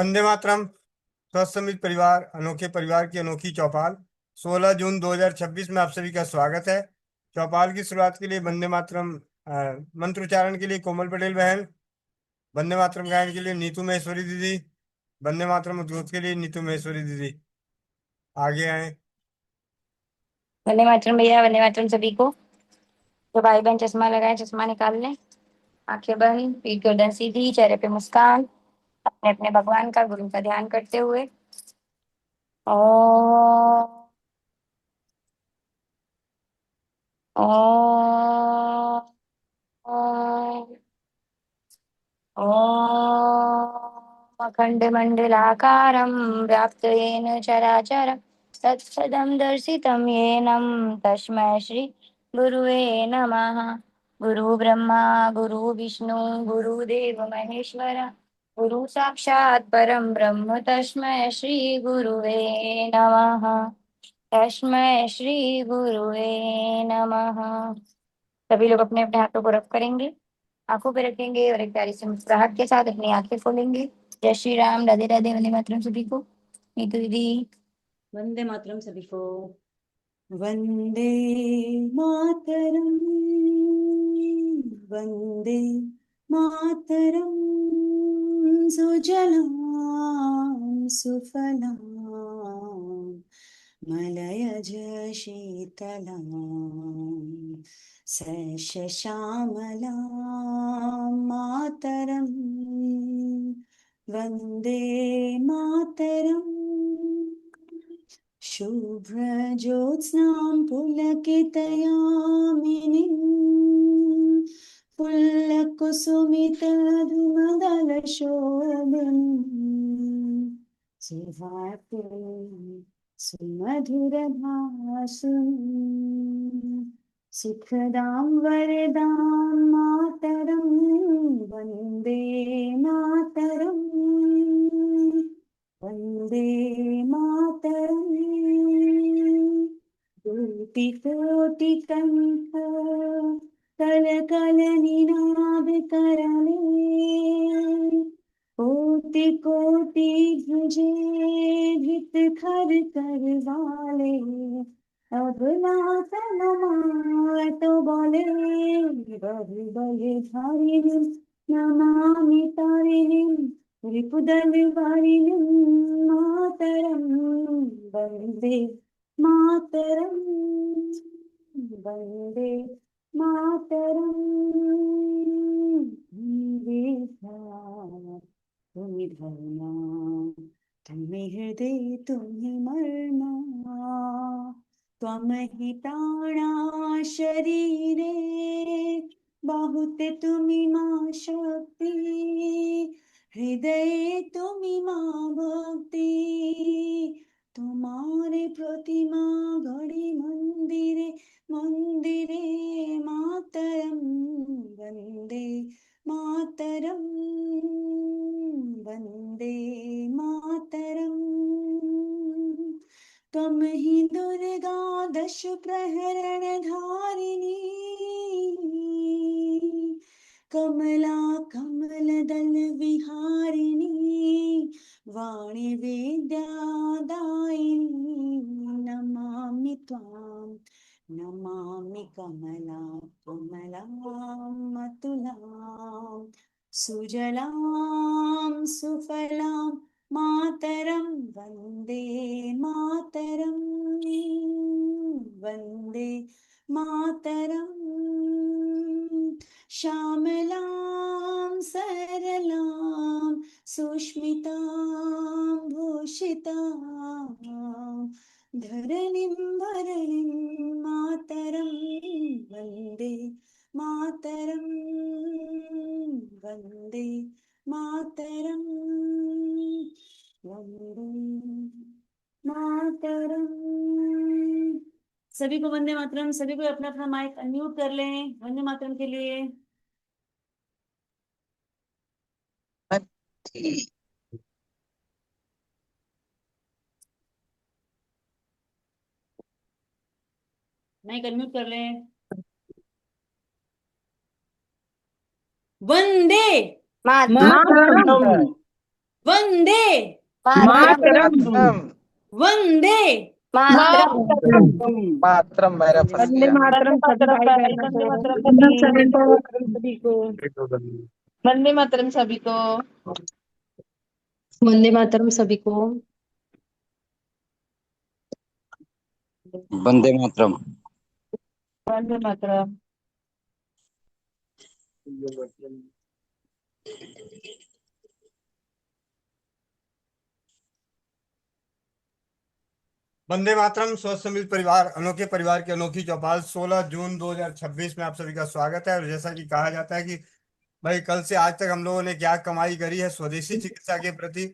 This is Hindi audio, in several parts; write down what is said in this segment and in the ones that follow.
वंदे मातरम। स्वस्थ समृद्ध परिवार, अनोखे परिवार की अनोखी चौपाल। 16 जून 2026 में आप सभी का स्वागत है। चौपाल की शुरुआत के लिए वंदे मातरम मंत्रोच्चारण के लिए कोमल पटेल बहन, वंदे मातरम गायन के लिए नीतू महेश्वरी दीदी, वंदे मातरम उद्घोष के लिए नीतू महेश्वरी दीदी आगे आए। वंदे मातरम भैया, वंदे मातरम सभी को। जो भाई बहन चश्मा लगाए चश्मा निकाल लें। आंखें बंद, पीठ गर्दन सीधी, चेहरे पे मुस्कान। अपने अपने भगवान का, गुरु का ध्यान करते हुए ओम ओम ओम ओम अखण्डमण्डलाकारं व्याप्तं चराचरं तत्पदं दर्शितं येनं तस्मै श्री गुरुवे नमः। गुरु ब्रह्मा गुरु विष्णु गुरुदेव महेश्वर गुरु साक्षात् परं ब्रह्म तस्मै श्री गुरुवे नमः। तस्मै श्री गुरुवे नमः। सभी लोग अपने अपने हाथों को रब करेंगे, आंखों पे रखेंगे और एक प्यारी सी मुस्कुराहट के साथ अपनी आंखें खोलेंगे। जय श्री राम, राधे राधे, वंदे मातरम सभी को। नीतू दीदी। वंदे मातरम सभी को। वंदे मातरम, वंदे मातरम, सुजलां सुफलां मलयज शीतलां सस्यश्यामलां मातरं वंदे मातरम्। शुभ्रज्योत्स्नां पुलकितयामिनीं पुल्लकुसुमितद्रुमदलशोभिनीं सुहासिनीं सुमधुरभाषिणीं सुखदां वरदां मातरं वन्दे मातरम्। वन्दे मातरम्। कोटिकोटिकण्ठ कलकलनिनादकरणे कोटि कोटि भुजे धृतखर करवाले अबलातनमातो बोले बहुबले धारिणीं नमामि तारिणीं रिपुदलवारिणीं मातरं वन्दे मातरं वन्दे मातरं। तुम्ही धर्मा, तुम्ही हृदय, तुम्ही मरणा, त्वमहि प्राणा शरीरे बाहुते तुम्ही मा शक्ति हृदय तुम्ही मां भक्ति तुम्हारे प्रतिमा घड़ी मंदिरे मंदिरे मातरम वंदे मातरम वंदे मातरम। त्वं हि दुर्गा दश प्रहरण धारिणी कमला कमलदल विहारिणी वाणी विद्यादायिनी नमामि त्वां नमामि कमला कमलां मतुलां सुजलां सुफलां मातरं वन्दे मातरं वन्दे मातरम्। श्यामलां सरलां सुष्मितां भूषितां धरणीं भरणीं मातरं वन्दे मातरं वन्दे मातरं वन्दे मातरं। सभी को वंदे मातरम। सभी को अपना अपना माइक अनम्यूट कर लें वंदे मातरम के लिए। माइक अनम्यूट कर लें। वंदे मातरम। मातरम वंदे मातरम मातरम वंदे मातरम मातरम मेरा फंस वंदे गया। मातरम सभी भाई बहनों वंदे को। मातरम सभी को वंदे मातरम सभी को। वंदे मातरम सभी को। वंदे मातरम। वंदे मातरम। वंदे मातरम स्वस्थ समृद्ध परिवार अनोखे परिवार की अनोखी चौपाल 16 जून 2026 में आप सभी का स्वागत है। और जैसा कि कहा जाता है कि भाई कल से आज तक हम लोगों ने क्या कमाई करी है स्वदेशी चिकित्सा के प्रति,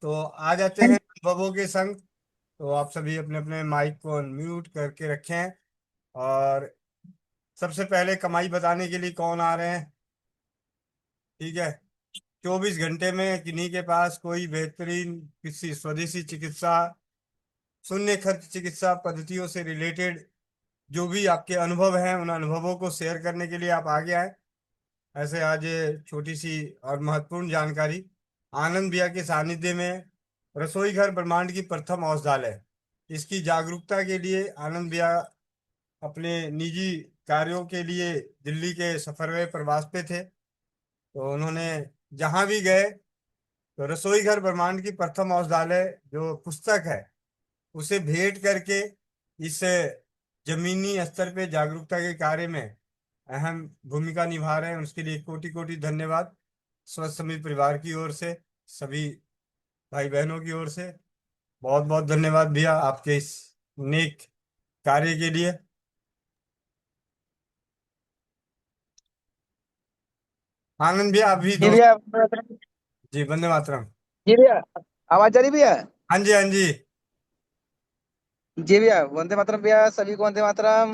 तो आ जाते हैं अनुभवों के संग। तो आप सभी अपने अपने माइक को म्यूट करके रखें। और सबसे पहले कमाई बताने के लिए कौन आ रहे हैं? ठीक है, 24 घंटे में किन्हीं के पास कोई बेहतरीन किसी स्वदेशी चिकित्सा, शून्य खर्च चिकित्सा पद्धतियों से रिलेटेड जो भी आपके अनुभव हैं उन अनुभवों को शेयर करने के लिए आप आगे आए। ऐसे आज ये छोटी सी और महत्वपूर्ण जानकारी, आनंद भैया के सानिध्य में रसोई घर ब्रह्मांड की प्रथम औषधालय, इसकी जागरूकता के लिए आनंद भैया अपने निजी कार्यों के लिए दिल्ली के सफर में प्रवास पे थे। तो उन्होंने जहां भी गए तो रसोई घर ब्रह्मांड की प्रथम औषधालय जो पुस्तक है उसे भेंट करके इस जमीनी स्तर पे जागरूकता के कार्य में अहम भूमिका निभा रहे हैं। उसके लिए कोटि कोटि धन्यवाद स्वस्थ समिति परिवार की ओर से, सभी भाई बहनों की ओर से बहुत बहुत धन्यवाद भैया आपके इस नेक कार्य के लिए। आनंद भैया अभी जी दोस्त। भैया। जी वंदे मातरम। जी भैया, आवाज आ रही भैया? हाँ जी हाँ जी। जी भैया, वंदे मातरम भैया, सभी को वंदे मातरम।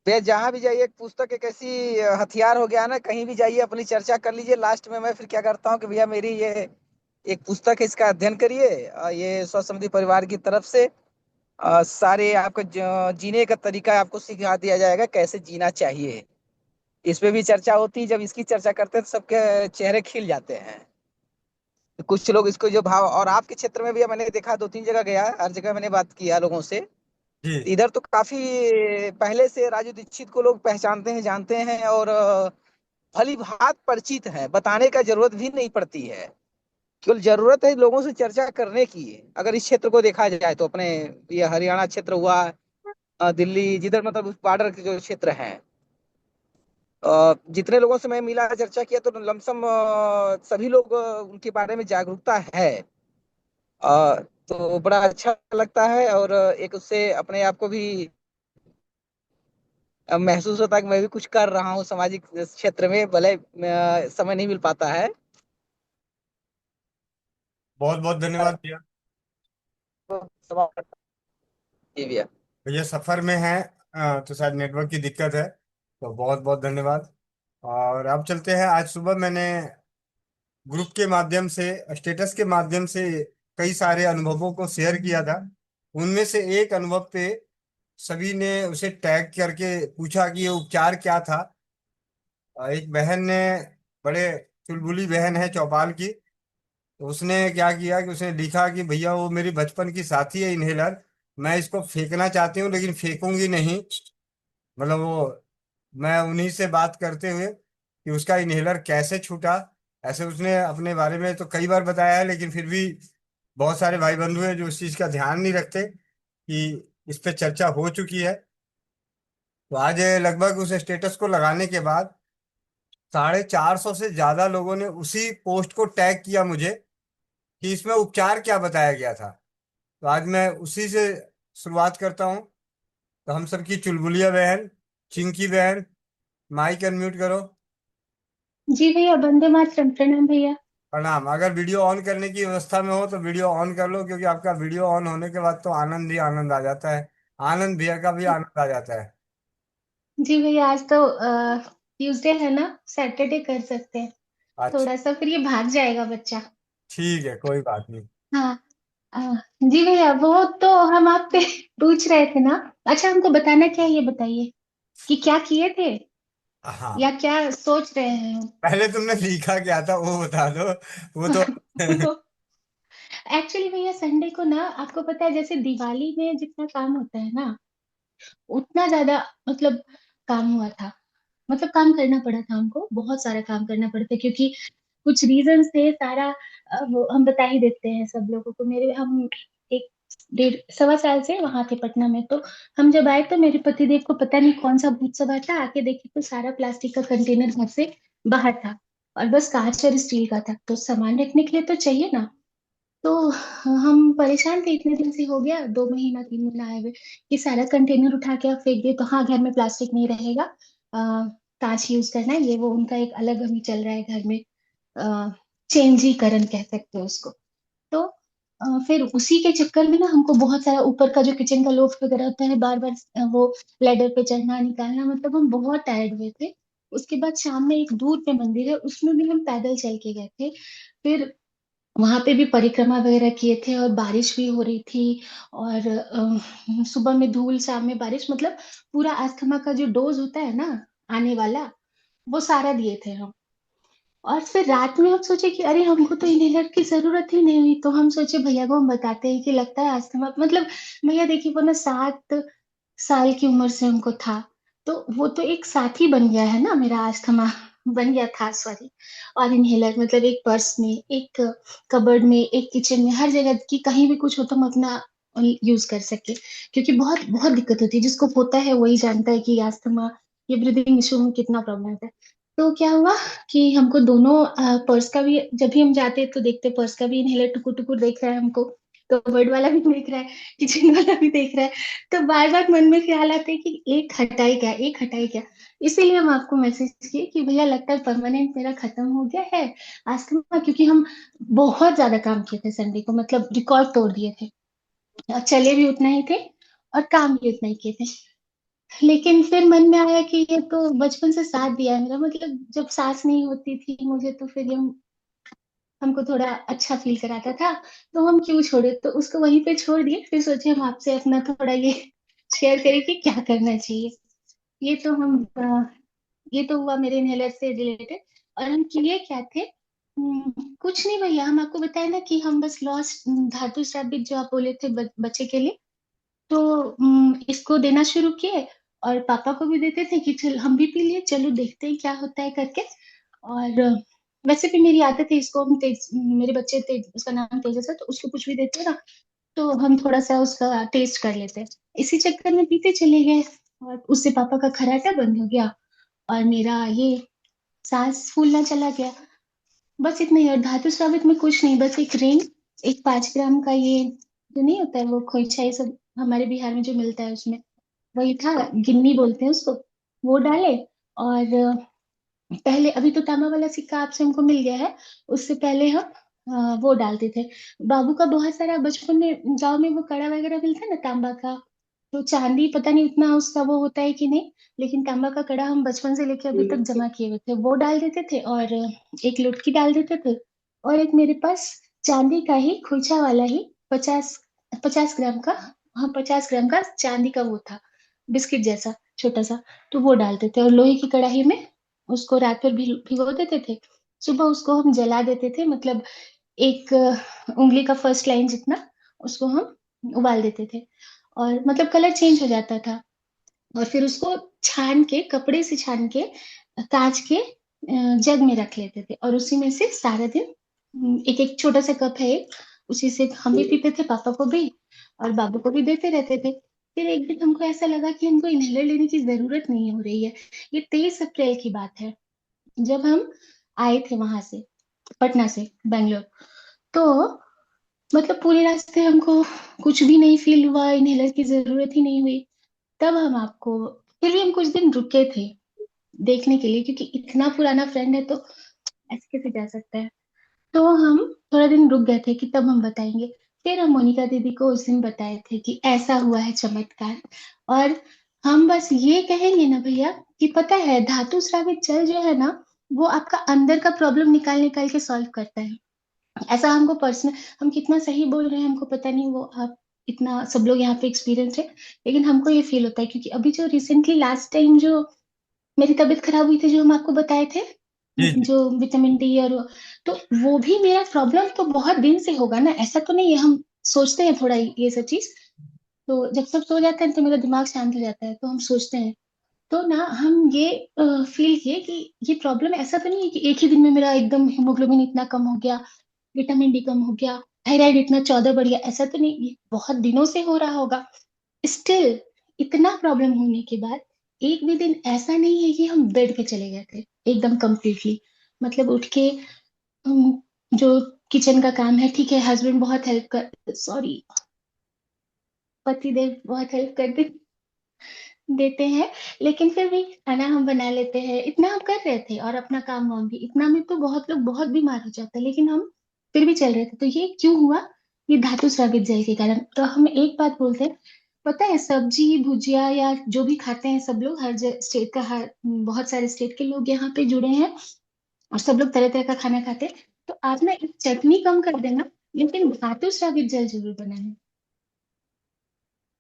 भैया जहाँ भी जाइए, एक पुस्तक एक ऐसी हथियार हो गया ना, कहीं भी जाइए अपनी चर्चा कर लीजिए। लास्ट में मैं फिर क्या करता हूँ कि भैया मेरी ये एक पुस्तक है, इसका अध्ययन करिए। ये स्वस्थ समृद्धि परिवार की तरफ से सारे आपको जीने का तरीका आपको सिखा दिया जाएगा, कैसे जीना चाहिए। इस पे भी चर्चा होती है। जब इसकी चर्चा करते हैं तो सबके चेहरे खिल जाते हैं। कुछ लोग इसको जो भाव, और आपके क्षेत्र में भी मैंने देखा, 2-3 जगह गया, हर जगह मैंने बात किया लोगों से। जी इधर तो काफी पहले से राजू दीक्षित को लोग पहचानते हैं, जानते हैं, और भली भांति परिचित है। बताने का जरूरत भी नहीं पड़ती है, केवल जरूरत है लोगों से चर्चा करने की। अगर इस क्षेत्र को देखा जाए तो अपने ये हरियाणा क्षेत्र हुआ, दिल्ली, जिधर मतलब उस बॉर्डर के जो क्षेत्र हैं, जितने लोगों से मैं मिला, चर्चा किया, तो लमसम सभी लोग उनके बारे में जागरूकता है। अ, तो बड़ा अच्छा लगता है। और एक उससे अपने आप को भी महसूस होता है कि मैं भी कुछ कर रहा हूँ सामाजिक क्षेत्र में, भले समय नहीं मिल पाता है। बहुत बहुत धन्यवाद भैया। तो समाप्त। जी भैया। भैया सफर में हैं, तो शायद नेटवर्क की दिक्कत है, तो बहुत बहुत धन्यवाद। और अब चलते हैं, आज सुबह मैंने ग्रुप के माध्यम से, स्टेटस के माध्यम से कई सारे अनुभवों को शेयर किया था। उनमें से एक अनुभव पे सभी ने उसे टैग करके पूछा कि ये उपचार क्या था। एक बहन ने, बड़े चुलबुली बहन है चौपाल की, तो उसने क्या किया कि उसने लिखा कि भैया वो मेरी बचपन की साथी है इनहेलर, मैं इसको फेंकना चाहती हूँ लेकिन फेंकूंगी नहीं। मतलब वो, मैं उन्हीं से बात करते हुए कि उसका इनहेलर कैसे छूटा। ऐसे उसने अपने बारे में तो कई बार बताया है, लेकिन फिर भी बहुत सारे भाई बंधु हैं जो इस चीज़ का ध्यान नहीं रखते कि इस पे चर्चा हो चुकी है। तो आज लगभग उस स्टेटस को लगाने के बाद 450 से ज्यादा लोगों ने उसी पोस्ट को टैग किया मुझे कि इसमें उपचार क्या बताया गया था। तो आज मैं उसी से शुरुआत करता हूँ। तो हम सबकी चुलबुलिया बहन, चिंकी बहन, माइक अनम्यूट करो। जी भैया, वंदे मातरम। प्रणाम भैया। प्रणाम। अगर वीडियो ऑन करने की व्यवस्था में हो तो वीडियो ऑन कर लो, क्योंकि आपका वीडियो ऑन होने के बाद तो आनंद ही आनंद आ जाता है, आनंद भैया का भी आनंद आ जाता है। जी भैया, आज तो ट्यूसडे है ना, सैटरडे कर सकते हैं। अच्छा, थोड़ा सा फिर ये भाग जाएगा बच्चा। ठीक है, कोई बात नहीं। हाँ। अ, जी भैया, वो तो हम आप पे पूछ रहे थे ना। अच्छा, हमको बताना क्या है ये बताइए कि क्या किए थे। हाँ, या क्या सोच रहे हैं? पहले तुमने लिखा क्या था वो बता दो। वो तो एक्चुअली भैया संडे को ना, आपको पता है जैसे दिवाली में जितना काम होता है ना, उतना ज्यादा मतलब काम हुआ था। मतलब काम करना पड़ा था हमको, बहुत सारा काम करना पड़ा था, क्योंकि कुछ रीजंस थे सारा। वो हम बता ही देते हैं सब लोगों को। मेरे हम एक 1.5 सवा साल से वहां थे पटना में। तो हम जब आए तो मेरे पतिदेव को पता नहीं कौन सा भूत सवार था, आके देखे तो सारा प्लास्टिक का कंटेनर घर से बाहर था, और बस कांच और स्टील का था। तो सामान रखने के लिए तो चाहिए ना। तो हम परेशान थे, इतने दिन से हो गया, 2 महीना 3 महीना आए हुए, कि सारा कंटेनर उठा के आप फेंक दिए। तो हाँ, घर में प्लास्टिक नहीं रहेगा, कांच यूज करना है, ये वो उनका एक अलग अभी चल रहा है घर में। चेंजीकरण कह सकते हो उसको। तो फिर उसी के चक्कर में ना हमको बहुत सारा ऊपर का जो किचन का लोफ्ट वगैरह होता है, बार बार वो लैडर पे चढ़ना निकालना, मतलब हम बहुत टायर्ड हुए थे। उसके बाद शाम में एक दूर पे मंदिर है, उसमें भी हम पैदल चल के गए थे। फिर वहां पे भी परिक्रमा वगैरह किए थे, और बारिश भी हो रही थी। और सुबह में धूल, शाम में बारिश, मतलब पूरा अस्थमा का जो डोज होता है ना आने वाला, वो सारा दिए थे हम। और फिर रात में हम सोचे कि अरे हमको तो इनहेलर की जरूरत ही नहीं हुई। तो हम सोचे भैया को हम बताते हैं कि लगता है अस्थमा, मतलब भैया देखिए वो ना 7 साल की उम्र से हमको था। तो वो तो एक साथी बन गया है ना मेरा, अस्थमा बन गया था, सॉरी। और इनहेलर मतलब एक पर्स में, एक कबर्ड में, एक किचन में, हर जगह की कहीं भी कुछ हो तो हम अपना यूज कर सके। क्योंकि बहुत बहुत दिक्कत होती है, जिसको होता है वही जानता है कि अस्थमा, ये ब्रीदिंग इशू में कितना प्रॉब्लम होता है। तो क्या हुआ कि हमको दोनों पर्स का भी, जब भी हम जाते तो देखते पर्स का भी इनहेलर टुकुर टुकुर देख रहा है हमको, कबर्ड वाला भी देख रहा है, किचन वाला भी देख रहा है। तो बार बार मन में ख्याल आता है कि एक हटाई क्या, एक हटाई क्या। इसीलिए हम आपको मैसेज किए कि भैया लगता है परमानेंट मेरा खत्म हो गया है अस्थमा, क्योंकि हम बहुत ज्यादा काम किए थे संडे को, मतलब रिकॉर्ड तोड़ दिए थे। और चले भी उतना ही थे, और काम भी उतना ही किए थे। लेकिन फिर मन में आया कि ये तो बचपन से साथ दिया है मेरा, मतलब जब सांस नहीं होती थी मुझे तो फिर ये हमको थोड़ा अच्छा फील कराता था। तो हम क्यों छोड़े, तो उसको वहीं पे छोड़ दिए। फिर सोचे हम आपसे अपना थोड़ा ये शेयर करें कि क्या करना चाहिए। ये तो हम ये तो हुआ मेरे इनहेलर से रिलेटेड। और हम किए क्या थे, कुछ नहीं भैया, हम आपको बताए ना कि हम बस लॉस धातु स्रावित जो आप बोले थे बच्चे के लिए, तो इसको देना शुरू किए। और पापा को भी देते थे कि चल हम भी पी लिए, चलो देखते हैं क्या होता है करके। और वैसे भी मेरी आदत है, इसको हम मेरे बच्चे उसका नाम तेजस है, तो उसको कुछ भी देते हैं ना, तो हम थोड़ा सा उसका टेस्ट कर लेते हैं। इसी चक्कर में पीते चले गए, और उससे पापा का खर्राटा बंद हो गया, और मेरा ये सांस फूलना चला गया। बस इतना ही। और धातु स्रावित में कुछ नहीं, बस एक रिंग, एक 5 ग्राम का ये जो नहीं होता है वो खोइचा, ये सब हमारे बिहार में जो मिलता है उसमें, वही था, गिन्नी बोलते हैं उसको, वो डाले। और पहले, अभी तो तांबा वाला सिक्का आपसे हमको मिल गया है, उससे पहले हम वो डालते थे। बाबू का बहुत सारा बचपन में गांव में वो कड़ा वगैरह मिलता है ना तांबा का, तो चांदी पता नहीं उतना उसका वो होता है कि नहीं, लेकिन तांबा का कड़ा हम बचपन से लेके अभी तक जमा किए हुए थे, वो डाल देते थे। और एक लुटकी डाल देते थे। और एक मेरे पास चांदी का ही खोइचा वाला ही 50 50 ग्राम का, हाँ 50 ग्राम का चांदी का वो था, बिस्किट जैसा छोटा सा। तो वो डालते थे, और लोहे की कढ़ाई में उसको रात भर भिगो देते थे। सुबह उसको हम जला देते थे, मतलब एक उंगली का फर्स्ट लाइन जितना उसको हम उबाल देते थे, और मतलब कलर चेंज हो जाता था। और फिर उसको छान के, कपड़े से छान के, कांच के जग में रख लेते थे, और उसी में से सारा दिन एक एक छोटा सा कप है एक, उसी से हम भी पीते थे, पापा को भी और बाबू को भी देते रहते थे। फिर एक दिन हमको ऐसा लगा कि हमको इनहेलर लेने की जरूरत नहीं हो रही है। ये 23 अप्रैल की बात है, जब हम आए थे वहां से, पटना से बैंगलोर। तो मतलब पूरे रास्ते हमको कुछ भी नहीं फील हुआ, इनहेलर की जरूरत ही नहीं हुई। तब हम आपको, फिर भी हम कुछ दिन रुके थे देखने के लिए, क्योंकि इतना पुराना फ्रेंड है तो ऐसे कैसे जा सकता है। तो हम थोड़ा दिन रुक गए थे कि तब हम बताएंगे। फिर हम मोनिका दीदी को उस दिन बताए थे कि ऐसा हुआ है चमत्कार। और हम बस ये कहेंगे ना भैया, कि पता है धातु स्रावित जल जो है ना, वो आपका अंदर का प्रॉब्लम निकाल निकाल के सॉल्व करता है। ऐसा हमको पर्सनल, हम कितना सही बोल रहे हैं हमको पता नहीं, वो आप इतना सब लोग यहाँ पे एक्सपीरियंस है, लेकिन हमको ये फील होता है। क्योंकि अभी जो रिसेंटली लास्ट टाइम जो मेरी तबीयत खराब हुई थी जो हम आपको बताए थे, जी जी। जो विटामिन डी और तो वो भी मेरा प्रॉब्लम तो बहुत दिन से होगा ना, ऐसा तो नहीं है। हम सोचते हैं थोड़ा ये सब चीज, तो जब सब सो जाते हैं तो मेरा दिमाग शांत हो जाता है, तो हम सोचते हैं। तो ना हम ये फील किए कि ये प्रॉब्लम ऐसा तो नहीं है कि एक ही दिन में मेरा एकदम हीमोग्लोबिन इतना कम हो गया, विटामिन डी कम हो गया, थायराइड इतना 14 बढ़ गया, ऐसा तो नहीं, ये बहुत दिनों से हो रहा होगा। स्टिल इतना प्रॉब्लम होने के बाद एक भी दिन ऐसा नहीं है कि हम बेड पे चले गए थे एकदम कंप्लीटली। मतलब उठ के हम जो किचन का काम है, ठीक है, हस्बैंड बहुत हेल्प कर, सॉरी, पति देव बहुत हेल्प कर देते हैं, लेकिन फिर भी खाना हम बना लेते हैं, इतना हम कर रहे थे, और अपना काम वाम भी इतना में तो बहुत लोग बहुत बीमार हो जाते हैं, लेकिन हम फिर भी चल रहे थे। तो ये क्यों हुआ? ये धातु स्रावित जल के कारण। तो हम एक बात बोलते हैं, पता है, सब्जी भुजिया या जो भी खाते हैं सब लोग, हर स्टेट का, हर बहुत सारे स्टेट के लोग यहाँ पे जुड़े हैं, और सब लोग तरह तरह का खाना खाते हैं। तो आप ना एक चटनी कम कर देना, लेकिन धातु स्रावित जल जरूर बनाना।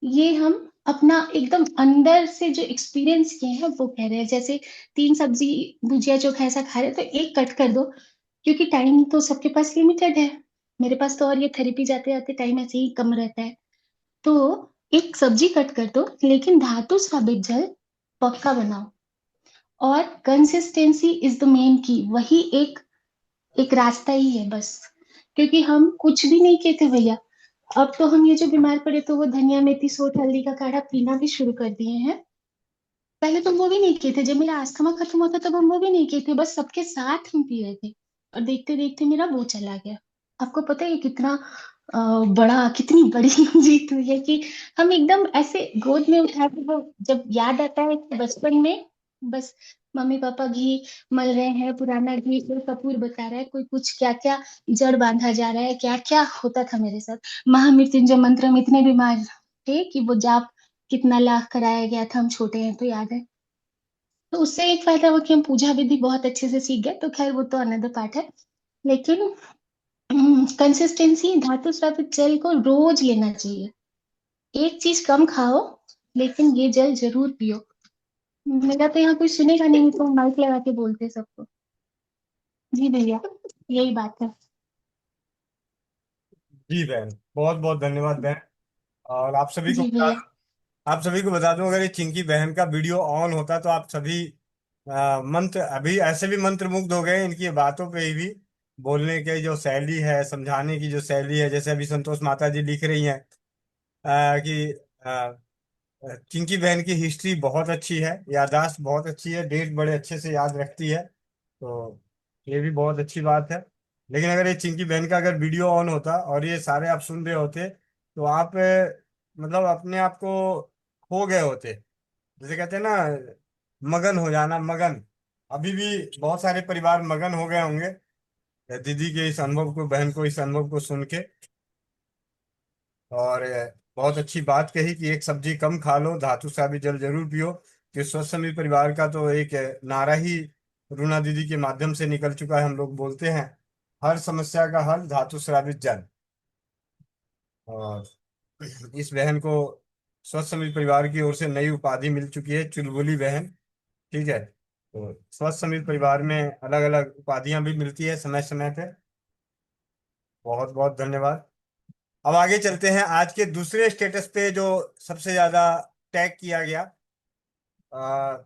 ये हम अपना एकदम अंदर से जो एक्सपीरियंस किए हैं वो कह रहे हैं। जैसे 3 सब्जी भुजिया चोखा ऐसा खा रहे हैं, तो एक कट कर दो, क्योंकि टाइम तो सबके पास लिमिटेड है। मेरे पास तो, और ये थेरेपी जाते जाते टाइम ऐसे ही कम रहता है। तो एक सब्जी कट कर दो, लेकिन धातु साबित जल पक्का बनाओ। और कंसिस्टेंसी इज द मेन की, वही एक एक रास्ता ही है बस। क्योंकि हम कुछ भी नहीं कहते भैया, अब तो हम ये जो बीमार पड़े तो वो धनिया मेथी सोठ हल्दी का काढ़ा पीना भी शुरू कर दिए हैं। पहले तो वो भी नहीं किए थे, जब मेरा अस्थमा खत्म होता तब हम वो भी नहीं किए थे, बस सबके साथ हम पी रहे थे। और देखते देखते मेरा वो चला गया। आपको पता है कितना बड़ा, कितनी बड़ी जीत हुई है कि हम एकदम ऐसे गोद में उठा के, वो जब याद आता है कि बचपन में बस मम्मी पापा घी मल रहे हैं, पुराना घी, कोई कपूर बता रहा है, कोई कुछ क्या क्या जड़ बांधा जा रहा है, क्या क्या होता था मेरे साथ। महामृत्युंजय मंत्र में इतने बीमार थे कि वो जाप कितना लाख कराया गया था, हम छोटे हैं तो याद है। तो उससे एक फायदा हुआ कि हम पूजा विधि बहुत अच्छे से सीख गए, तो खैर वो तो अनदर पार्ट है। लेकिन कंसिस्टेंसी, धातु स्रावित जल को रोज लेना चाहिए। एक चीज कम खाओ, लेकिन ये जल जरूर पियो। मेरा तो यहाँ कोई सुनेगा नहीं, तो माइक लगा के बोलते सबको। जी भैया, यही बात है। जी बहन, बहुत बहुत धन्यवाद बहन। और जी भैया। आप सभी को बता दूं, अगर ये चिंकी बहन का वीडियो ऑन होता तो आप सभी मंत्र, अभी ऐसे भी मंत्र मुग्ध हो गए इनकी बातों पे ही भी। बोलने की जो शैली है, समझाने की जो शैली है, जैसे अभी संतोष माता जी लिख रही हैं कि चिंकी बहन की हिस्ट्री बहुत अच्छी है, याददाश्त बहुत अच्छी है, डेट बड़े अच्छे से याद रखती है। तो ये भी बहुत अच्छी बात है। लेकिन अगर ये चिंकी बहन का अगर वीडियो ऑन होता और ये सारे आप सुन रहे होते, तो आप मतलब अपने आप को खो गए होते। जैसे कहते हैं ना, मगन हो जाना, मगन। अभी भी बहुत सारे परिवार मगन हो गए होंगे दीदी के इस अनुभव को, बहन को इस अनुभव को सुन के। और बहुत अच्छी बात कही कि एक सब्जी कम खा लो, धातु साबित जल जरूर पियो। कि स्वस्थ समी परिवार का तो एक नारा ही रुना दीदी के माध्यम से निकल चुका है। हम लोग बोलते हैं, हर समस्या का हल धातु स्रावित जल। और इस बहन को स्वस्थ समी परिवार की ओर से नई उपाधि मिल चुकी है, चुलबुली बहन। ठीक है, तो स्वस्थ समी परिवार में अलग अलग उपाधियां भी मिलती है समय समय पे। बहुत बहुत धन्यवाद। अब आगे चलते हैं आज के दूसरे स्टेटस पे जो सबसे ज्यादा टैग किया गया। आ,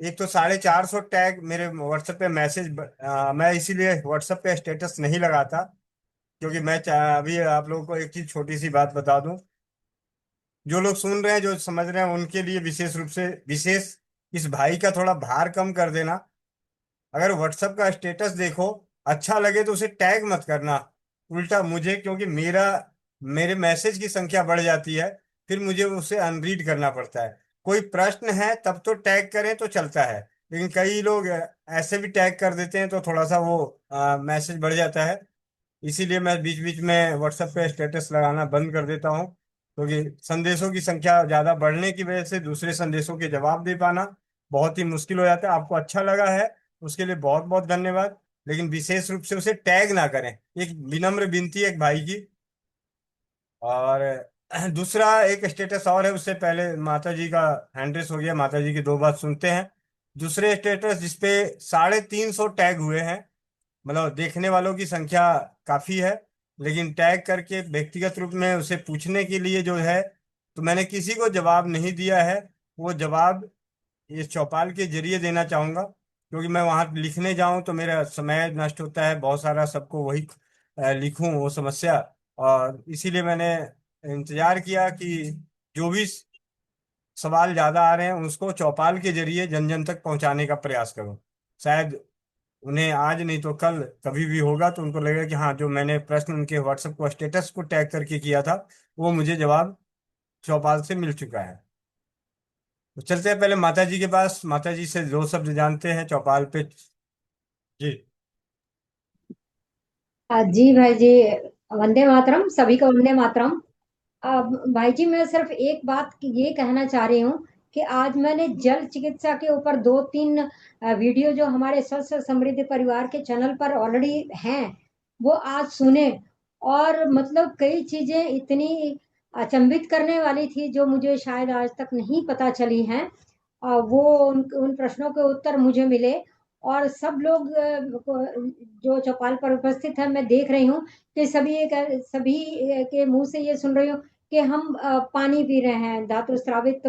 एक तो 450 टैग मेरे व्हाट्सएप पे मैसेज, मैं इसीलिए व्हाट्सएप पे स्टेटस नहीं लगाता, क्योंकि अभी आप लोगों को एक चीज, छोटी सी बात बता दूं। जो लोग सुन रहे हैं, जो समझ रहे हैं, उनके लिए विशेष रूप से विशेष, इस भाई का थोड़ा भार कम कर देना। अगर व्हाट्सएप का स्टेटस देखो, अच्छा लगे तो उसे टैग मत करना उल्टा मुझे, क्योंकि मेरे मैसेज की संख्या बढ़ जाती है, फिर मुझे उसे अनरीड करना पड़ता है। कोई प्रश्न है तब तो टैग करें तो चलता है, लेकिन कई लोग ऐसे भी टैग कर देते हैं, तो थोड़ा सा वो मैसेज बढ़ जाता है। इसीलिए मैं बीच बीच में व्हाट्सएप पे स्टेटस लगाना बंद कर देता हूँ, क्योंकि संदेशों की संख्या ज़्यादा बढ़ने की वजह से दूसरे संदेशों के जवाब दे पाना बहुत ही मुश्किल हो जाता है। आपको अच्छा लगा है उसके लिए बहुत बहुत धन्यवाद, लेकिन विशेष रूप से उसे टैग ना करें, एक विनम्र विनती है एक भाई की। और दूसरा एक स्टेटस और है, उससे पहले माता जी का हैंड रेस हो गया, माता जी की दो बात सुनते हैं। दूसरे स्टेटस जिसपे 350 टैग हुए हैं, मतलब देखने वालों की संख्या काफी है, लेकिन टैग करके व्यक्तिगत रूप में उसे पूछने के लिए जो है, तो मैंने किसी को जवाब नहीं दिया है। वो जवाब इस चौपाल के जरिए देना चाहूंगा, क्योंकि मैं वहां लिखने जाऊं तो मेरा समय नष्ट होता है बहुत सारा, सबको वही लिखूं वो समस्या। और इसीलिए मैंने इंतजार किया कि जो भी सवाल ज्यादा आ रहे हैं उसको चौपाल के जरिए जन जन तक पहुंचाने का प्रयास करूं। शायद उन्हें आज नहीं तो कल कभी भी होगा तो उनको लगेगा कि हाँ, जो मैंने प्रश्न उनके व्हाट्सएप को स्टेटस को टैग करके किया था, वो मुझे जवाब चौपाल से मिल चुका है। तो चलते हैं पहले माता जी के पास, माता जी से दो शब्द जानते हैं चौपाल पे। जी। जी भाई जी, वंदे मातरम, सभी को वंदे मातरम। अब भाई जी, मैं सिर्फ एक बात ये कहना चाह रही हूँ कि आज मैंने जल चिकित्सा के ऊपर दो तीन वीडियो जो हमारे स्वस्थ समृद्ध परिवार के चैनल पर ऑलरेडी हैं, वो आज सुने। और मतलब कई चीजें इतनी अचंभित करने वाली थी जो मुझे शायद आज तक नहीं पता चली हैं। वो उन प्रश्नों के उत्तर मुझे मिले। और सब लोग जो चौपाल पर उपस्थित है, मैं देख रही हूँ कि सभी के मुंह से ये सुन रही हूँ कि हम पानी पी रहे हैं, धातु स्रावित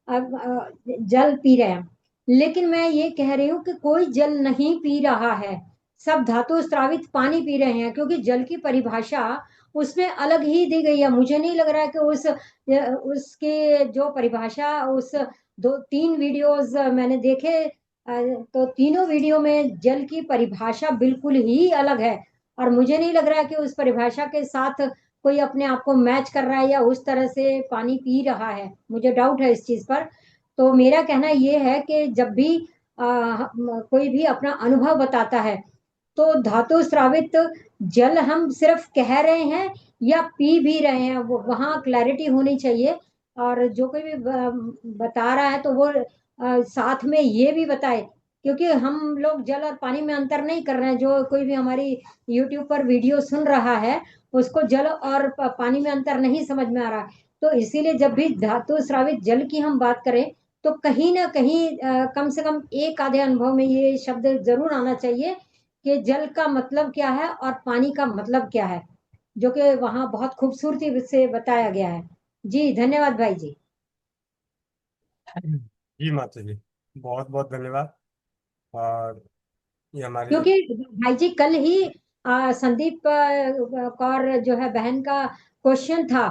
जल पी रहे हैं। लेकिन मैं ये कह रही हूँ कि कोई जल नहीं पी रहा है, सब धातु स्रावित पानी पी रहे हैं, क्योंकि जल की परिभाषा उसमें अलग ही दी गई है। मुझे नहीं लग रहा है कि उसके जो परिभाषा उस दो तीन वीडियोस मैंने देखे, तो तीनों वीडियो में जल की परिभाषा बिल्कुल ही अलग है। और मुझे नहीं लग रहा है कि उस परिभाषा के साथ कोई अपने आप को मैच कर रहा है या उस तरह से पानी पी रहा है। मुझे डाउट है इस चीज पर। तो मेरा कहना ये है कि जब भी कोई भी अपना अनुभव बताता है, तो धातु स्रावित जल हम सिर्फ कह रहे हैं या पी भी रहे हैं, वो वहाँ क्लैरिटी होनी चाहिए। और जो कोई भी बता रहा है तो वो साथ में ये भी बताए, क्योंकि हम लोग जल और पानी में अंतर नहीं कर रहे हैं। जो कोई भी हमारी यूट्यूब पर वीडियो सुन रहा है, उसको जल और पानी में अंतर नहीं समझ में आ रहा। तो इसीलिए जब भी धातु स्रावित जल की हम बात करें, तो कहीं ना कहीं कम से कम एक आधे अनुभव में ये शब्द जरूर आना चाहिए कि जल का मतलब क्या है और पानी का मतलब क्या है, जो कि वहाँ बहुत खूबसूरती से बताया गया है। जी धन्यवाद भाई जी। जी माता जी, बहुत बहुत धन्यवाद। और ये हमारे। क्योंकि भाई जी कल ही संदीप कौर जो है बहन का क्वेश्चन था,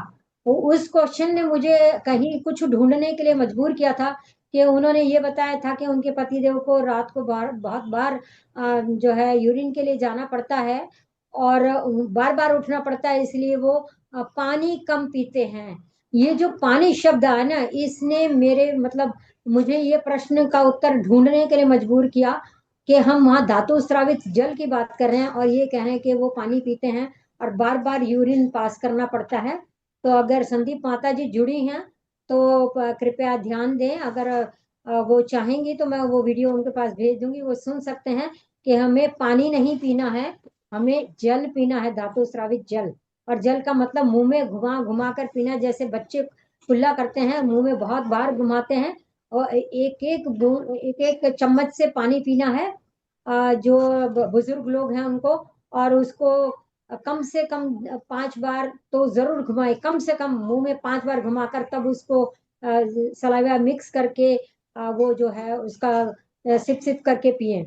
वो उस क्वेश्चन ने मुझे कहीं कुछ ढूंढने के लिए मजबूर किया था। कि उन्होंने ये बताया था कि उनके पतिदेव को रात को बहुत बार जो है यूरिन के लिए जाना पड़ता है, और बार बार उठना पड़ता है, इसलिए वो पानी कम पीते हैं। ये जो पानी शब्द है ना, इसने मेरे मतलब मुझे ये प्रश्न का उत्तर ढूंढने के लिए मजबूर किया कि हम वहाँ धातु स्रावित जल की बात कर रहे हैं और ये कह रहे हैं कि वो पानी पीते हैं और बार बार यूरिन पास करना पड़ता है। तो अगर संदीप माता जी जुड़ी हैं तो कृपया ध्यान दें। अगर वो चाहेंगी तो मैं वो वीडियो उनके पास भेज दूंगी, वो सुन सकते हैं कि हमें पानी नहीं पीना है, हमें जल पीना है, धातु स्रावित जल। और जल का मतलब मुंह में घुमा घुमा कर पीना, जैसे बच्चे कुल्ला करते हैं, मुंह में बहुत बार घुमाते हैं और एक एक चम्मच से पानी पीना है। जो बुजुर्ग लोग हैं उनको, और उसको कम से कम 5 बार तो जरूर घुमाए, कम से कम मुंह में 5 बार घुमाकर तब उसको सलाइवा मिक्स करके वो जो है उसका सिप सिप करके पिए।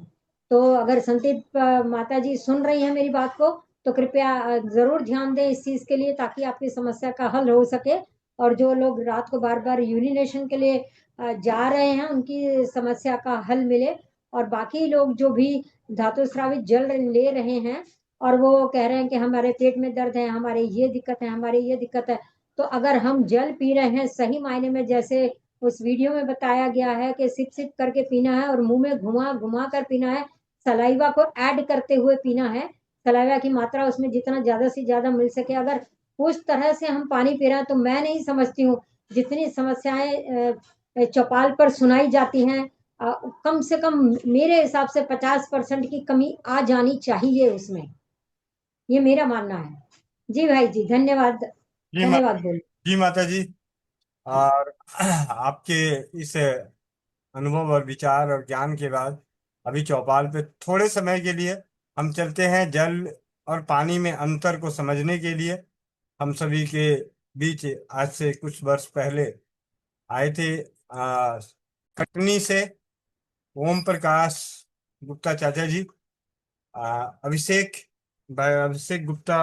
तो अगर संदीप माता जी सुन रही हैं मेरी बात को, तो कृपया जरूर ध्यान दें इस चीज के लिए, ताकि आपकी समस्या का हल हो सके। और जो लोग रात को बार बार यूरिनेशन के लिए जा रहे हैं, उनकी समस्या का हल मिले। और बाकी लोग जो भी धातु स्रावित जल ले रहे हैं और वो कह रहे हैं कि हमारे पेट में दर्द है, हमारे ये दिक्कत है, हमारे ये दिक्कत है, तो अगर हम जल पी रहे हैं सही मायने में, जैसे उस वीडियो में बताया गया है कि सिप सिप करके पीना है और मुंह में घुमा घुमा कर पीना है, सलाइवा को ऐड करते हुए पीना है, सलाइवा की मात्रा उसमें जितना ज्यादा से ज्यादा मिल सके, अगर उस तरह से हम पानी पी रहे हैं, तो मैं नहीं समझती हूँ जितनी समस्याएं चौपाल पर सुनाई जाती हैं, कम से कम मेरे हिसाब से 50% की कमी आ जानी चाहिए उसमें। ये मेरा मानना है। जी भाई जी धन्यवाद। जी मा धन्यवाद बोल। जी माता जी। और आपके इस अनुभव और विचार और ज्ञान के बाद अभी चौपाल पे थोड़े समय के लिए हम चलते हैं। जल और पानी में अंतर को समझने के लिए हम सभी के बीच आज से कुछ वर्ष पहले आए थे कटनी से ओम प्रकाश गुप्ता चाचा जी, अभिषेक भाई अभिषेक गुप्ता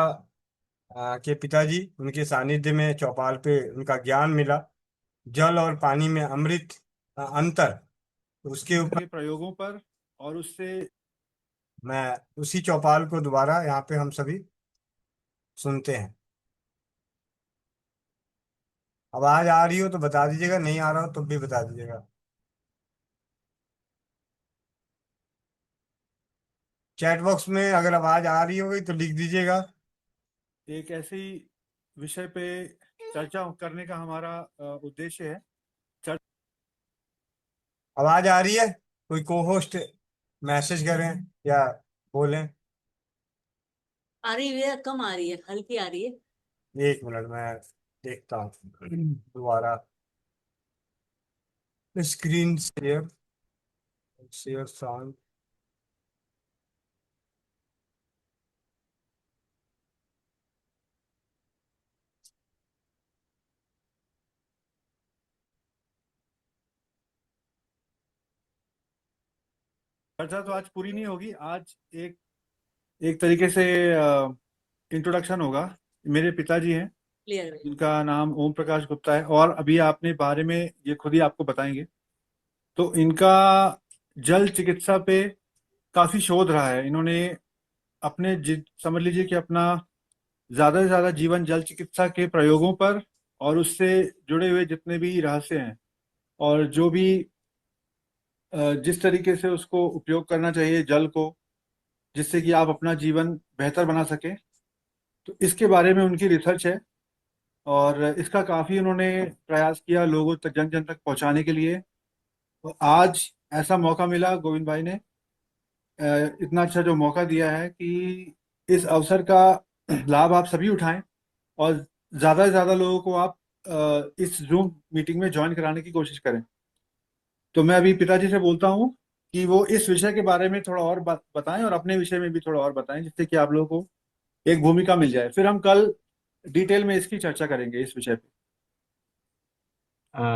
के पिताजी, उनके सानिध्य में चौपाल पे उनका ज्ञान मिला। जल और पानी में अमृत अंतर, तो उसके ऊपर के प्रयोगों पर और उससे मैं उसी चौपाल को दोबारा यहाँ पे हम सभी सुनते हैं। आवाज आ रही हो तो बता दीजिएगा, नहीं आ रहा हो तो भी बता दीजिएगा। चैट बॉक्स में अगर आवाज आ रही होगी तो लिख दीजिएगा। एक ऐसी विषय पे चर्चा करने का हमारा उद्देश्य है। आवाज आ रही है? कोई को होस्ट मैसेज करें या बोलें। आ रही है, कम आ रही है, हल्की आ रही है। 1 मिनट मैं देखता हूँ दोबारा। Screen share, share sound. चर्चा तो आज पूरी नहीं होगी। आज एक तरीके से इंट्रोडक्शन होगा। मेरे पिताजी हैं, क्लियर है। इनका नाम ओम प्रकाश गुप्ता है और अभी आपने बारे में ये खुद ही आपको बताएंगे। तो इनका जल चिकित्सा पे काफी शोध रहा है। इन्होंने अपने समझ लीजिए कि अपना ज्यादा से ज्यादा जीवन जल चिकित्सा के प्रयोगों पर और उससे जुड़े हुए जितने भी रहस्य हैं और जो भी जिस तरीके से उसको उपयोग करना चाहिए जल को, जिससे कि आप अपना जीवन बेहतर बना सके, तो इसके बारे में उनकी रिसर्च है। और इसका काफी उन्होंने प्रयास किया लोगों तक, जन जन तक पहुंचाने के लिए। तो आज ऐसा मौका मिला, गोविंद भाई ने इतना अच्छा जो मौका दिया है कि इस अवसर का लाभ आप सभी उठाएं और ज्यादा से ज्यादा लोगों को आप इस जूम मीटिंग में ज्वाइन कराने की कोशिश करें। तो मैं अभी पिताजी से बोलता हूँ कि वो इस विषय के बारे में थोड़ा और बताएं और अपने विषय में भी थोड़ा और बताएं, जिससे कि आप लोगों को एक भूमिका मिल जाए। फिर हम कल डिटेल में इसकी चर्चा करेंगे इस विषय पे।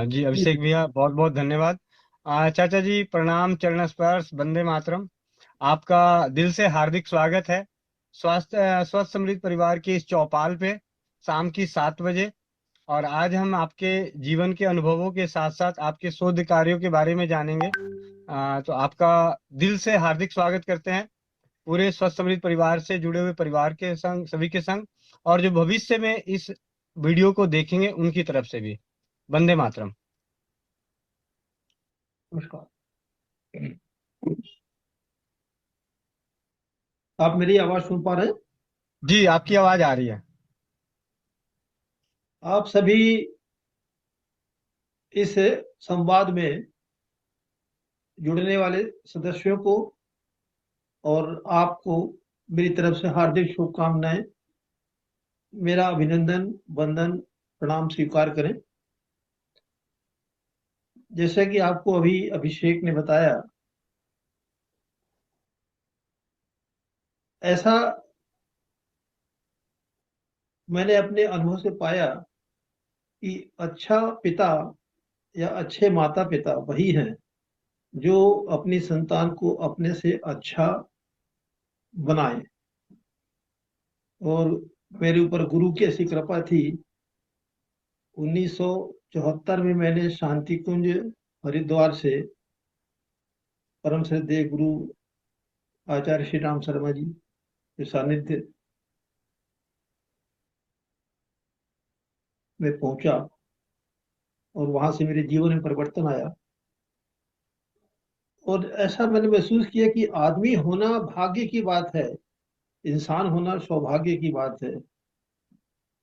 जी अभिषेक भैया बहुत बहुत धन्यवाद। चाचा जी प्रणाम, चरण स्पर्श, वंदे मातरम। आपका दिल से हार्दिक स्वागत है स्वस्थ समृद्ध परिवार के इस चौपाल पे शाम की 7 बजे। और आज हम आपके जीवन के अनुभवों के साथ साथ आपके शोध कार्यों के बारे में जानेंगे। तो आपका दिल से हार्दिक स्वागत करते हैं पूरे स्वस्थ समृद्ध परिवार से जुड़े हुए परिवार के संग, सभी के संग, और जो भविष्य में इस वीडियो को देखेंगे उनकी तरफ से भी। वंदे मातरम। नमस्कार। आप मेरी आवाज सुन पा रहे हैं? जी आपकी आवाज आ रही है। आप सभी इस संवाद में जुड़ने वाले सदस्यों को और आपको मेरी तरफ से हार्दिक शुभकामनाएं। मेरा अभिनंदन, वंदन, प्रणाम स्वीकार करें। जैसा कि आपको अभी अभिषेक ने बताया, ऐसा मैंने अपने अनुभव से पाया कि अच्छा पिता या अच्छे माता पिता वही हैं जो अपनी संतान को अपने से अच्छा बनाए। और मेरे ऊपर गुरु की ऐसी कृपा थी। 1974 में मैंने शांति कुंज हरिद्वार से परम श्रद्धेय गुरु आचार्य श्री राम शर्मा जी के सानिध्य में पहुंचा और वहां से मेरे जीवन में परिवर्तन आया। और ऐसा मैंने महसूस किया कि आदमी होना भाग्य की बात है, इंसान होना सौभाग्य की बात है,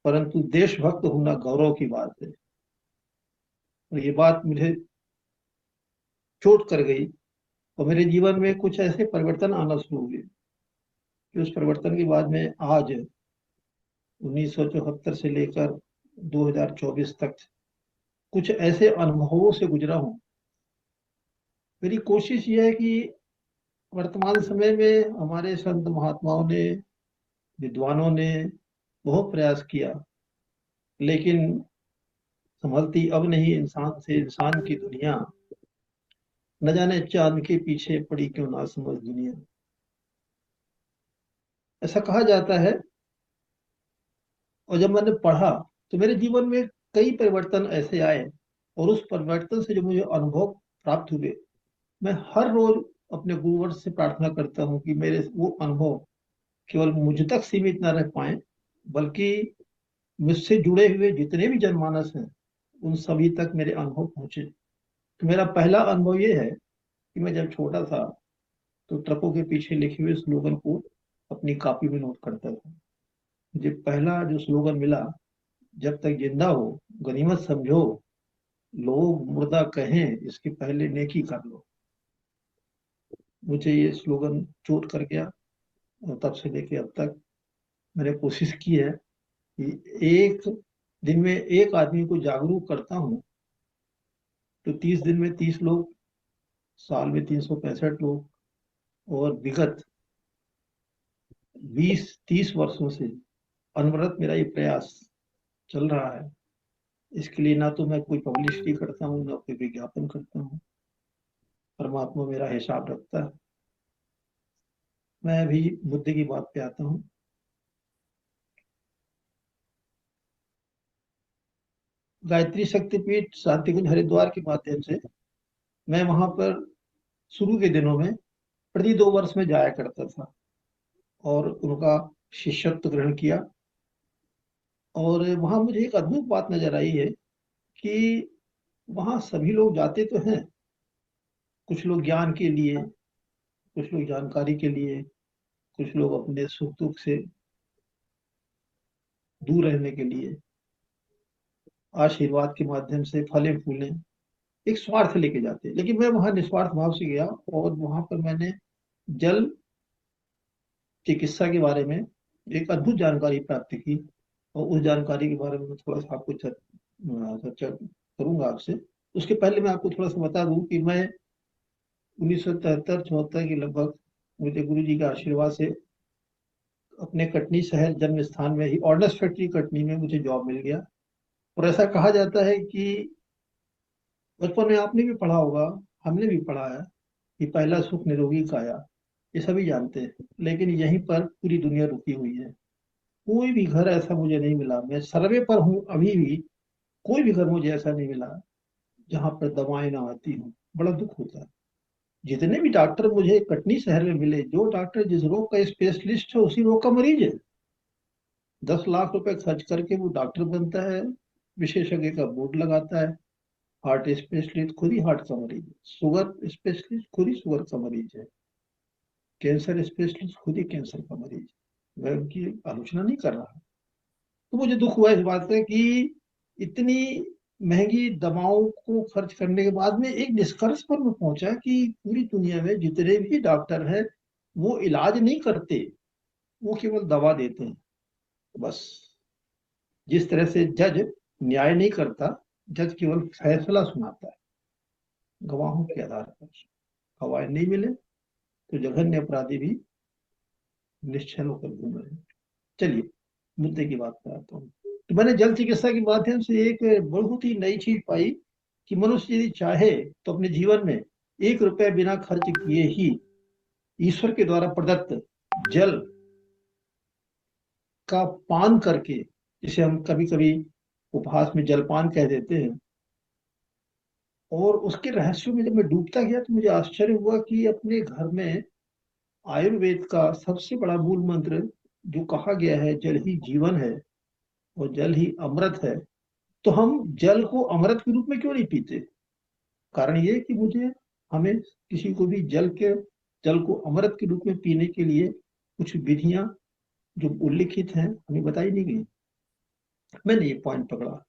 परंतु देशभक्त होना गौरव की बात है। और ये बात मुझे चोट कर गई और मेरे जीवन में कुछ ऐसे परिवर्तन आना शुरू हुए कि उस परिवर्तन के बाद में आज 1974 से लेकर 2024 तक कुछ ऐसे अनुभवों से गुजरा हूं मेरी कोशिश ये है कि वर्तमान समय में हमारे संत महात्माओं ने, विद्वानों ने बहुत प्रयास किया, लेकिन संभलती अब नहीं इंसान से इंसान की दुनिया, न जाने चांद के पीछे पड़ी क्यों ना समझ दुनिया। ऐसा कहा जाता है। और जब मैंने पढ़ा तो मेरे जीवन में कई परिवर्तन ऐसे आए, और उस परिवर्तन से जो मुझे अनुभव प्राप्त हुए, मैं हर रोज अपने गुरुवर से प्रार्थना करता हूँ कि मेरे वो अनुभव केवल मुझ तक सीमित न रह पाए, बल्कि मुझसे जुड़े हुए जितने भी जनमानस हैं उन सभी तक मेरे अनुभव पहुंचे। तो मेरा पहला अनुभव ये है कि मैं जब छोटा था तो ट्रकों के पीछे लिखे हुए स्लोगन को अपनी कॉपी में नोट करता था। मुझे पहला जो स्लोगन मिला, जब तक जिंदा हो गनीमत समझो, लोग मुर्दा कहें इसके पहले नेकी कर लो। मुझे ये स्लोगन चोट कर गया, और तब से लेके अब तक मैंने कोशिश की है कि एक दिन में एक आदमी को जागरूक करता हूँ तो 30 दिन में 30 लोग, साल में 365 लोग, और विगत 20-30 वर्षों से अनवरत मेरा ये प्रयास चल रहा है। इसके लिए ना तो मैं कोई पब्लिसिटी करता हूँ, ना कोई विज्ञापन करता हूँ। परमात्मा मेरा हिसाब रखता है। मैं अभी मुद्दे की बात पे आता हूँ। गायत्री शक्तिपीठ शांतिकुंज हरिद्वार के माध्यम से मैं वहां पर शुरू के दिनों में प्रति 2 वर्ष में जाया करता था, और उनका शिष्यत्व ग्रहण किया। और वहां मुझे एक अद्भुत बात नजर आई है कि वहां सभी लोग जाते तो हैं, कुछ लोग ज्ञान के लिए, कुछ लोग जानकारी के लिए, कुछ लोग अपने सुख दुख से दूर रहने के लिए, आशीर्वाद के माध्यम से फले फूले, एक स्वार्थ लेके जाते हैं। लेकिन मैं वहां निस्वार्थ भाव से गया, और वहां पर मैंने जल चिकित्सा के बारे में एक अद्भुत जानकारी प्राप्त की। और उस जानकारी के बारे में मैं थोड़ा सा आपको चर्चा करूंगा आपसे। उसके पहले मैं आपको थोड़ा सा बता दूं कि मैं 1973-74 के लगभग मुझे गुरु जी के आशीर्वाद से अपने कटनी शहर जन्म स्थान में ही ऑर्डनेंस फैक्ट्री कटनी में मुझे जॉब मिल गया। और ऐसा कहा जाता है कि बचपन में आपने भी पढ़ा होगा, हमने भी पढ़ा है कि पहला सुख निरोगी काया, ये सभी जानते हैं। लेकिन यहीं पर पूरी दुनिया रुकी हुई है। कोई भी घर ऐसा मुझे नहीं मिला, मैं सर्वे पर हूँ अभी भी, कोई भी घर मुझे ऐसा नहीं मिला जहां पर दवाएं ना आती हूँ। बड़ा दुख होता है। जितने भी डॉक्टर मुझे कटनी शहर में मिले, जो डॉक्टर जिस रोग का स्पेशलिस्ट है उसी रोग का मरीज है। 10 लाख रुपए खर्च करके वो डॉक्टर बनता है, विशेषज्ञ का बोर्ड लगाता है। हार्ट स्पेशलिस्ट खुद ही हार्ट का मरीज है, शुगर स्पेशलिस्ट खुद ही शुगर का मरीज है, कैंसर स्पेशलिस्ट खुद ही कैंसर का मरीज है। मैं उनकी आलोचना नहीं कर रहा। तो मुझे दुख हुआ इस बात का कि इतनी महंगी दवाओं को खर्च करने के बाद में एक निष्कर्ष पर मैं पहुंचा कि पूरी दुनिया में जितने भी डॉक्टर हैं वो इलाज नहीं करते, वो केवल दवा देते हैं बस। जिस तरह से जज न्याय नहीं करता, जज केवल फैसला सुनाता है गवाहों के आधार पर। गवाह नहीं मिले तो जघन्य अपराधी भी निश्चल होकर घूम रहे हैं। चलिए मुद्दे की बात पर आता हूँ। तो मैंने जल चिकित्सा के माध्यम से एक बहुत ही नई चीज पाई कि मनुष्य यदि चाहे तो अपने जीवन में 1 रुपया बिना खर्च किए ही ईश्वर के द्वारा प्रदत्त जल का पान करके, जिसे हम कभी कभी उपहास में जलपान कह देते हैं, और उसके रहस्यों में जब मैं डूबता गया तो मुझे आश्चर्य हुआ कि अपने घर में आयुर्वेद का सबसे बड़ा मूल मंत्र जो कहा गया है, जल ही जीवन है और जल ही अमृत है, तो हम जल को अमृत के रूप में क्यों नहीं पीते? कारण ये कि मुझे, हमें किसी को भी जल को अमृत के रूप में पीने के लिए कुछ विधियां जो उल्लिखित हैं हमें बताई नहीं गई। मैंने ये पॉइंट पकड़ा,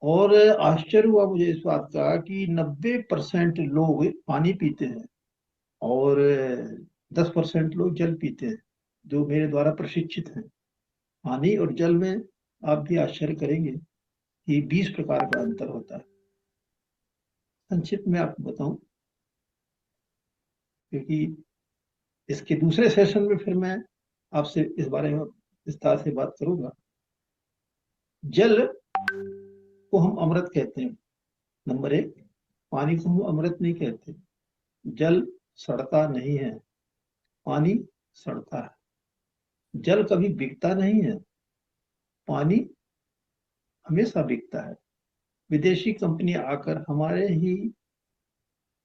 और आश्चर्य हुआ मुझे इस बात का कि 90% लोग पानी पीते हैं और 10% लोग जल पीते हैं, जो मेरे द्वारा प्रशिक्षित हैं। पानी और जल में आप भी आश्चर्य करेंगे कि 20 प्रकार का अंतर होता है। संक्षिप्त में आपको बताऊं क्योंकि इसके दूसरे सेशन में फिर मैं आपसे इस बारे में विस्तार से बात करूंगा। जल को हम अमृत कहते हैं। नंबर 1, पानी को हम अमृत नहीं कहते। जल सड़ता नहीं है, पानी सड़ता है। जल कभी बिकता नहीं है, पानी हमेशा बिकता है। विदेशी कंपनी आकर हमारे ही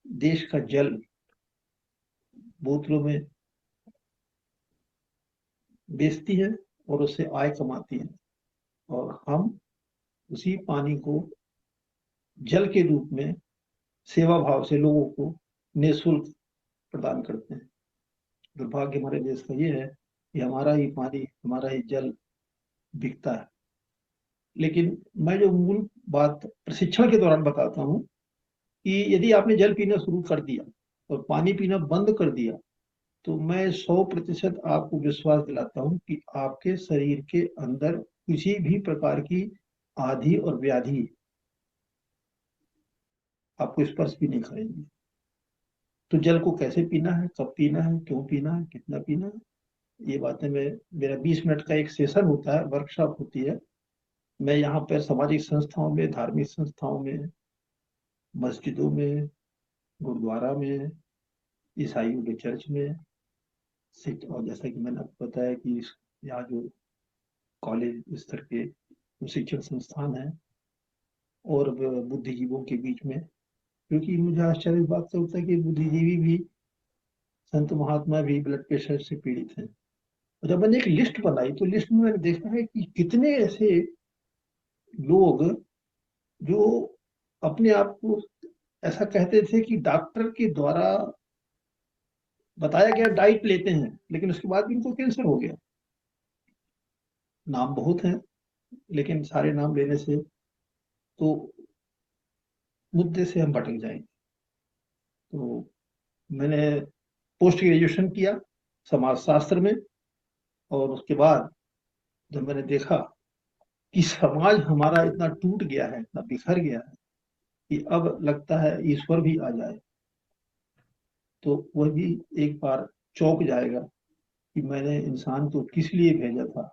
देश का जल बोतलों में बेचती है और उससे आय कमाती है, और हम उसी पानी को जल के रूप में सेवा भाव से लोगों को निःशुल्क प्रदान करते हैं। दुर्भाग्य हमारे देश का ये है कि हमारा ही पानी, हमारा ही जल बिकता है। लेकिन मैं जो मूल बात प्रशिक्षण के दौरान बताता हूँ कि यदि आपने जल पीना शुरू कर दिया और पानी पीना बंद कर दिया, तो मैं 100% आपको विश्वास दिलाता हूँ कि आपके शरीर के अंदर किसी भी प्रकार की आधि और व्याधि आपको स्पर्श भी नहीं करेंगी। तो जल को कैसे पीना है, कब पीना है, क्यों पीना है, कितना पीना है, ये बातें मेरा 20 मिनट का एक सेशन होता है, वर्कशॉप होती है। मैं यहाँ पर सामाजिक संस्थाओं में, धार्मिक संस्थाओं में, मस्जिदों में, गुरुद्वारा में, ईसाइयों के चर्च में, और जैसा कि मैंने आपको बताया कि यहाँ जो कॉलेज स्तर के शिक्षण संस्थान हैं और बुद्धिजीवियों के बीच में, क्योंकि मुझे आश्चर्य इस बात से होता है कि बुद्धिजीवी भी, संत महात्मा भी ब्लड प्रेशर से पीड़ित हैं। और जब मैंने एक लिस्ट बनाई तो लिस्ट में मैंने देखा है कि कितने ऐसे लोग जो अपने आप को ऐसा कहते थे कि डॉक्टर के द्वारा बताया गया डाइट लेते हैं, लेकिन उसके बाद भी इनको कैंसर हो गया। नाम बहुत हैं, लेकिन सारे नाम लेने से तो मुद्दे से हम भटक जाएंगे। तो मैंने पोस्ट ग्रेजुएशन किया समाजशास्त्र में, और उसके बाद जब मैंने देखा कि समाज हमारा इतना टूट गया है, इतना बिखर गया है कि अब लगता है ईश्वर भी आ जाए तो वह भी एक बार चौंक जाएगा कि मैंने इंसान को किस लिए भेजा था,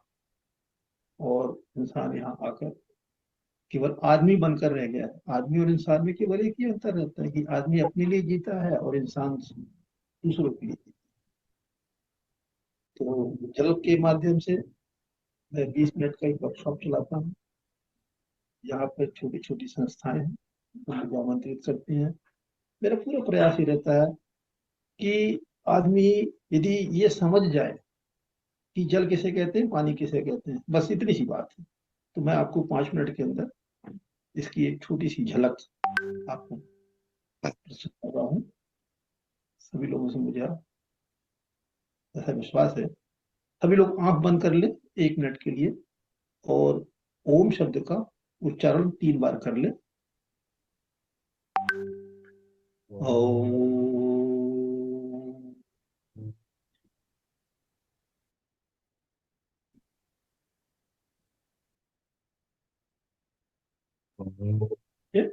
और इंसान यहाँ आकर केवल आदमी बनकर रह गया है। आदमी और इंसान में केवल एक ही अंतर रहता है कि आदमी अपने लिए जीता है और इंसान दूसरों के लिए। तो जल के माध्यम से मैं 20 मिनट का एक वर्कशॉप चलाता हूँ। यहाँ पर छोटी छोटी संस्थाएं हैं, मुझे आमंत्रित करती हैं। मेरा पूरा प्रयास ही रहता है कि आदमी यदि ये समझ जाए कि जल किसे कहते हैं, पानी किसे कहते हैं, बस इतनी सी बात है, तो मैं आपको 5 मिनट के अंदर इसकी एक छोटी सी झलक आपको प्रस्तुत कर रहा हूँ। सभी लोगों से मुझे ऐसा विश्वास है, सभी लोग आंख बंद कर ले 1 मिनट के लिए और ओम शब्द का उच्चारण 3 बार कर ले। ओम। ठीक?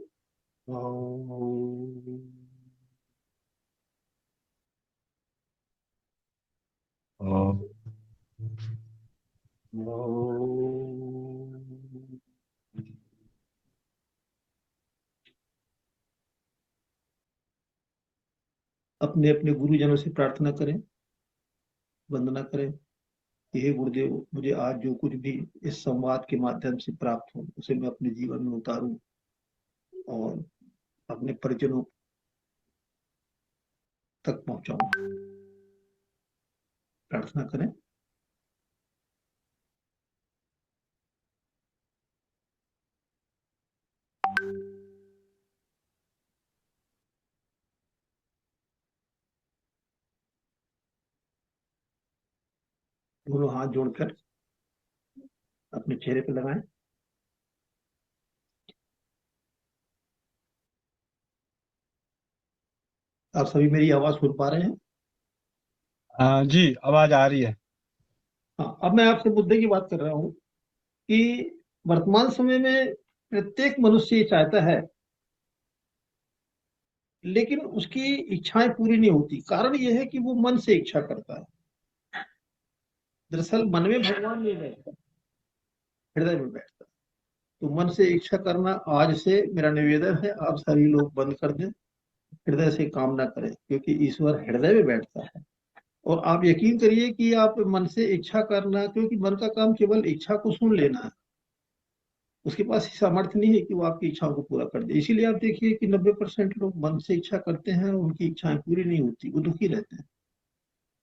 अपने अपने गुरुजनों से प्रार्थना करें, वंदना करें कि हे गुरुदेव, मुझे आज जो कुछ भी इस संवाद के माध्यम से प्राप्त हो उसे मैं अपने जीवन में उतारूं और अपने परिजनों तक पहुंचाऊं। प्रार्थना करें। दोनों हाथ जोड़कर अपने चेहरे पर लगाएं। आप सभी मेरी आवाज सुन पा रहे हैं? जी, आवाज आ रही है। हाँ, अब मैं आपसे मुद्दे की बात कर रहा हूँ कि वर्तमान समय में प्रत्येक मनुष्य ये चाहता है लेकिन उसकी इच्छाएं पूरी नहीं होती। कारण यह है कि वो मन से इच्छा करता है। दरअसल मन में भगवान नहीं बैठता, हृदय में बैठता है। तो मन से इच्छा करना आज से मेरा निवेदन है, आप सभी लोग बंद कर दें, हृदय से काम ना करें, क्योंकि ईश्वर हृदय में बैठता है। और आप यकीन करिए कि आप मन से इच्छा करना, क्योंकि मन का काम केवल इच्छा को सुन लेना है, उसके पास सामर्थ्य नहीं है कि वो आपकी इच्छाओं को पूरा कर दे। इसीलिए आप देखिए कि 90% लोग मन से इच्छा करते हैं और उनकी इच्छाएं पूरी नहीं होती, वो दुखी रहते हैं।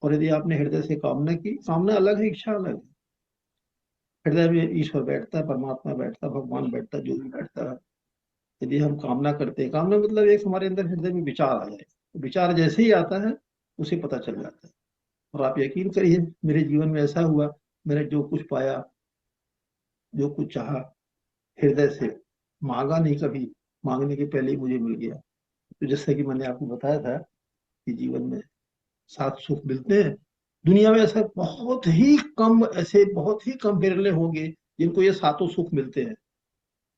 और यदि आपने हृदय से कामना की, कामना अलग है, इच्छा अलग है। हृदय में ईश्वर बैठता है, परमात्मा बैठता है, भगवान बैठता है, जो भी बैठता है। यदि हम कामना करते हैं, कामना मतलब एक हमारे अंदर हृदय में विचार आ जाए, तो विचार जैसे ही आता है उसे पता चल जाता है। और आप यकीन करिए मेरे जीवन में ऐसा हुआ, मैंने जो कुछ पाया, जो कुछ चाहा, हृदय से मांगा नहीं कभी, मांगने के पहले ही मुझे मिल गया। तो जैसे कि मैंने आपको बताया था कि जीवन में 7 सुख मिलते हैं। दुनिया में ऐसा बहुत ही कम, ऐसे बहुत ही कम बिरले होंगे जिनको ये 7 सुख मिलते हैं।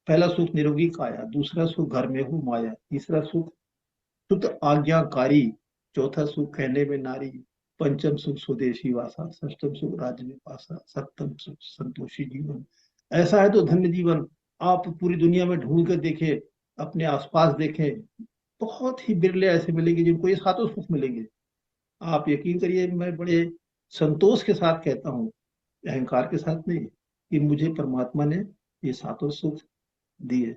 पहला सुख निरोगी काया, दूसरा सुख घर में हो माया, तीसरा सुख शुद्ध आज्ञाकारी, चौथा सुख कहने में नारी, पंचम सुख स्वदेशी वासा, षष्ठम सुख राज्य में पासा, सप्तम सुख संतोषी जीवन। ऐसा है तो धन्य जीवन। आप पूरी दुनिया में ढूंढ कर देखें, अपने आसपास देखें, बहुत ही बिरले ऐसे मिलेंगे जिनको ये 7 सुख मिलेंगे। आप यकीन करिए मैं बड़े संतोष के साथ कहता हूँ, अहंकार के साथ नहीं, कि मुझे परमात्मा ने ये 7 सुख दिए।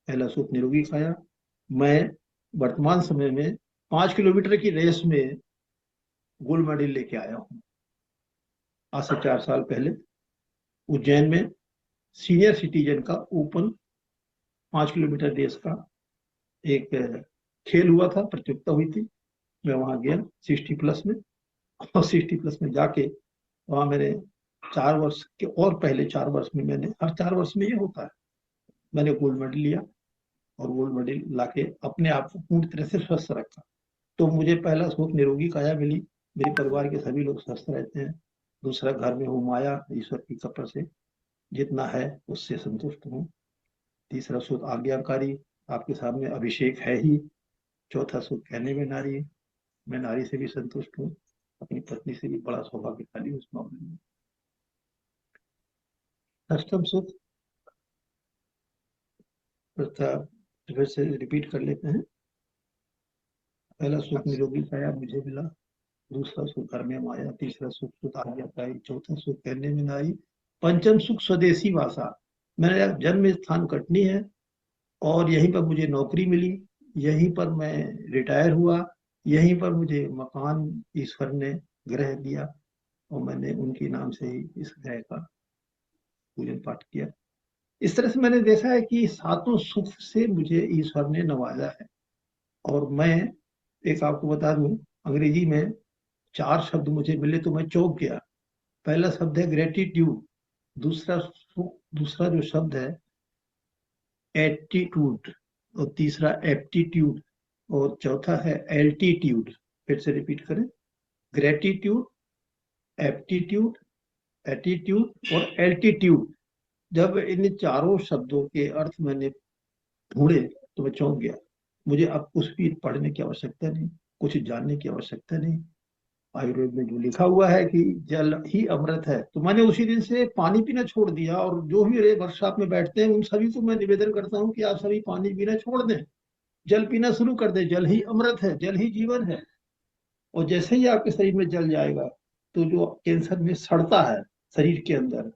पहला सुख निरोगी काया। मैं वर्तमान समय में 5 किलोमीटर की रेस में गोल्ड मेडल लेके आया हूँ। आज से 4 साल पहले उज्जैन में सीनियर सिटीजन का ओपन 5 किलोमीटर रेस का एक खेल हुआ था, प्रतियोगिता हुई थी। मैं वहां गया 60+ में, और 60+ में जाके वहां मैंने 4 वर्ष के, और पहले 4 वर्ष में मैंने, हर 4 वर्ष में ये होता है, मैंने गोल्ड मेडल लिया। और गोल्ड मेडल लाके अपने आप को पूरी तरह से स्वस्थ रखा। तो मुझे पहला सुख निरोगी काया मिली, मेरे परिवार के सभी लोग स्वस्थ रहते हैं। दूसरा घर में हूँ माया, ईश्वर की कृपा से जितना है उससे संतुष्ट हूँ। तीसरा सुख आज्ञाकारी, आपके सामने अभिषेक है ही। चौथा सुख कहने में नारी, मैं नारी से भी संतुष्ट हूँ, अपनी पत्नी से भी बड़ा सौभाग्यशाली हूँ उस मामले में। अष्टम सुख, फिर से रिपीट कर लेते हैं। पहला सुख निरोगी काया मुझे मिला, दूसरा सुख घर में माया, तीसरा सुख सुख आज्ञाकारी, चौथा सुख कहने में नारी, पंचम सुख स्वदेशी वासा, मेरा जन्म स्थान कटनी है और यहीं पर मुझे नौकरी मिली, यहीं पर मैं रिटायर हुआ, यहीं पर मुझे मकान ईश्वर ने ग्रह दिया और मैंने उनके नाम से ही इस ग्रह का पूजन पाठ किया। इस तरह से मैंने देखा है कि 7 सुख से मुझे ईश्वर ने नवाजा है। और मैं एक आपको बता दूं, अंग्रेजी में 4 शब्द मुझे मिले तो मैं चौंक गया। पहला शब्द है ग्रेटिट्यूड, दूसरा जो शब्द है एटीट्यूड, और तीसरा एप्टीट्यूड, और चौथा है एल्टीट्यूड। फिर से रिपीट करें, ग्रेटिट्यूड, एप्टीट्यूड, एटीट्यूड और एल्टीट्यूड। जब इन चारों शब्दों के अर्थ मैंने ढूंढे तो मैं चौंक गया। मुझे अब कुछ भी पढ़ने की आवश्यकता नहीं, कुछ जानने की आवश्यकता नहीं। आयुर्वेद में जो लिखा हुआ है कि जल ही अमृत है, तो मैंने उसी दिन से पानी पीना छोड़ दिया। और जो भी मेरे वर्कशॉप में बैठते हैं उन सभी को मैं निवेदन करता हूँ कि आप सभी पानी पीना छोड़ दें, जल पीना शुरू कर दें। जल ही अमृत है, जल ही जीवन है। और जैसे ही आपके शरीर में जल जाएगा तो जो कैंसर में सड़ता है शरीर के अंदर,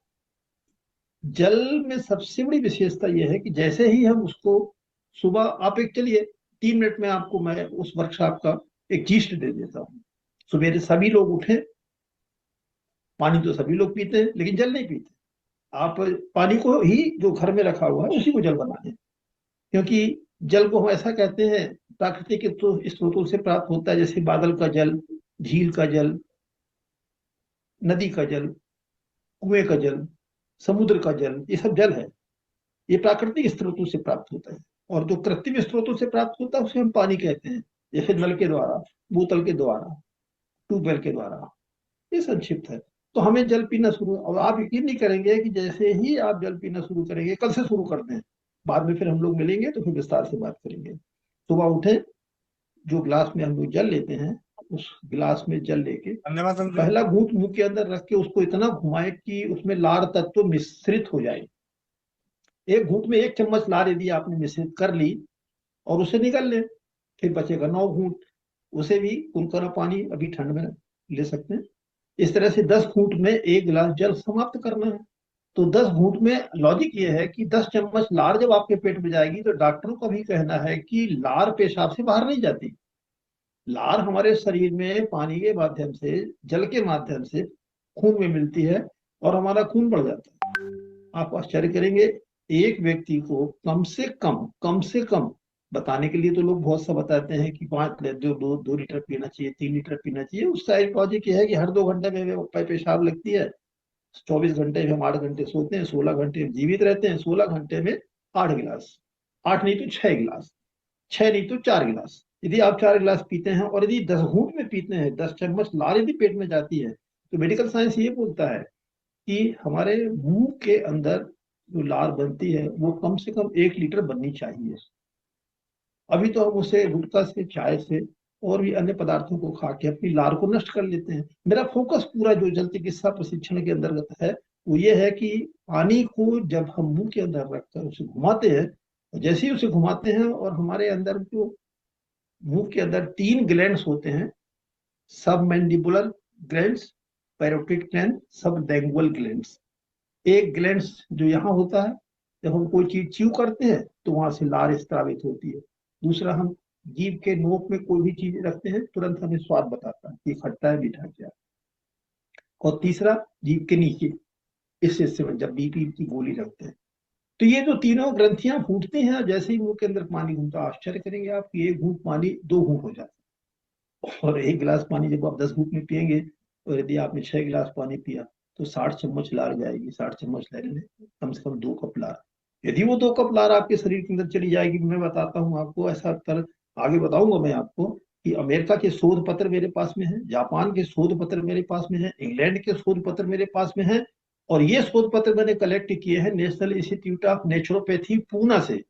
जल में सबसे बड़ी विशेषता यह है कि जैसे ही हम उसको सुबह, आप एक चलिए 3 मिनट में आपको मैं उस वर्कशॉप का एक जीस्ट दे देता हूँ। सवेरे सभी लोग उठे, पानी तो सभी लोग पीते हैं लेकिन जल नहीं पीते। आप पानी को ही जो घर में रखा हुआ है उसी को जल बना दें, क्योंकि जल को हम ऐसा कहते हैं प्राकृतिक स्रोतों से प्राप्त होता है, जैसे बादल का जल, झील का जल, नदी का जल, कुएं का जल, समुद्र का जल, ये सब जल है। ये प्राकृतिक स्रोतों से प्राप्त होता है। और जो कृत्रिम स्रोतों से प्राप्त होता है उसे हम पानी कहते हैं, जैसे नल के द्वारा, बोतल के द्वारा, ट्यूबवेल के द्वारा। ये संक्षिप्त है। तो हमें जल पीना शुरू, और आप यकीन नहीं करेंगे कि जैसे ही आप जल पीना शुरू करेंगे, कल से शुरू कर दें, बाद में फिर हम लोग मिलेंगे तो फिर विस्तार से बात करेंगे। सुबह उठे, जो गिलास में हम लोग जल लेते हैं, उस गिलास में जल लेके वंदे मातरम। पहला घूंट मुंह के अंदर रख के उसको इतना घुमाए कि उसमें लार तत्व मिश्रित हो जाए। एक घूंट में 1 चम्मच लार यदि आपने मिश्रित कर ली और उसे निकल ले, फिर बचेगा 9 घूंट। उसे भी कुनकुना पानी अभी ठंड में ले सकते हैं। इस तरह से 10 घूंट में 1 गिलास जल समाप्त करना है। तो 10 घूंट में लॉजिक ये है कि 10 चम्मच लार जब आपके पेट में जाएगी तो डॉक्टरों का भी कहना है कि लार पेशाब से बाहर नहीं जाती। लार हमारे शरीर में पानी के माध्यम से, जल के माध्यम से खून में मिलती है और हमारा खून बढ़ जाता है। आप आश्चर्य करेंगे, एक व्यक्ति को कम से कम बताने के लिए तो लोग बहुत सा बताते हैं कि 5 लीटर 2 लीटर पीना चाहिए, 3 लीटर पीना चाहिए। उसका एक लॉजिक ये है कि हर 2 घंटे में पेशाब लगती है। 24 घंटे में हम 8 घंटे सोते हैं, 16 घंटे जीवित रहते हैं, 16 घंटे में 8 गिलास, 8 नहीं तो 6 गिलास, 6 नहीं तो 4 गिलास। यदि आप 4 गिलास पीते हैं और यदि 10 घूंट में पीते हैं, 10 चम्मच लार यदि पेट में जाती है, तो मेडिकल साइंस ये बोलता है कि हमारे मुंह के अंदर जो लार बनती है वो कम से कम 1 लीटर बननी चाहिए। अभी तो हम उसे गुटखा से, चाय से और भी अन्य पदार्थों को खा के अपनी लार को नष्ट कर लेते हैं। मेरा फोकस पूरा जो जल चिकित्सा प्रशिक्षण के अंतर्गत है वो ये है कि पानी को जब हम मुंह के अंदर रखकर उसे घुमाते हैं, जैसे ही उसे घुमाते हैं और हमारे अंदर जो मुंह के अंदर 3 ग्लैंड्स होते हैं, सब मैंडिबुलर ग्लैंड्स, पैरोटिड ग्लैंड, सब डेंगुअल ग्लैंड्स। एक ग्लैंड्स जो यहाँ होता है, जब हम कोई चीज च्यू करते हैं तो वहां से लार स्रावित होती है। दूसरा, हम जीभ के नोक में कोई भी चीज रखते हैं, तुरंत हमें स्वाद बताता है कि खट्टा है, मीठा है, क्या। और तीसरा, जीभ के नीचे इस हिस्से में जब बीपी की गोली रखते हैं, तो ये जो तीनों ग्रंथियां फूटती हैं, जैसे ही मुंह के अंदर पानी घूमता, आश्चर्य करेंगे आप कि 1 घूंट पानी 2 घूंट हो जाता है। और 1 गिलास पानी जब आप 10 घूंट में पियेंगे, तो यदि आपने 6 गिलास पानी पिया तो 60 चम्मच लार जाएगी। 60 चम्मच लार में कम से कम 2 कप लार। यदि वो 2 कप लार आपके शरीर के अंदर चली जाएगी, मैं बताता हूँ आपको, ऐसा कर आगे बताऊंगा मैं आपको कि अमेरिका के शोध पत्र मेरे पास में है, जापान के शोध पत्र मेरे पास में है, इंग्लैंड के शोध पत्र मेरे पास में है। और ये शोध पत्र मैंने कलेक्ट किए हैं national institute of naturopathy Poona से।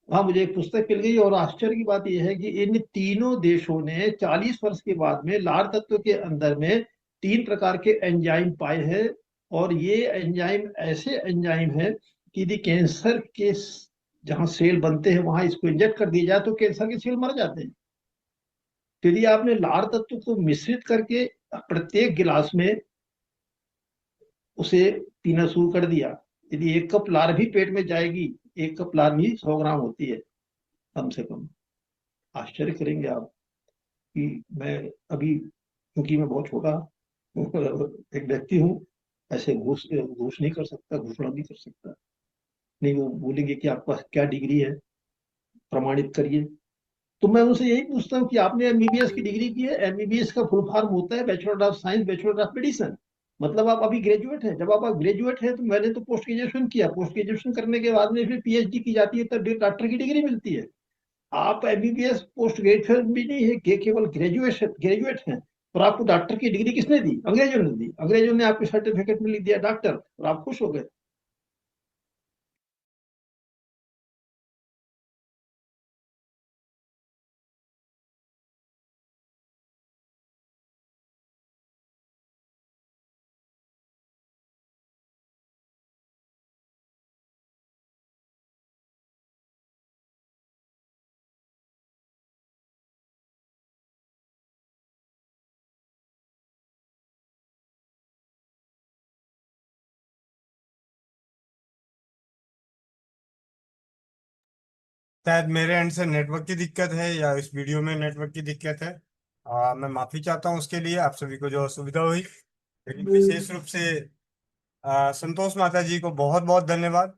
वहां मुझे एक पुस्तक मिल गई और आश्चर्य की बात यह है कि इन तीनों देशों ने 40 वर्ष के बाद में लार तत्व के अंदर में 3 प्रकार के एंजाइम पाए हैं। और ये एंजाइम ऐसे एंजाइम है कि यदि कैंसर के जहां सेल बनते हैं वहां इसको इंजेक्ट कर दिया जाए तो कैंसर के सेल मर जाते हैं। तो यदि आपने लार तत्व को मिश्रित करके प्रत्येक गिलास में उसे पीना शुरू कर दिया, यदि 1 कप लार भी पेट में जाएगी, 1 कप लार भी 100 ग्राम होती है कम से कम। आश्चर्य करेंगे आप कि मैं अभी, क्योंकि मैं बहुत छोटा एक व्यक्ति हूँ, ऐसे घूस घूस नहीं कर सकता, घोषणा नहीं कर सकता। नहीं, वो बोलेंगे कि आपका क्या डिग्री है, प्रमाणित करिए। तो मैं उनसे यही पूछता हूँ कि आपने एमबीबीएस की डिग्री की है। एमबीबीएस का फुल फॉर्म होता है bachelor of science, bachelor of medicine. मतलब आप अभी ग्रेजुएट हैं। जब आप ग्रेजुएट हैं तो मैंने तो पोस्ट ग्रेजुएशन किया, पोस्ट ग्रेजुएशन करने के बाद में फिर पीएचडी की जाती है, तब डॉक्टर की डिग्री मिलती है। आप एमबीबीएस पोस्ट ग्रेजुएशन भी नहीं है कि केवल ग्रेजुएशन ग्रेजुएट हैं। और आपको डॉक्टर की डिग्री किसने दी? अंग्रेजों ने दी। अंग्रेजों ने आपके सर्टिफिकेट में लिख दिया डॉक्टर, और आप खुश हो गए। शायद मेरे एंड से नेटवर्क की दिक्कत है या इस वीडियो में नेटवर्क की दिक्कत है। मैं माफी चाहता हूँ उसके लिए, आप सभी को जो असुविधा हुई। लेकिन विशेष रूप से संतोष माता जी को बहुत बहुत धन्यवाद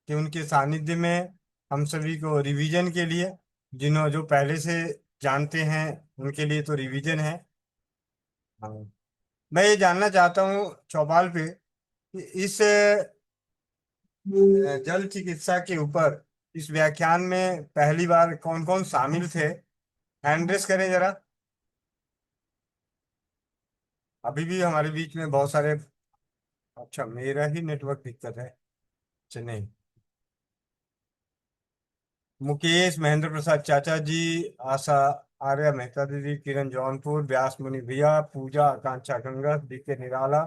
कि उनके सानिध्य में हम सभी को रिवीजन के लिए, जो पहले से जानते हैं उनके लिए तो रिवीजन है। हाँ। मैं ये जानना चाहता हूँ चौपाल पे कि इस जल चिकित्सा के ऊपर इस व्याख्यान में पहली बार कौन कौन शामिल थे, हैंड रेस करें जरा। अभी भी हमारे बीच में बहुत सारे। अच्छा, मेरा ही नेटवर्क दिक्कत है। अच्छा, नहीं। मुकेश महेंद्र प्रसाद चाचा जी, आशा आर्या मेहता दीदी, किरण जौनपुर, व्यास मुनि भैया, पूजा आकांक्षा गंगा, डीके निराला,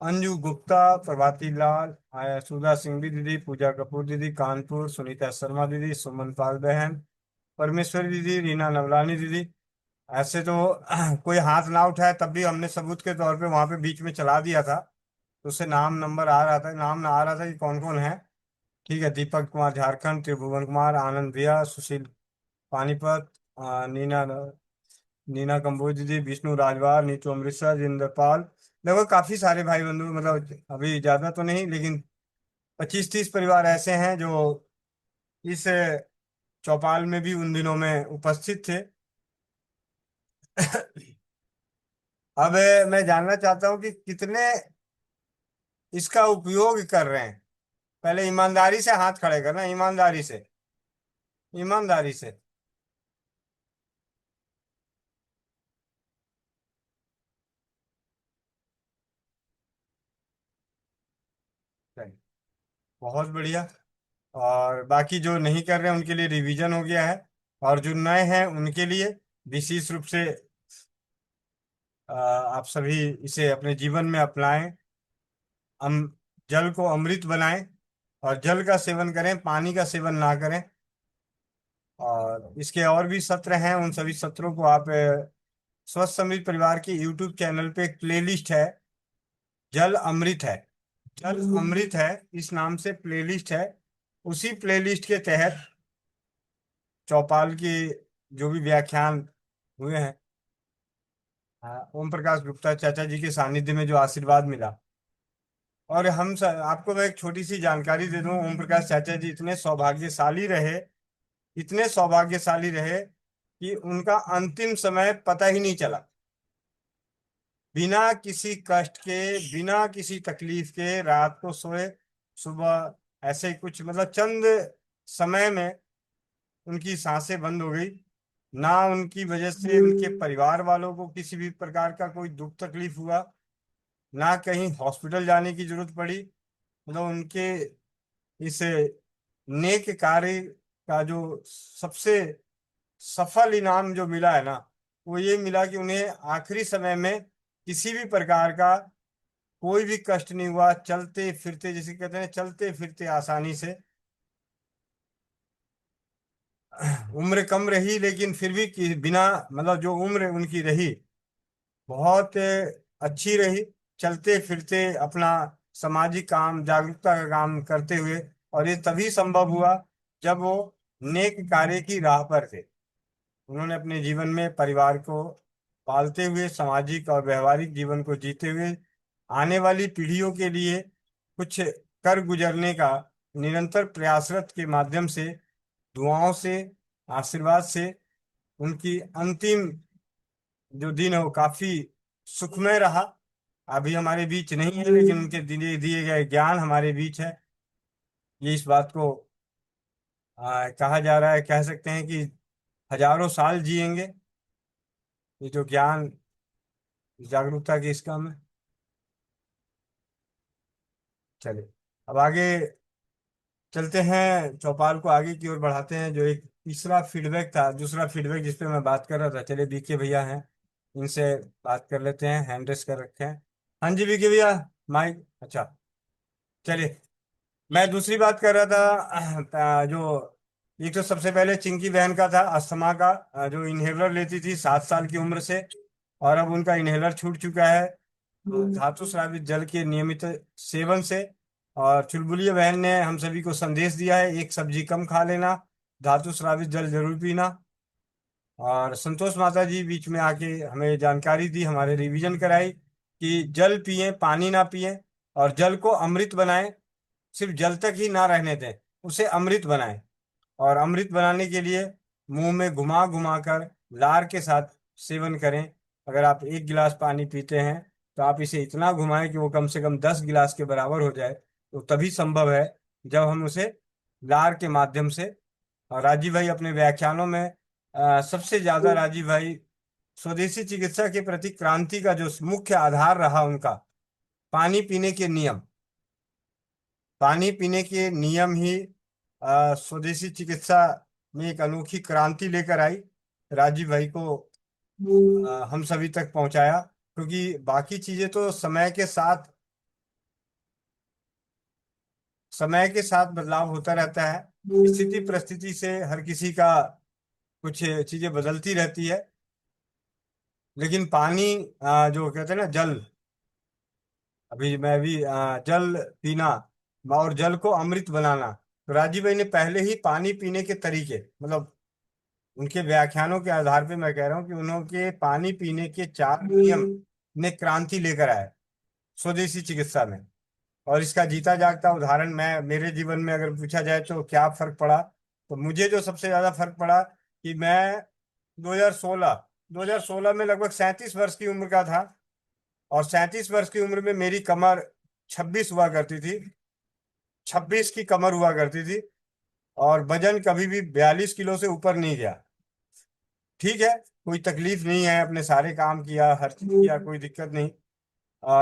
अंजू गुप्ता, प्रभाती लाल, आया सुधा सिंघवी दीदी, पूजा कपूर दीदी कानपुर, सुनीता शर्मा दीदी, सुमन पाल बहन, परमेश्वरी दीदी, रीना नवलानी दीदी। ऐसे तो कोई हाथ ना उठाए तब भी हमने सबूत के तौर पे वहां पे बीच में चला दिया था, तो उससे नाम नंबर आ रहा था, नाम ना आ रहा था कि कौन कौन है। ठीक है, दीपक कुमार झारखंड, त्रिभुवन कुमार, आनंद भैया, सुशील पानीपत, नीना नीना कंबोज दीदी, विष्णु राजवार, नीतू अमृतसर, जिंदरपाल। लगभग काफी सारे भाई बंधु, मतलब अभी ज्यादा तो नहीं लेकिन 25-30 परिवार ऐसे हैं जो इस चौपाल में भी उन दिनों में उपस्थित थे। अब मैं जानना चाहता हूँ कि कितने इसका उपयोग कर रहे हैं। पहले ईमानदारी से हाथ खड़े करना, ईमानदारी से, ईमानदारी से। चलिए, बहुत बढ़िया। और बाकी जो नहीं कर रहे हैं उनके लिए रिवीजन हो गया है, और जो नए हैं उनके लिए विशेष रूप से आप सभी इसे अपने जीवन में अपनाएं। हम जल को अमृत बनाएं और जल का सेवन करें, पानी का सेवन ना करें। और इसके और भी सत्र हैं, उन सभी सत्रों को आप स्वस्थ समृद्ध परिवार के यूट्यूब चैनल पे एक प्लेलिस्ट है, जल अमृत है, जल अमृत है इस नाम से प्लेलिस्ट है। उसी प्लेलिस्ट के तहत चौपाल के जो भी व्याख्यान हुए हैं, ओम प्रकाश गुप्ता चाचा जी के सानिध्य में जो आशीर्वाद मिला। और आपको मैं एक छोटी सी जानकारी दे दूं, ओम प्रकाश चाचा जी इतने सौभाग्यशाली रहे, इतने सौभाग्यशाली रहे कि उनका अंतिम समय पता ही नहीं चला। बिना किसी कष्ट के, बिना किसी तकलीफ के रात को सोए, सुबह ऐसे कुछ मतलब चंद समय में उनकी सांसें बंद हो गई। ना उनकी वजह से उनके परिवार वालों को किसी भी प्रकार का कोई दुख तकलीफ हुआ, ना कहीं हॉस्पिटल जाने की जरूरत पड़ी। मतलब उनके इस नेक कार्य का जो सबसे सफल इनाम जो मिला है ना, वो ये मिला कि उन्हें आखिरी समय में किसी भी प्रकार का कोई भी कष्ट नहीं हुआ। चलते फिरते, जैसे कहते हैं, चलते फिरते आसानी से। उम्र कम रही लेकिन फिर भी बिना मतलब जो उम्र उनकी रही बहुत अच्छी रही, चलते फिरते अपना सामाजिक काम, जागरूकता का काम करते हुए। और ये तभी संभव हुआ जब वो नेक कार्य की राह पर थे। उन्होंने अपने जीवन में परिवार को पालते हुए, सामाजिक और व्यवहारिक जीवन को जीते हुए आने वाली पीढ़ियों के लिए कुछ कर गुजरने का निरंतर प्रयासरत के माध्यम से, दुआओं से, आशीर्वाद से उनकी अंतिम जो दिन है वो काफी सुखमय रहा। अभी हमारे बीच नहीं है लेकिन उनके दिए दिए गए ज्ञान हमारे बीच है। ये इस बात को कहा जा रहा है, कह सकते हैं कि हजारों साल जिएंगे ये जो ज्ञान जागरूकता के इसका में। चलिए, अब आगे चलते हैं, चौपाल को आगे की ओर बढ़ाते हैं। जो एक तीसरा फीडबैक था, दूसरा फीडबैक जिस पे मैं बात कर रहा था, चलिए बीके भैया हैं, इनसे बात कर लेते हैं, हैंड रेस कर रखे हैं। हाँ जी बीके भैया, माइक। अच्छा, चलिए, मैं दूसरी बात कर रहा था। जो एक तो सबसे पहले चिंकी बहन का था अस्थमा का, जो इनहेलर लेती थी 7 साल की उम्र से, और अब उनका इनहेलर छूट चुका है धातु स्रावित जल के नियमित सेवन से। और चुलबुलिया बहन ने हम सभी को संदेश दिया है, एक सब्जी कम खा लेना, धातु स्रावित जल जरूर पीना। और संतोष माता जी बीच में आके हमें जानकारी दी, हमारे रिवीजन कराई कि जल पिएं, पानी ना पिएं, और जल को अमृत बनाएं। सिर्फ जल तक ही ना रहने दें, उसे अमृत बनाएं। और अमृत बनाने के लिए मुंह में घुमा घुमा कर लार के साथ सेवन करें। अगर आप 1 गिलास पानी पीते हैं तो आप इसे इतना घुमाएं कि वो कम से कम 10 गिलास के बराबर हो जाए। तो तभी संभव है जब हम उसे लार के माध्यम से। और राजीव भाई अपने व्याख्यानों में सबसे ज्यादा, राजीव भाई स्वदेशी चिकित्सा के प्रति क्रांति का जो मुख्य आधार रहा उनका, पानी पीने के नियम, पानी पीने के नियम ही स्वदेशी चिकित्सा में एक अनोखी क्रांति लेकर आई, राजीव भाई को हम सभी तक पहुंचाया। क्योंकि बाकी चीजें तो समय के साथ बदलाव होता रहता है, स्थिति परिस्थिति से हर किसी का कुछ चीजें बदलती रहती है। लेकिन पानी, जो कहते हैं ना जल, अभी मैं भी जल पीना और जल को अमृत बनाना, तो राजीव भाई ने पहले ही पानी पीने के तरीके, मतलब उनके व्याख्यानों के आधार पे मैं कह रहा हूँ कि उन्होंने पानी पीने के 4 नियम ने क्रांति लेकर आए स्वदेशी चिकित्सा में। और इसका जीता जागता उदाहरण मैं, मेरे जीवन में अगर पूछा जाए तो क्या फर्क पड़ा, तो मुझे जो सबसे ज्यादा फर्क पड़ा कि मैं 2016 में लगभग 37 वर्ष की उम्र का था, और 37 वर्ष की उम्र में मेरी कमर 26 हुआ करती थी, 26 की कमर हुआ करती थी, और वजन कभी भी 42 किलो से ऊपर नहीं गया। ठीक है, कोई तकलीफ नहीं है, अपने सारे काम किया, हर चीज किया, कोई दिक्कत नहीं।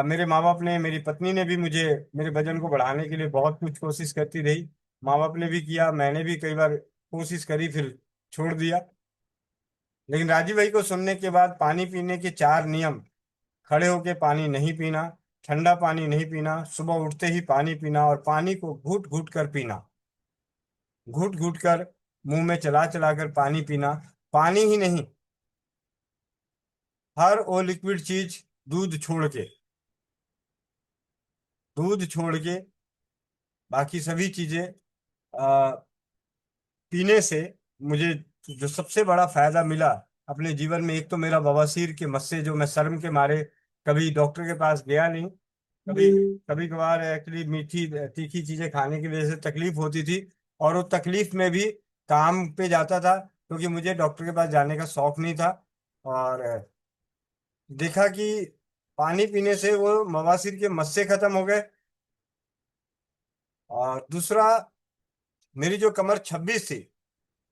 मेरे माँ बाप ने, मेरी पत्नी ने भी मुझे मेरे वजन को बढ़ाने के लिए बहुत कुछ कोशिश करती रही। माँ बाप ने भी किया, मैंने भी कई बार कोशिश करी, फिर छोड़ दिया। लेकिन राजीव भाई को सुनने के बाद पानी पीने के 4 नियम: खड़े होके पानी नहीं पीना, ठंडा पानी नहीं पीना, सुबह उठते ही पानी पीना, और पानी को घूट घूट कर पीना, घूट घूट कर मुंह में चला चला कर पानी पीना। पानी ही नहीं, हर वो लिक्विड चीज, दूध छोड़ के, दूध छोड़ के बाकी सभी चीजें आ, पीने से मुझे जो सबसे बड़ा फायदा मिला अपने जीवन में, एक तो मेरा बवासीर के मस्से, जो मैं शर्म के मारे कभी डॉक्टर के पास गया नहीं, कभी कभी कभार एक्चुअली मीठी तीखी चीजें खाने की वजह से तकलीफ होती थी, और वो तकलीफ में भी काम पे जाता था, क्योंकि मुझे डॉक्टर के पास जाने का शौक नहीं था। और देखा कि पानी पीने से वो बवासीर के मस्से खत्म हो गए। और दूसरा, मेरी जो कमर 26 थी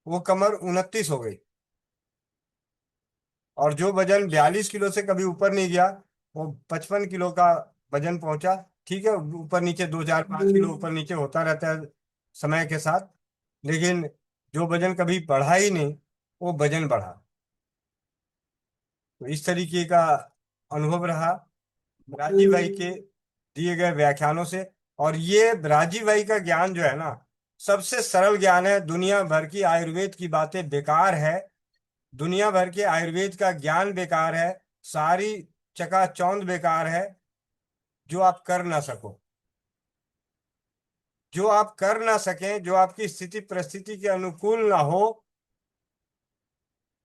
वो कमर 29 हो गई, और जो वजन 42 किलो से कभी ऊपर नहीं गया, वो 55 किलो का वजन पहुंचा। ठीक है, ऊपर नीचे 2 4 5 किलो ऊपर नीचे होता रहता है समय के साथ, लेकिन जो वजन कभी बढ़ा ही नहीं, वो वजन बढ़ा। तो इस तरीके का अनुभव रहा राजीव भाई के दिए गए व्याख्यानों से। और ये राजीव भाई का ज्ञान जो है ना, सबसे सरल ज्ञान है। दुनिया भर की आयुर्वेद की बातें बेकार है, दुनिया भर के आयुर्वेद का ज्ञान बेकार है, सारी चकाचौंध बेकार है, जो आप कर ना सको, जो आप कर ना सकें, जो आपकी स्थिति परिस्थिति के अनुकूल ना हो,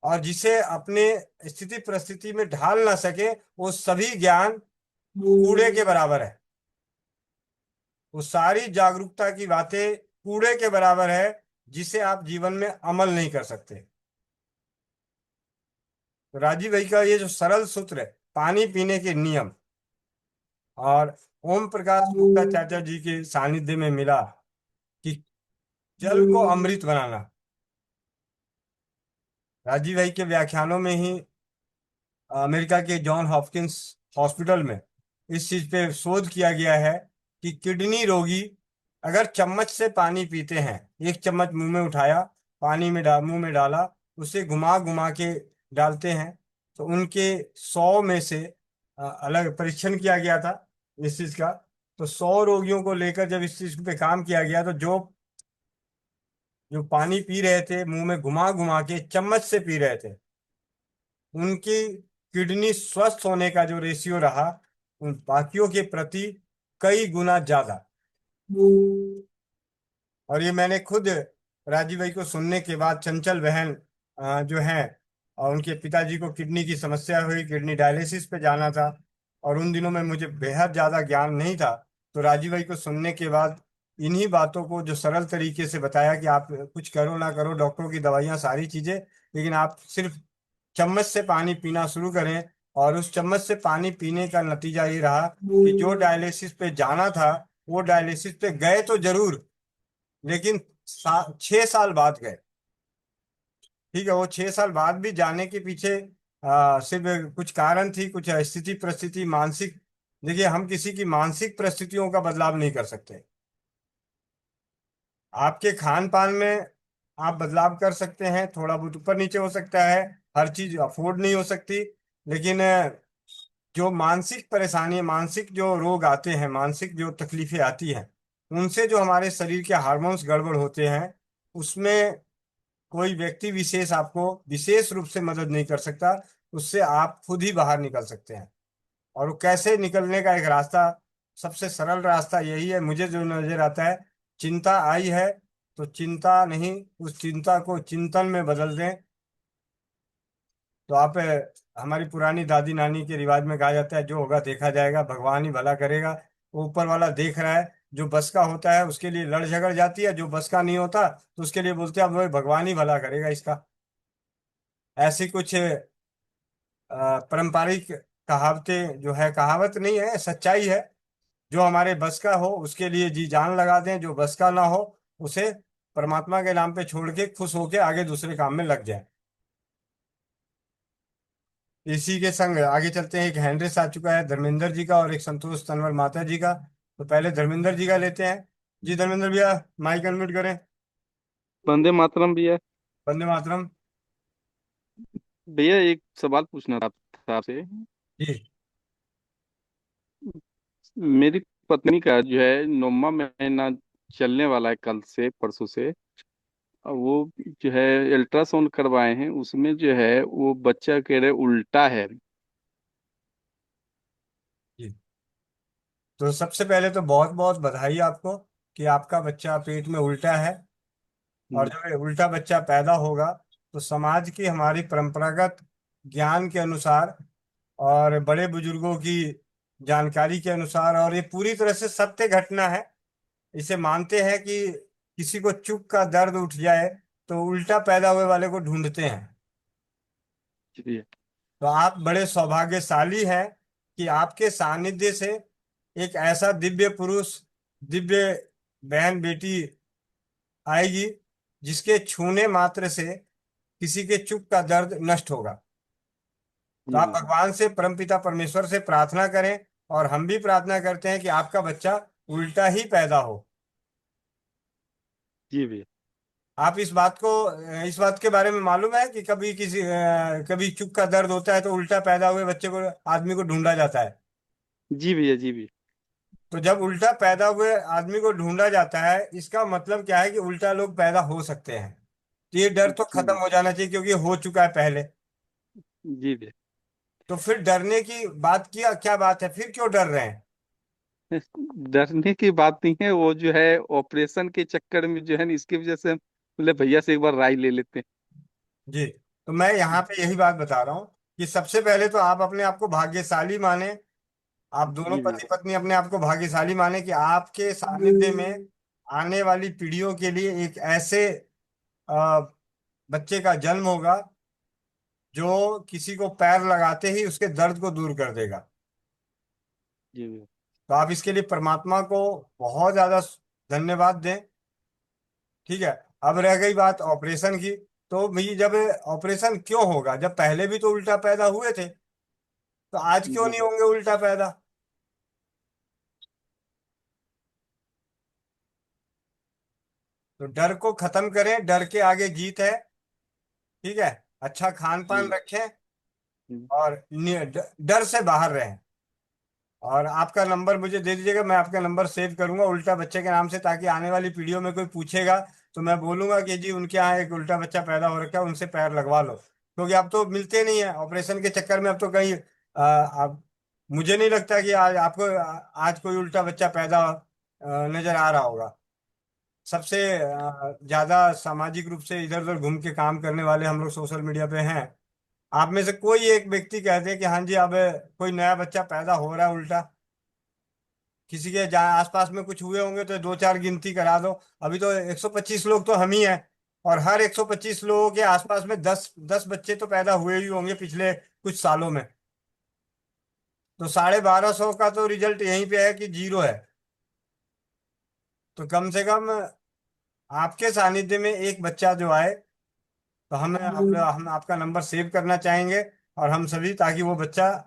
और जिसे अपने स्थिति परिस्थिति में ढाल ना सके, वो सभी ज्ञान कूड़े के बराबर है। वो सारी जागरूकता की बातें कूड़े के बराबर है, जिसे आप जीवन में अमल नहीं कर सकते। तो राजीव भाई का ये जो सरल सूत्र है, पानी पीने के नियम, और ओम प्रकाश गुप्ता चाचा जी के सानिध्य में मिला कि जल को अमृत बनाना। राजीव भाई के व्याख्यानों में ही अमेरिका के जॉन हॉपकिंस हॉस्पिटल में इस चीज पे शोध किया गया है कि किडनी रोगी अगर चम्मच से पानी पीते हैं, एक चम्मच मुंह में उठाया, पानी में मुंह में डाला, उसे घुमा घुमा के डालते हैं, तो उनके 100 में से अलग परीक्षण किया गया था इस चीज का। तो 100 रोगियों को लेकर जब इस चीज पे काम किया गया, तो जो जो पानी पी रहे थे, मुंह में घुमा घुमा के चम्मच से पी रहे थे, उनकी किडनी स्वस्थ होने का जो रेशियो रहा, उन बाकियों के प्रति कई गुना ज्यादा। और ये मैंने खुद राजीव भाई को सुनने के बाद, चंचल बहन जो है, और उनके पिताजी को किडनी की समस्या हुई, किडनी डायलिसिस पे जाना था, और उन दिनों में मुझे बेहद ज्यादा ज्ञान नहीं था। तो राजीव भाई को सुनने के बाद इन्हीं बातों को जो सरल तरीके से बताया कि आप कुछ करो ना करो, डॉक्टरों की दवाइयाँ सारी चीजें, लेकिन आप सिर्फ चम्मच से पानी पीना शुरू करें। और उस चम्मच से पानी पीने का नतीजा ये रहा कि जो डायलिसिस पे जाना था, वो डायलिसिस पे गए तो जरूर, लेकिन 6 साल बाद गए। ठीक है, वो 6 साल बाद भी जाने के पीछे सिर्फ कुछ कारण थी, कुछ स्थिति परिस्थिति मानसिक। देखिए, हम किसी की मानसिक परिस्थितियों का बदलाव नहीं कर सकते। आपके खान पान में आप बदलाव कर सकते हैं, थोड़ा बहुत ऊपर नीचे हो सकता है, हर चीज अफोर्ड नहीं हो सकती, लेकिन जो मानसिक परेशानी, मानसिक जो रोग आते हैं, मानसिक जो तकलीफें आती हैं, उनसे जो हमारे शरीर के हार्मोन्स गड़बड़ होते हैं, उसमें कोई व्यक्ति विशेष आपको विशेष रूप से मदद नहीं कर सकता। उससे आप खुद ही बाहर निकल सकते हैं। और वो कैसे निकलने का एक रास्ता, सबसे सरल रास्ता यही है, मुझे जो नजर आता है। चिंता आई है तो चिंता नहीं, उस चिंता को चिंतन में बदल दें। तो आप हमारी पुरानी दादी नानी के रिवाज में कहा जाता है, जो होगा देखा जाएगा, भगवान ही भला करेगा। वो ऊपर वाला देख रहा है। जो बस का होता है उसके लिए लड़ झगड़ जाती है, जो बस का नहीं होता तो उसके लिए बोलते हैं अब वो भगवान ही भला करेगा इसका। ऐसी कुछ पारंपरिक कहावतें जो है, कहावत नहीं है, सच्चाई है। जो हमारे बस का हो उसके लिए जी जान लगा दें, जो बस का ना हो उसे परमात्मा के नाम पे छोड़ के खुश होके आगे दूसरे काम में लग जाए। इसी के संग आगे चलते हैं। एक हैंड्रेस आ चुका है धर्मेंद्र जी का और एक संतोष तंवर माता जी का। तो पहले धर्मेंद्र जी का लेते हैं। जी धर्मेंद्र भैया, माइक अनम्यूट करें। वंदे मातरम भैया। वंदे मातरम। भैया एक सवाल पूछना था आपसे। जी मेरी पत्नी का जो है 9वां महीना चलने वाला है, कल से परसों से। वो जो है अल्ट्रासाउंड करवाए हैं, उसमें जो है वो बच्चा कह रहे उल्टा है। जी। तो सबसे पहले तो बहुत बहुत बधाई आपको कि आपका बच्चा पेट में उल्टा है। और हम्म, जब ये उल्टा बच्चा पैदा होगा तो समाज की, हमारी परंपरागत ज्ञान के अनुसार और बड़े बुजुर्गों की जानकारी के अनुसार, और ये पूरी तरह से सत्य घटना है, इसे मानते हैं कि किसी को चुप का दर्द उठ जाए तो उल्टा पैदा हुए वाले को ढूंढते हैं। जी भैया। तो आप बड़े सौभाग्यशाली हैं कि आपके सानिध्य से एक ऐसा दिव्य पुरुष, दिव्य बहन बेटी आएगी जिसके छूने मात्र से किसी के चुप का दर्द नष्ट होगा। तो जी आप भैया। भगवान से, परमपिता परमेश्वर से प्रार्थना करें, और हम भी प्रार्थना करते हैं कि आपका बच्चा उल्टा ही पैदा हो। जी भैया। आप इस बात के बारे में मालूम है कि कभी चुप का दर्द होता है तो उल्टा पैदा हुए बच्चे को, आदमी को ढूंढा जाता है। जी भैया। जी भैया। तो जब उल्टा पैदा हुए आदमी को ढूंढा जाता है, इसका मतलब क्या है कि उल्टा लोग पैदा हो सकते हैं। तो ये डर तो जी खत्म भैया। हो जाना चाहिए, क्योंकि हो चुका है पहले। जी भैया। तो फिर डरने की बात की क्या बात है, फिर क्यों डर रहे हैं? डरने की बात नहीं है, वो जो है ऑपरेशन के चक्कर में जो है ना, इसकी वजह से बोले भैया से एक बार राय ले लेते जी। तो मैं यहाँ पे यही बात बता रहा हूँ कि सबसे पहले तो आप अपने आप को भाग्यशाली माने। आप हैं। दोनों जी भैया। पति पत्नी अपने आप को भाग्यशाली माने कि आपके सानिध्य में आने वाली पीढ़ियों के लिए एक ऐसे अ, बच्चे का जन्म होगा जो किसी को पैर लगाते ही उसके दर्द को दूर कर देगा। जी भैया। तो आप इसके लिए परमात्मा को बहुत ज्यादा धन्यवाद दें। ठीक है। अब रह गई बात ऑपरेशन की। तो भाई जब ऑपरेशन क्यों होगा, जब पहले भी तो उल्टा पैदा हुए थे, तो आज क्यों जी नहीं भैया। होंगे उल्टा पैदा? तो डर को खत्म करें, डर के आगे जीत है। ठीक है। अच्छा खान जी पान भैया। रखें और डर से बाहर रहें। और आपका नंबर मुझे दे दीजिएगा, मैं आपका नंबर सेव करूंगा उल्टा बच्चे के नाम से, ताकि आने वाली पीढ़ियों में कोई पूछेगा तो मैं बोलूंगा कि जी उनके यहाँ एक उल्टा बच्चा पैदा हो रखा है, उनसे पैर लगवा लो। क्योंकि अब तो मिलते नहीं है ऑपरेशन के चक्कर में, अब तो कहीं अब मुझे नहीं लगता कि आज आपको आज कोई उल्टा बच्चा पैदा नजर आ रहा होगा। सबसे ज्यादा सामाजिक रूप से इधर उधर घूम के काम करने वाले हम लोग सोशल मीडिया पे हैं। आप में से कोई एक व्यक्ति कहते हैं कि हाँ जी अब कोई नया बच्चा पैदा हो रहा है उल्टा। किसी के जहाँ आसपास में कुछ हुए होंगे तो दो चार गिनती करा दो। अभी तो 125 लोग तो हम ही हैं, और हर 125 लोगों के आसपास में 10 10 बच्चे तो पैदा हुए ही होंगे पिछले कुछ सालों में। तो 1250 का तो रिजल्ट यहीं पे है कि जीरो है। तो कम से कम आपके सानिध्य में एक बच्चा जो आए, तो हम आपका नंबर सेव करना चाहेंगे। और हम सभी, ताकि वो बच्चा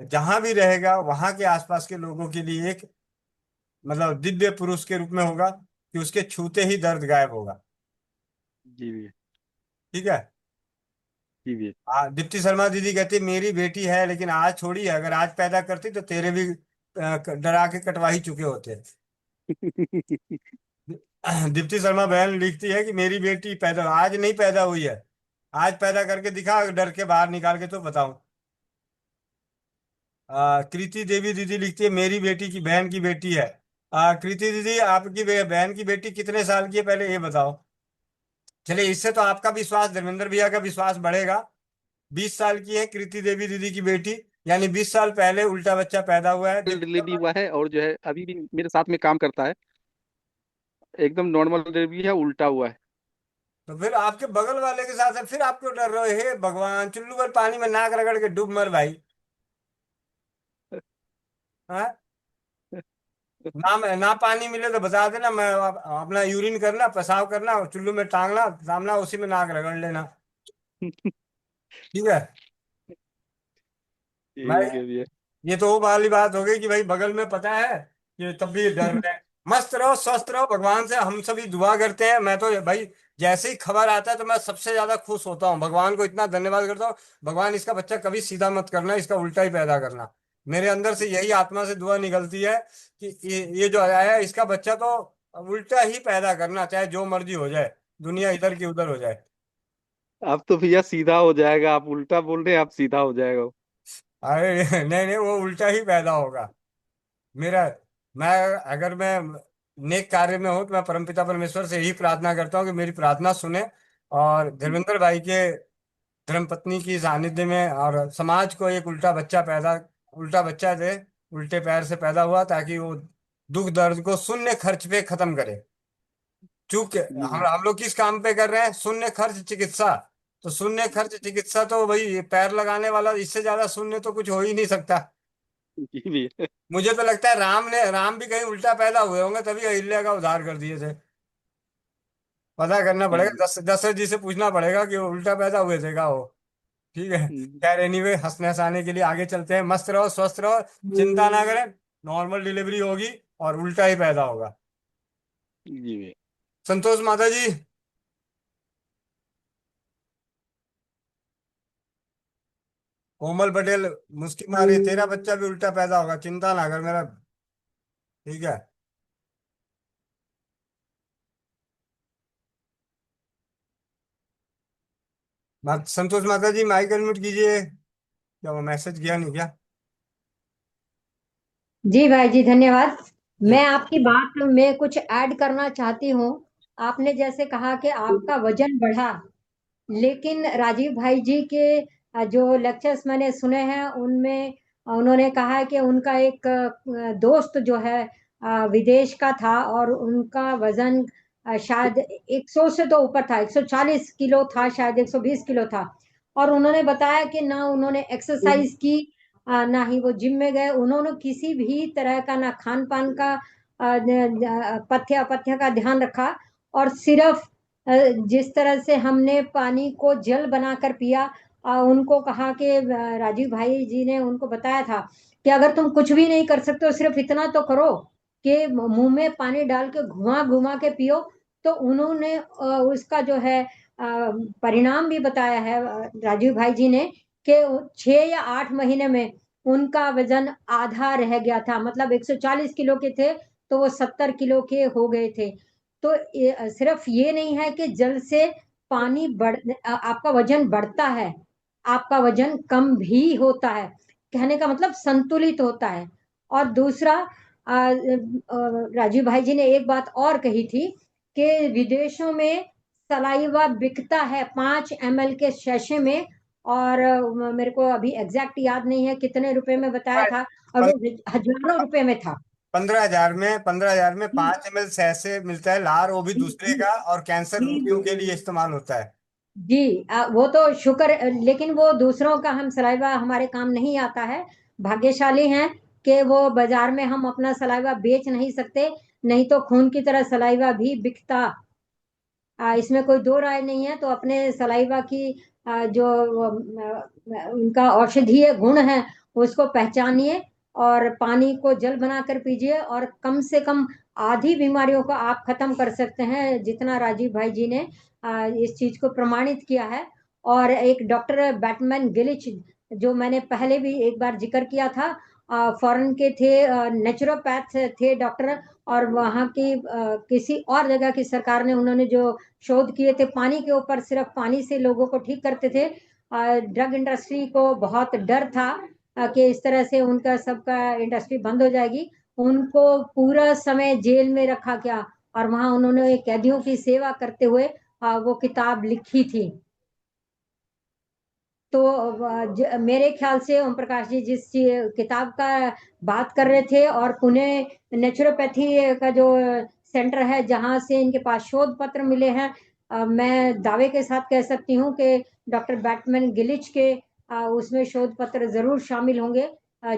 जहां भी रहेगा वहां के आसपास के लोगों के लिए एक, मतलब दिव्य पुरुष के रूप में होगा कि उसके छूते ही दर्द गायब होगा। जी भैया। ठीक है। जी भैया। दीप्ति शर्मा दीदी कहती है मेरी बेटी है लेकिन आज छोड़ी है, अगर आज पैदा करती तो तेरे भी डरा के कटवा ही चुके होते। दीप्ति शर्मा बहन लिखती है कि मेरी बेटी पैदा आज नहीं पैदा हुई है, आज पैदा करके दिखा, डर के बाहर निकाल के तो बताऊं। कृति देवी दीदी लिखती है मेरी बेटी की बहन की बेटी है। कृति दीदी आपकी बहन की बेटी कितने साल की है पहले ये बताओ। चलिए इससे तो आपका विश्वास, धर्मेंद्र भैया का विश्वास बढ़ेगा। 20 साल की है कृति देवी दीदी की बेटी, यानी 20 साल पहले उल्टा बच्चा पैदा हुआ है। डिलीवरी हुआ है और जो है अभी भी मेरे साथ में काम करता है। एकदम नॉर्मल डिलीवरी है, उल्टा हुआ है। तो फिर आपके बगल वाले के साथ है, फिर आप क्यों डर रहे हो? हे भगवान, चुल्लू भर पानी में नाक रगड़ के डूब मर भाई। हाँ? ना पानी मिले तो बता देना, मैं अपना यूरिन करना, पेशाब करना, चुल्लू में टांगना सामना, उसी में नाक रगड़ लेना। ठीक है। मैं ठीक है भैया। ये तो वो वाली बात हो गई कि भाई बगल में पता है कि तब भी डर रहे हैं। मस्त रहो, स्वस्थ रहो, भगवान से हम सभी दुआ करते हैं। मैं तो भाई जैसे ही खबर आता है तो मैं सबसे ज्यादा खुश होता हूँ, भगवान को इतना धन्यवाद करता हूँ, भगवान इसका बच्चा कभी सीधा मत करना, इसका उल्टा ही पैदा करना। मेरे अंदर से यही आत्मा से दुआ निकलती है कि ये जो आया है इसका बच्चा तो उल्टा ही पैदा करना, चाहे जो मर्जी हो जाए, दुनिया इधर की उधर हो जाए। अब तो भैया सीधा हो जाएगा, आप उल्टा बोल रहे हैं, आप सीधा हो जाएगा। अरे नहीं नहीं, वो उल्टा ही पैदा होगा मेरा। मैं अगर मैं नेक कार्य में हूं तो मैं परमपिता परमेश्वर से यही प्रार्थना करता हूँ कि मेरी प्रार्थना सुने और धर्मेंद्र भाई के धर्मपत्नी की सानिध्य में और समाज को एक उल्टा बच्चा दे, उल्टे पैर से पैदा हुआ, ताकि वो दुख दर्द को शून्य खर्च पे खत्म करे। चूंकि जी हम लोग किस काम पे कर रहे हैं? शून्य खर्च चिकित्सा। तो शून्य खर्च चिकित्सा तो भाई ये पैर लगाने वाला, इससे ज्यादा शून्य तो कुछ हो ही नहीं सकता। जी भैया। मुझे तो लगता है राम भी कहीं उल्टा पैदा हुए होंगे तभी अहिल्या का उद्धार कर दिए थे। पता करना पड़ेगा, जी। दशरथ जी से पूछना पड़ेगा कि वो उल्टा पैदा हुए थे क्या वो। ठीक है। खैर एनीवे, हंसने हंसाने के लिए आगे चलते हैं। मस्त रहो, स्वस्थ रहो, चिंता ना करें, नॉर्मल डिलीवरी होगी और उल्टा ही पैदा होगा। जी भैया। संतोष माता जी। कोमल पटेल मुस्की मारी, तेरा बच्चा भी उल्टा पैदा होगा, चिंता ना कर मेरा। ठीक है। संतोष माता जी माइक अनम्यूट कीजिए। क्या वो मैसेज गया नहीं क्या? जी भाई जी, धन्यवाद। जी। मैं आपकी बात में कुछ ऐड करना चाहती हूँ। आपने जैसे कहा कि आपका वजन बढ़ा, लेकिन राजीव भाई जी के जो लेक्चर्स मैंने सुने हैं उनमें उन्होंने कहा है कि उनका एक दोस्त जो है विदेश का था और उनका वजन शायद 100 से तो ऊपर था, 140 किलो था, शायद 120 किलो था। और उन्होंने बताया कि ना उन्होंने एक्सरसाइज की, ना ही वो जिम में गए, उन्होंने किसी भी तरह का ना खान पान का पथ्य अपथ्य का ध्यान रखा। और सिर्फ जिस तरह से हमने पानी को जल बनाकर पिया, उनको कहा कि राजीव भाई जी ने उनको बताया था कि अगर तुम कुछ भी नहीं कर सकते हो, सिर्फ इतना तो करो कि मुंह में पानी डाल के घुमा घुमा के पियो। तो उन्होंने उसका जो है परिणाम भी बताया है राजीव भाई जी ने, कि 6 या 8 महीने में उनका वजन आधा रह गया था, मतलब 140 किलो के थे तो वो 70 किलो के हो गए थे। तो सिर्फ ये नहीं है कि जल से पानी आपका वजन बढ़ता है, आपका वजन कम भी होता है, कहने का मतलब संतुलित होता है। और दूसरा, राजीव भाई जी ने एक बात और कही थी कि विदेशों में सलाइवा बिकता है 5 ml के शैशे में। और मेरे को अभी एग्जैक्ट याद नहीं है कितने रुपए में बताया था, और वो हजारों रुपए में था। 15,000 में जी 5 ml सैसे मिलता है लार, वो भी जी दूसरे का, और कैंसर जी रोगियों के लिए इस्तेमाल होता है। जी, वो तो शुक्र, लेकिन वो दूसरों का हम सलाइवा हमारे काम नहीं आता है। भाग्यशाली हैं कि वो बाजार में हम अपना सलाइवा बेच नहीं सकते, नहीं तो खून की तरह सलाइवा भी बिकता। इसमें कोई दो राय नहीं है। तो अपने सलाइवा की जो उनका औषधीय गुण है उसको पहचानिए और पानी को जल बनाकर पीजिए, और कम से कम आधी बीमारियों को आप खत्म कर सकते हैं, जितना राजीव भाई जी ने इस चीज को प्रमाणित किया है। और एक डॉक्टर बैटमैन गिलिच, जो मैंने पहले भी एक बार जिक्र किया था, फॉरेन के थे, नेचुरोपैथ थे डॉक्टर, और वहाँ की किसी और जगह की सरकार ने, उन्होंने जो शोध किए थे पानी के ऊपर, सिर्फ पानी से लोगों को ठीक करते थे। ड्रग इंडस्ट्री को बहुत डर था कि इस तरह से उनका सबका इंडस्ट्री बंद हो जाएगी। उनको पूरा समय जेल में रखा गया, और वहां उन्होंने कैदियों की सेवा करते हुए वो किताब लिखी थी। तो मेरे ख्याल से ओम प्रकाश जी जिस किताब का बात कर रहे थे, और पुणे नेचुरोपैथी का जो सेंटर है जहां से इनके पास शोध पत्र मिले हैं, मैं दावे के साथ कह सकती हूँ कि डॉक्टर बैटमैन गिलिच के उसमें शोध पत्र जरूर शामिल होंगे,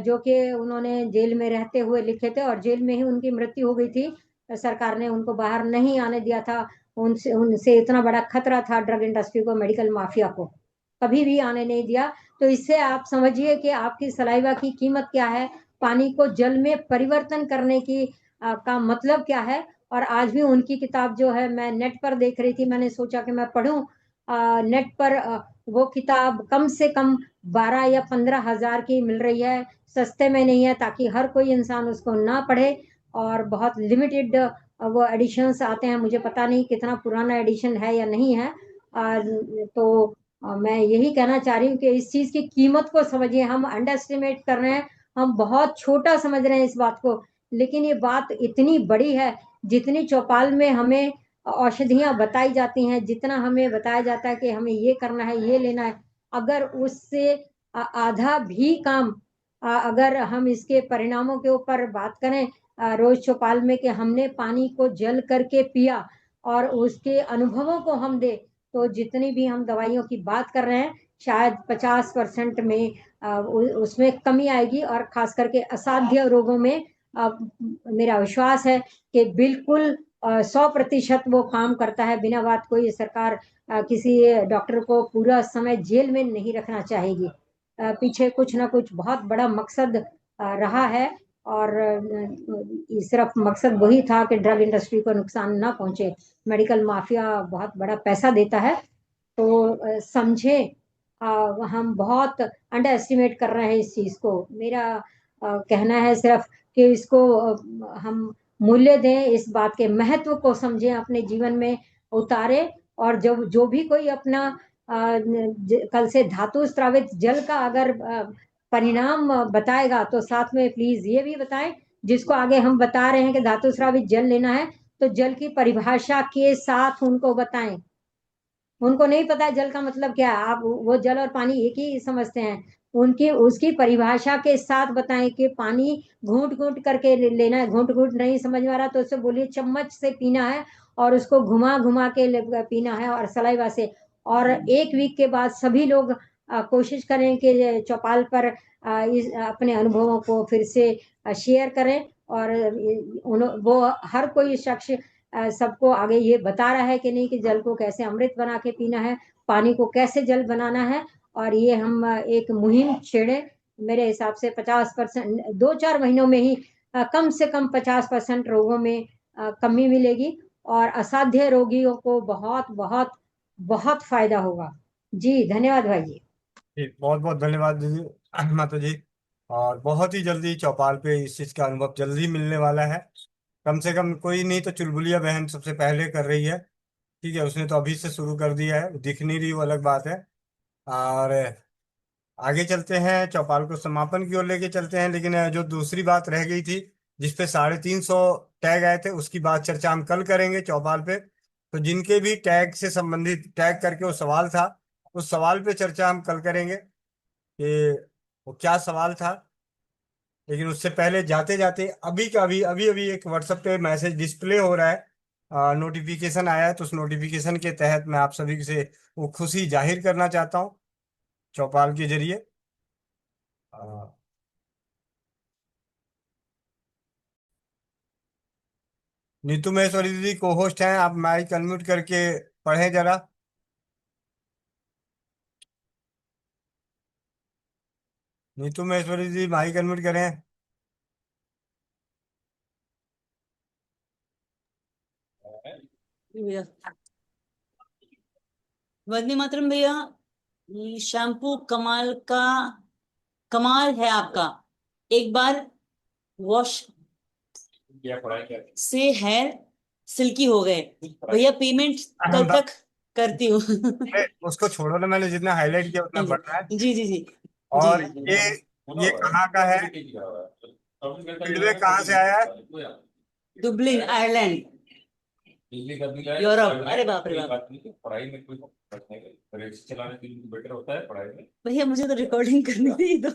जो कि उन्होंने जेल में रहते हुए लिखे थे, और जेल में ही उनकी मृत्यु हो गई थी। सरकार ने उनको बाहर नहीं आने दिया था। उनसे उनसे इतना बड़ा खतरा था ड्रग इंडस्ट्री को, मेडिकल माफिया को कभी भी आने नहीं दिया। तो इससे आप समझिए कि आपकी सलाइवा की कीमत क्या है, पानी को जल में परिवर्तन करने की का मतलब क्या है। और आज भी उनकी किताब जो है, मैं नेट पर देख रही थी, मैंने सोचा कि मैं पढूं। नेट पर वो किताब कम से कम 12 या 15 हजार की मिल रही है, सस्ते में नहीं है, ताकि हर कोई इंसान उसको ना पढ़े। और बहुत लिमिटेड वो एडिशंस आते हैं, मुझे पता नहीं कितना पुराना एडिशन है या नहीं है। तो मैं यही कहना चाह रही हूँ कि इस चीज की कीमत को समझिए। हम अंडर एस्टिमेट कर रहे हैं, हम बहुत छोटा समझ रहे हैं इस बात को, लेकिन ये बात इतनी बड़ी है। जितनी चौपाल में हमें औषधियां बताई जाती हैं, जितना हमें बताया जाता है कि हमें ये करना है, ये लेना है, अगर उससे आधा भी काम, अगर हम इसके परिणामों के ऊपर बात करें रोज चौपाल में, कि हमने पानी को जल करके पिया और उसके अनुभवों को हम दे, तो जितनी भी हम दवाइयों की बात कर रहे हैं, शायद 50% में उसमें कमी आएगी। और खास करके असाध्य रोगों में मेरा विश्वास है कि बिल्कुल 100% वो काम करता है। बिना बात कोई सरकार किसी डॉक्टर को पूरा समय जेल में नहीं रखना चाहेगी। पीछे कुछ ना कुछ बहुत बड़ा मकसद रहा है, और सिर्फ मकसद वही था कि ड्रग इंडस्ट्री को नुकसान ना पहुंचे। मेडिकल माफिया बहुत बड़ा पैसा देता है। तो समझे, हम बहुत अंडर एस्टिमेट कर रहे हैं इस चीज को। मेरा कहना है सिर्फ कि इसको हम मूल्य दें, इस बात के महत्व को समझें, अपने जीवन में उतारे। और जब जो भी कोई अपना कल से धातु स्रावित जल का अगर परिणाम बताएगा, तो साथ में प्लीज ये भी बताएं, जिसको आगे हम बता रहे हैं कि धातु स्रावित जल लेना है, तो जल की परिभाषा के साथ उनको बताएं। उनको नहीं पता है जल का मतलब क्या है, आप वो जल और पानी एक ही समझते हैं। उनकी उसकी परिभाषा के साथ बताएं कि पानी घूंट घूंट करके लेना है। घूंट घूंट नहीं समझ में आ रहा तो उससे बोलिए चम्मच से पीना है, और उसको घुमा घुमा के पीना है, और सलाइवा से। और 1 वीक के बाद सभी लोग कोशिश करें कि चौपाल पर इस अपने अनुभवों को फिर से शेयर करें। और वो हर कोई शख्स सबको आगे ये बता रहा है कि नहीं, कि जल को कैसे अमृत बना के पीना है, पानी को कैसे जल बनाना है। और ये हम एक मुहिम छेड़े। मेरे हिसाब से 50%, 2-4 महीनों में ही कम से कम 50% रोगों में कमी मिलेगी, और असाध्य रोगियों को बहुत बहुत बहुत फायदा होगा। जी धन्यवाद भाई जी। जी बहुत बहुत धन्यवाद दीदी, माता जी। और बहुत ही जल्दी चौपाल पे इस चीज का अनुभव जल्दी मिलने वाला है। कम से कम कोई नहीं तो चुलबुलिया बहन सबसे पहले कर रही है। ठीक है, उसने तो अभी से शुरू कर दिया है, दिख नहीं रही वो अलग बात है। और आगे चलते हैं, चौपाल को समापन की ओर लेके चलते हैं। लेकिन जो दूसरी बात रह गई थी, जिसपे 350 टैग आए थे, उसकी बात चर्चा हम कल करेंगे चौपाल पे। तो जिनके भी टैग से संबंधित टैग करके वो सवाल था, उस सवाल पे चर्चा हम कल करेंगे कि वो क्या सवाल था। लेकिन उससे पहले जाते जाते अभी का अभी अभी अभी एक व्हाट्सएप पे मैसेज डिस्प्ले हो रहा है, नोटिफिकेशन आया है। तो उस नोटिफिकेशन के तहत मैं आप सभी से वो खुशी जाहिर करना चाहता हूँ चौपाल के जरिए। अ, नीतू महेश्वरी दीदी को होस्ट हैं, आप माइक अनम्यूट करके पढ़ें जरा। नीतू महेश्वरी दीदी माइक अनम्यूट करें। भैया वंदे मातरम भैया। ये शैम्पू कमाल है आपका। एक बार वॉश से हेयर सिल्की हो गए। भैया पेमेंट कल तक करती हूँ। उसको छोड़ो ना, मैंने जितना हाईलाइट किया उतना बढ़ रहा है। जी जी जी और जी। ये कहाँ का है, फीडबैक कहाँ से आया है? दुबलिन आयरलैंड यूरोप। अरे बाप रे बाप। भैया मुझे तो रिकॉर्डिंग करनी थी तो।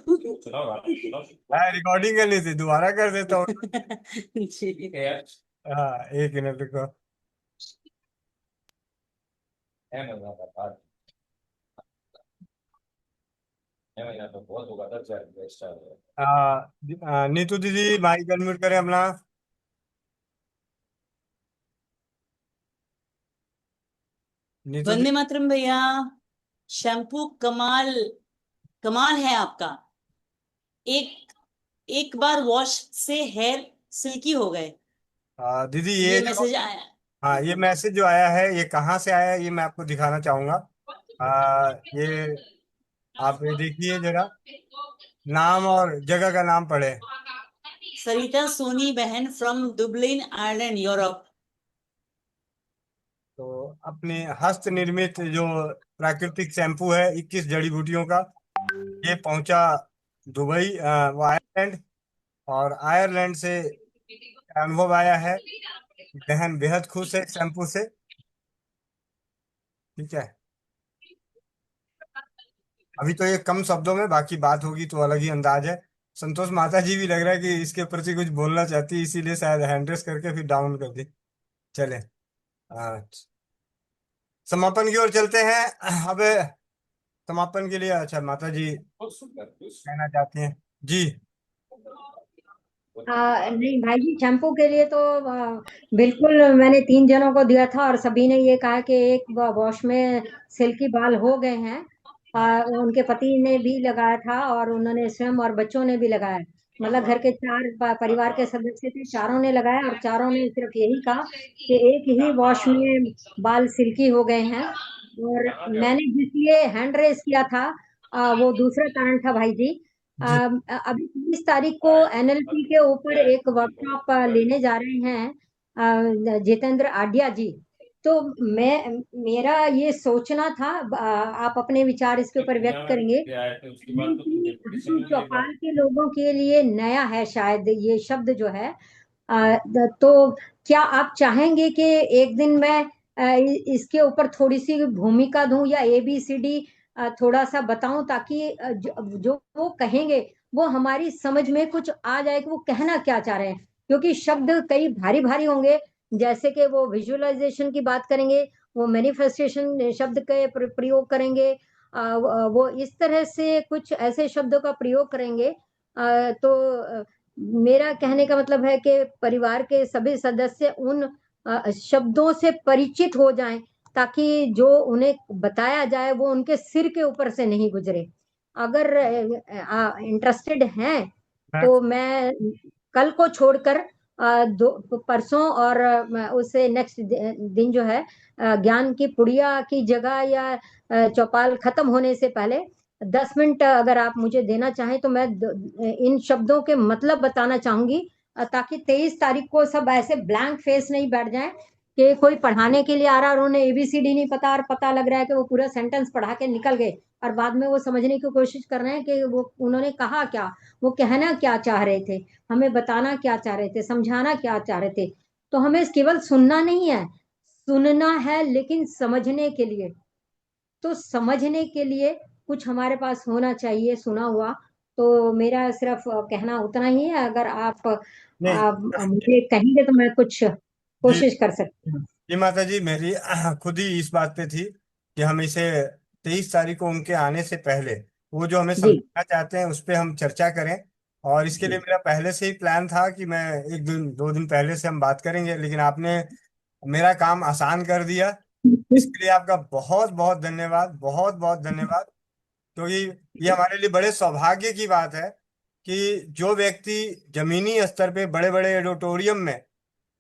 रिकॉर्डिंग करनी थी, दोबारा कर देता हूँ। जी। हाँ, एक मिनट रुको। नीतू दीदी माइक अनम्यूट करें अपना। नीतू वंदे दीदी, मातरम भैया। शैम्पू कमाल कमाल है आपका। एक एक बार वॉश से हेयर सिल्की हो गए। दीदी ये ये जो, मैसेज आया। हाँ ये मैसेज जो आया है ये कहाँ से आया है ये मैं आपको दिखाना चाहूंगा। ये आप ये देखिए जरा, नाम और जगह का नाम पढ़े। सरिता सोनी बहन फ्रॉम दुबलिन आयरलैंड यूरोप। तो अपने हस्त निर्मित जो प्राकृतिक शैम्पू है 21 जड़ी बूटियों का, ये पहुंचा दुबई, वो आयरलैंड। और आयरलैंड से अनुभव आया है, बहन बेहद खुश है शैम्पू से। ठीक है, अभी तो ये कम शब्दों में, बाकी बात होगी तो अलग ही अंदाज है। संतोष माता जी भी लग रहा है कि इसके प्रति कुछ बोलना चाहती है, इसीलिए शायद हैंड रेस करके फिर डाउन कर दी। चले, समापन की ओर चलते हैं। अब समापन के लिए, अच्छा माता जी कहना चाहती हैं जी। नहीं भाई जी, शैम्पू के लिए तो बिल्कुल मैंने 3 जनों को दिया था और सभी ने ये कहा कि एक वॉश में सिल्की बाल हो गए हैं। उनके पति ने भी लगाया था और उन्होंने स्वयं और बच्चों ने भी लगाया। मतलब घर के 4 परिवार के सदस्य थे, चारों ने लगाया और चारों ने सिर्फ यही कहा कि एक ही वॉश में बाल सिल्की हो गए हैं। और मैंने जिस लिए हैंड रेस किया था, वो दूसरा कारण था भाई जी। जी अभी 30 तारीख को एनएलपी के ऊपर एक वर्कशॉप लेने जा रहे हैं जितेंद्र आड्या जी। तो मैं मेरा ये सोचना था, आप अपने विचार इसके ऊपर व्यक्त करेंगे। कि हम चौपाल के लोगों के लिए नया है शायद ये शब्द जो है। तो क्या आप चाहेंगे कि एक दिन मैं इसके ऊपर थोड़ी सी भूमिका दूं या ABCD थोड़ा सा बताऊं, ताकि जो वो कहेंगे वो हमारी समझ में कुछ आ जाए कि वो कहना क्या चाह रहे हैं। क्योंकि शब्द कई भारी भारी होंगे, जैसे कि वो विजुअलाइजेशन की बात करेंगे, वो मैनिफेस्टेशन शब्द के प्रयोग करेंगे, वो इस तरह से कुछ ऐसे शब्दों का प्रयोग करेंगे। तो मेरा कहने का मतलब है कि परिवार के सभी सदस्य उन शब्दों से परिचित हो जाएं, ताकि जो उन्हें बताया जाए वो उनके सिर के ऊपर से नहीं गुजरे। अगर इंटरेस्टेड हैं तो मैं कल को छोड़कर दो परसों और उससे नेक्स्ट दिन जो है ज्ञान की पुड़िया की जगह या चौपाल खत्म होने से पहले 10 मिनट अगर आप मुझे देना चाहें तो मैं इन शब्दों के मतलब बताना चाहूंगी, ताकि 23 तारीख को सब ऐसे ब्लैंक फेस नहीं बैठ जाएं कि कोई पढ़ाने के लिए आ रहा है और उन्हें ABCD नहीं पता और पता लग रहा है कि वो पूरा सेंटेंस पढ़ा के निकल गए और बाद में वो समझने की कोशिश कर रहे हैं कि वो उन्होंने कहा क्या, वो कहना क्या चाह रहे थे, हमें बताना क्या चाह रहे थे, समझाना क्या चाह रहे थे। तो हमें केवल सुनना नहीं है, सुनना है लेकिन समझने के लिए। तो समझने के लिए कुछ हमारे पास होना चाहिए सुना हुआ। तो मेरा सिर्फ कहना उतना ही है। अगर नहीं आप मुझे कहेंगे तो मैं कुछ जी कोशिश कर सकती हूँ। जी माता जी, मेरी खुद ही इस बात पे थी कि हम इसे 23 तारीख को उनके आने से पहले वो जो हमें जी समझाना चाहते हैं उस पे हम चर्चा करें। और इसके लिए मेरा पहले से ही प्लान था कि मैं एक दिन 2 दिन पहले से हम बात करेंगे, लेकिन आपने मेरा काम आसान कर दिया। इसके लिए आपका बहुत बहुत धन्यवाद, बहुत बहुत धन्यवाद। क्योंकि ये हमारे लिए बड़े सौभाग्य की बात है कि जो व्यक्ति जमीनी स्तर पे बड़े बड़े ऑडिटोरियम में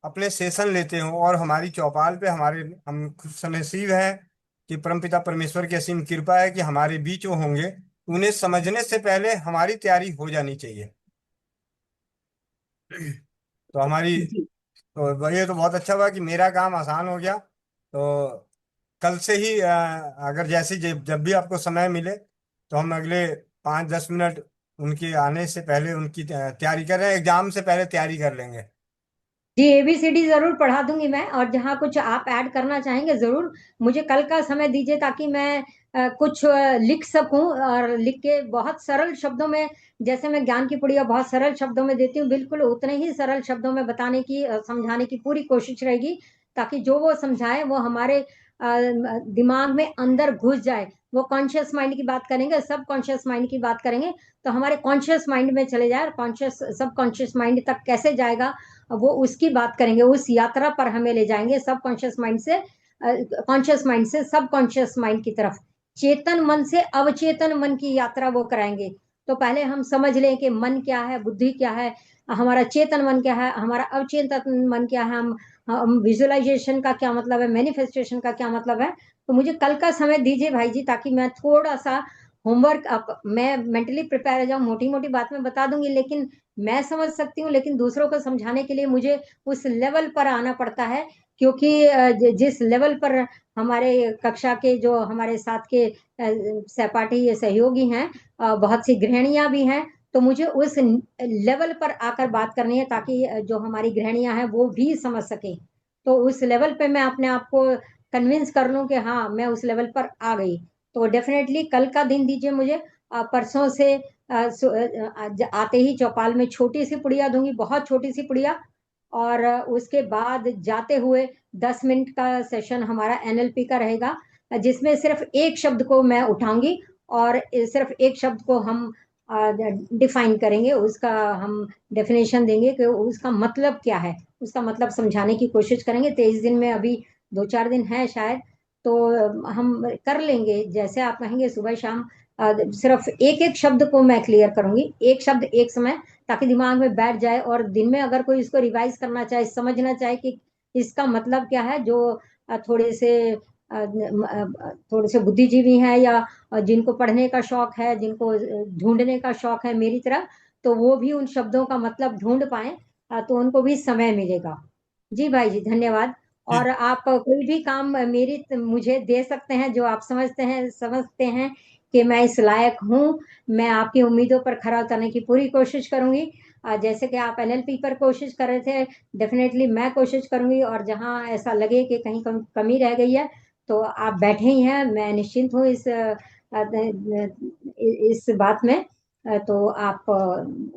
अपने सेशन लेते हों और हमारी चौपाल पे हम खुशनसीब हैं कि परमपिता परमेश्वर की असीम कृपा है कि हमारे बीच वो होंगे। उन्हें समझने से पहले हमारी तैयारी हो जानी चाहिए। तो हमारी जी तो ये तो बहुत अच्छा हुआ कि मेरा काम आसान हो गया। तो कल से ही अगर जैसे जब भी आपको समय मिले तो हम अगले 5-10 मिनट उनके आने से पहले उनकी तैयारी कर रहे हैं, एग्जाम से पहले तैयारी कर लेंगे। जी, ABCD जरूर पढ़ा दूंगी मैं, और जहाँ कुछ आप ऐड करना चाहेंगे जरूर मुझे कल का समय दीजिए, ताकि मैं कुछ लिख सकूं, और लिख के बहुत सरल शब्दों में, जैसे मैं ज्ञान की पुड़िया बहुत सरल शब्दों में देती हूँ, बिल्कुल उतने ही सरल शब्दों में बताने की समझाने की पूरी कोशिश रहेगी, ताकि जो वो समझाए वो हमारे दिमाग में अंदर घुस जाए। वो कॉन्शियस माइंड की बात करेंगे, सब कॉन्शियस माइंड की बात करेंगे, तो हमारे कॉन्शियस माइंड में चले जाए, और कॉन्शियस सब कॉन्शियस माइंड तक कैसे जाएगा वो उसकी बात करेंगे। उस यात्रा पर हमें ले जाएंगे, सब कॉन्शियस माइंड से सब कॉन्शियस माइंड की तरफ, चेतन मन से अवचेतन मन की यात्रा वो कराएंगे। तो पहले हम समझ लें कि मन क्या है, बुद्धि क्या है, हमारा चेतन मन क्या है, हमारा अवचेतन मन क्या है, हम विजुअलाइजेशन का क्या मतलब है, मैनिफेस्टेशन का क्या मतलब है। तो मुझे कल का समय दीजिए भाई जी, ताकि मैं थोड़ा सा होमवर्क, मैं मेंटली प्रिपेयर हो जाऊं। मोटी मोटी बात में बता दूंगी, लेकिन मैं समझ सकती हूँ, लेकिन दूसरों को समझाने के लिए मुझे उस लेवल पर आना पड़ता है, क्योंकि जिस लेवल पर हमारे कक्षा के जो हमारे साथ के सहपाठी सहयोगी हैं, बहुत सी गृहिणियां भी हैं, तो मुझे उस लेवल पर आकर बात करनी है, ताकि जो हमारी गृहिणियां हैं वो भी समझ सके। तो उस लेवल पे मैं अपने आप को कन्विंस कर लूं कि हाँ मैं उस लेवल पर आ गई। तो डेफिनेटली कल का दिन दीजिए मुझे। परसों से आते ही चौपाल में छोटी सी पुड़िया दूंगी, बहुत छोटी सी पुड़िया, और उसके बाद जाते हुए 10 मिनट का सेशन हमारा NLP का रहेगा, जिसमें सिर्फ एक शब्द को मैं उठाऊंगी, और सिर्फ एक शब्द को हम डिफाइन करेंगे, उसका हम डेफिनेशन देंगे कि उसका मतलब क्या है, उसका मतलब समझाने की कोशिश करेंगे। 23 दिन में अभी 2-4 दिन है शायद, तो हम कर लेंगे जैसे आप कहेंगे, सुबह शाम सिर्फ एक एक शब्द को मैं क्लियर करूंगी, एक शब्द एक समय, ताकि दिमाग में बैठ जाए, और दिन में अगर कोई इसको रिवाइज करना चाहे, समझना चाहे कि इसका मतलब क्या है, जो थोड़े से बुद्धिजीवी हैं, या जिनको पढ़ने का शौक है, जिनको ढूंढने का शौक है मेरी तरह, तो वो भी उन शब्दों का मतलब ढूंढ पाए, तो उनको भी समय मिलेगा। जी भाई जी, धन्यवाद। जी और आप कोई भी काम मेरी मुझे दे सकते हैं, जो आप समझते हैं कि मैं इस लायक हूँ, मैं आपकी उम्मीदों पर खरा उतरने की पूरी कोशिश करूंगी। जैसे कि आप NLP पर कोशिश कर रहे थे, डेफिनेटली मैं कोशिश करूंगी, और जहां ऐसा लगे कि कहीं कमी रह गई है, तो आप बैठे ही हैं, मैं निश्चिंत हूँ इस बात में। तो आप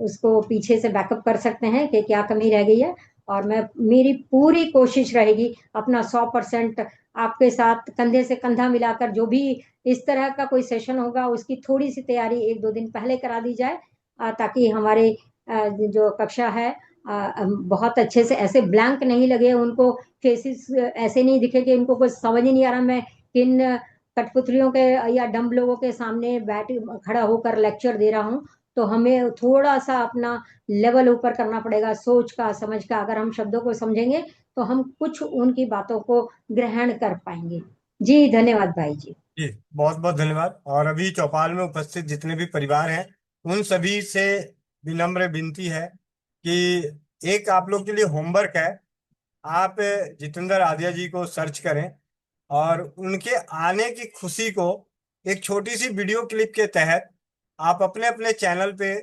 उसको पीछे से बैकअप कर सकते हैं कि क्या कमी रह गई है, और मैं मेरी पूरी कोशिश रहेगी अपना 100% आपके साथ कंधे से कंधा मिलाकर, जो भी इस तरह का कोई सेशन होगा उसकी थोड़ी सी तैयारी 1-2 दिन पहले करा दी जाए, ताकि हमारे जो कक्षा है बहुत अच्छे से, ऐसे ब्लैंक नहीं लगे उनको, फेसेस ऐसे नहीं दिखे कि इनको कुछ समझ ही नहीं आ रहा, मैं किन कठपुतलियों के या डम्ब लोगों के सामने बैठ खड़ा होकर लेक्चर दे रहा हूँ। तो हमें थोड़ा सा अपना लेवल ऊपर करना पड़ेगा, सोच का, समझ का। अगर हम शब्दों को समझेंगे तो हम कुछ उनकी बातों को ग्रहण कर पाएंगे। जी धन्यवाद भाई जी। जी, बहुत बहुत धन्यवाद। और अभी चौपाल में उपस्थित जितने भी परिवार हैं उन सभी से विनम्र विनती है कि एक आप लोग के लिए होमवर्क है। आप जितेंद्र आद्या जी को सर्च करें और उनके आने की खुशी को एक छोटी सी वीडियो क्लिप के तहत आप अपने अपने चैनल पे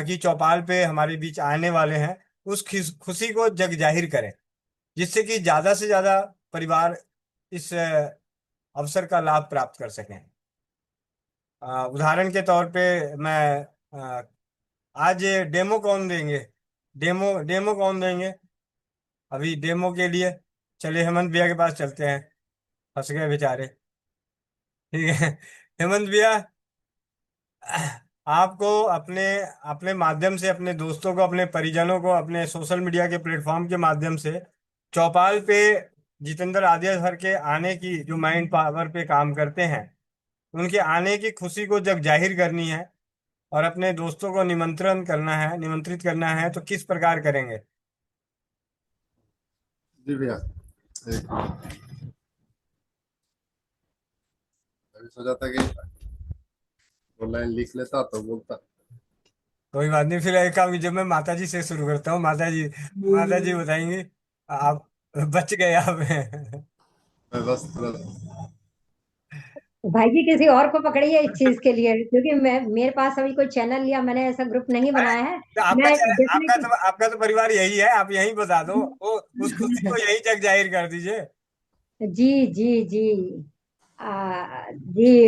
कि चौपाल पे हमारे बीच आने वाले हैं, उस खुशी को जग जाहिर करें, जिससे कि ज्यादा से ज्यादा परिवार इस अवसर का लाभ प्राप्त कर सकें। उदाहरण के तौर पे मैं आज डेमो कौन देंगे, डेमो डेमो कौन देंगे अभी डेमो के लिए? चलिए हेमंत भैया के पास चलते हैं, फंस गए बेचारे। ठीक है हेमंत भैया, आपको अपने अपने माध्यम से अपने दोस्तों को, अपने परिजनों को, अपने सोशल मीडिया के प्लेटफॉर्म के माध्यम से चौपाल पे जितेंद्र आद्या सर के आने की, जो माइंड पावर पे काम करते हैं, उनके आने की खुशी को जब जाहिर करनी है और अपने दोस्तों को निमंत्रित करना है, तो किस प्रकार करेंगे? जी भैया, एक अभी सोचा था कि ऑनलाइन लिख लेता तो बोलता। कोई बात नहीं, फिर एक काम, जब मैं माता जी से शुरू करता हूँ। माता जी बताएंगी। आप बच गए आप। मैं बस थोड़ा भाई जी किसी और को पकड़िए इस चीज के लिए, क्योंकि मैं मेरे पास अभी कोई चैनल या मैंने ऐसा ग्रुप नहीं बनाया है। तो मैं डेफिनेटली आपका तो परिवार यही है, आप यहीं बता दो, वो उस खुशी को यहीं जग जाहिर कर दीजिए। जी जी जी। जी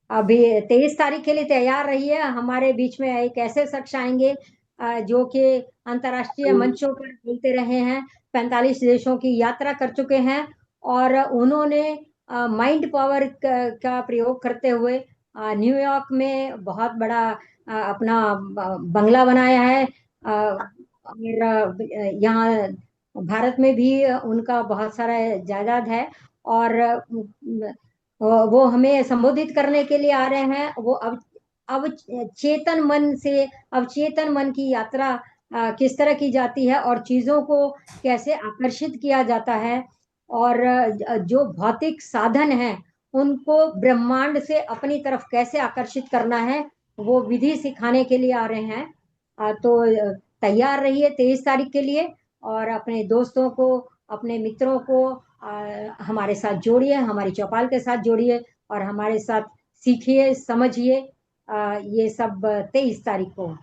अभी 23 तारीख के लिए तैयार रहिए। हमारे बीच में एक ऐसे शख्स आएंगे जो कि अंतर्राष्ट्रीय मंचों पर बोलते रहे हैं, 45 देशों की यात्रा कर चुके हैं, और उन्होंने माइंड पावर का प्रयोग करते हुए न्यूयॉर्क में बहुत बड़ा अपना बंगला बनाया है। और यहाँ भारत में भी उनका बहुत सारा जायदाद है। और वो हमें संबोधित करने के लिए आ रहे हैं। वो अब चेतन मन से अवचेतन मन की यात्रा किस तरह की जाती है और चीजों को कैसे आकर्षित किया जाता है, और जो भौतिक साधन हैं उनको ब्रह्मांड से अपनी तरफ कैसे आकर्षित करना है, वो विधि सिखाने के लिए आ रहे हैं। तो तैयार रहिए 23 तारीख के लिए, और अपने दोस्तों को, अपने मित्रों को हमारे साथ जोड़िए, हमारी चौपाल के साथ जोड़िए, और हमारे साथ सीखिए, समझिए। ये सब 23 तारीख को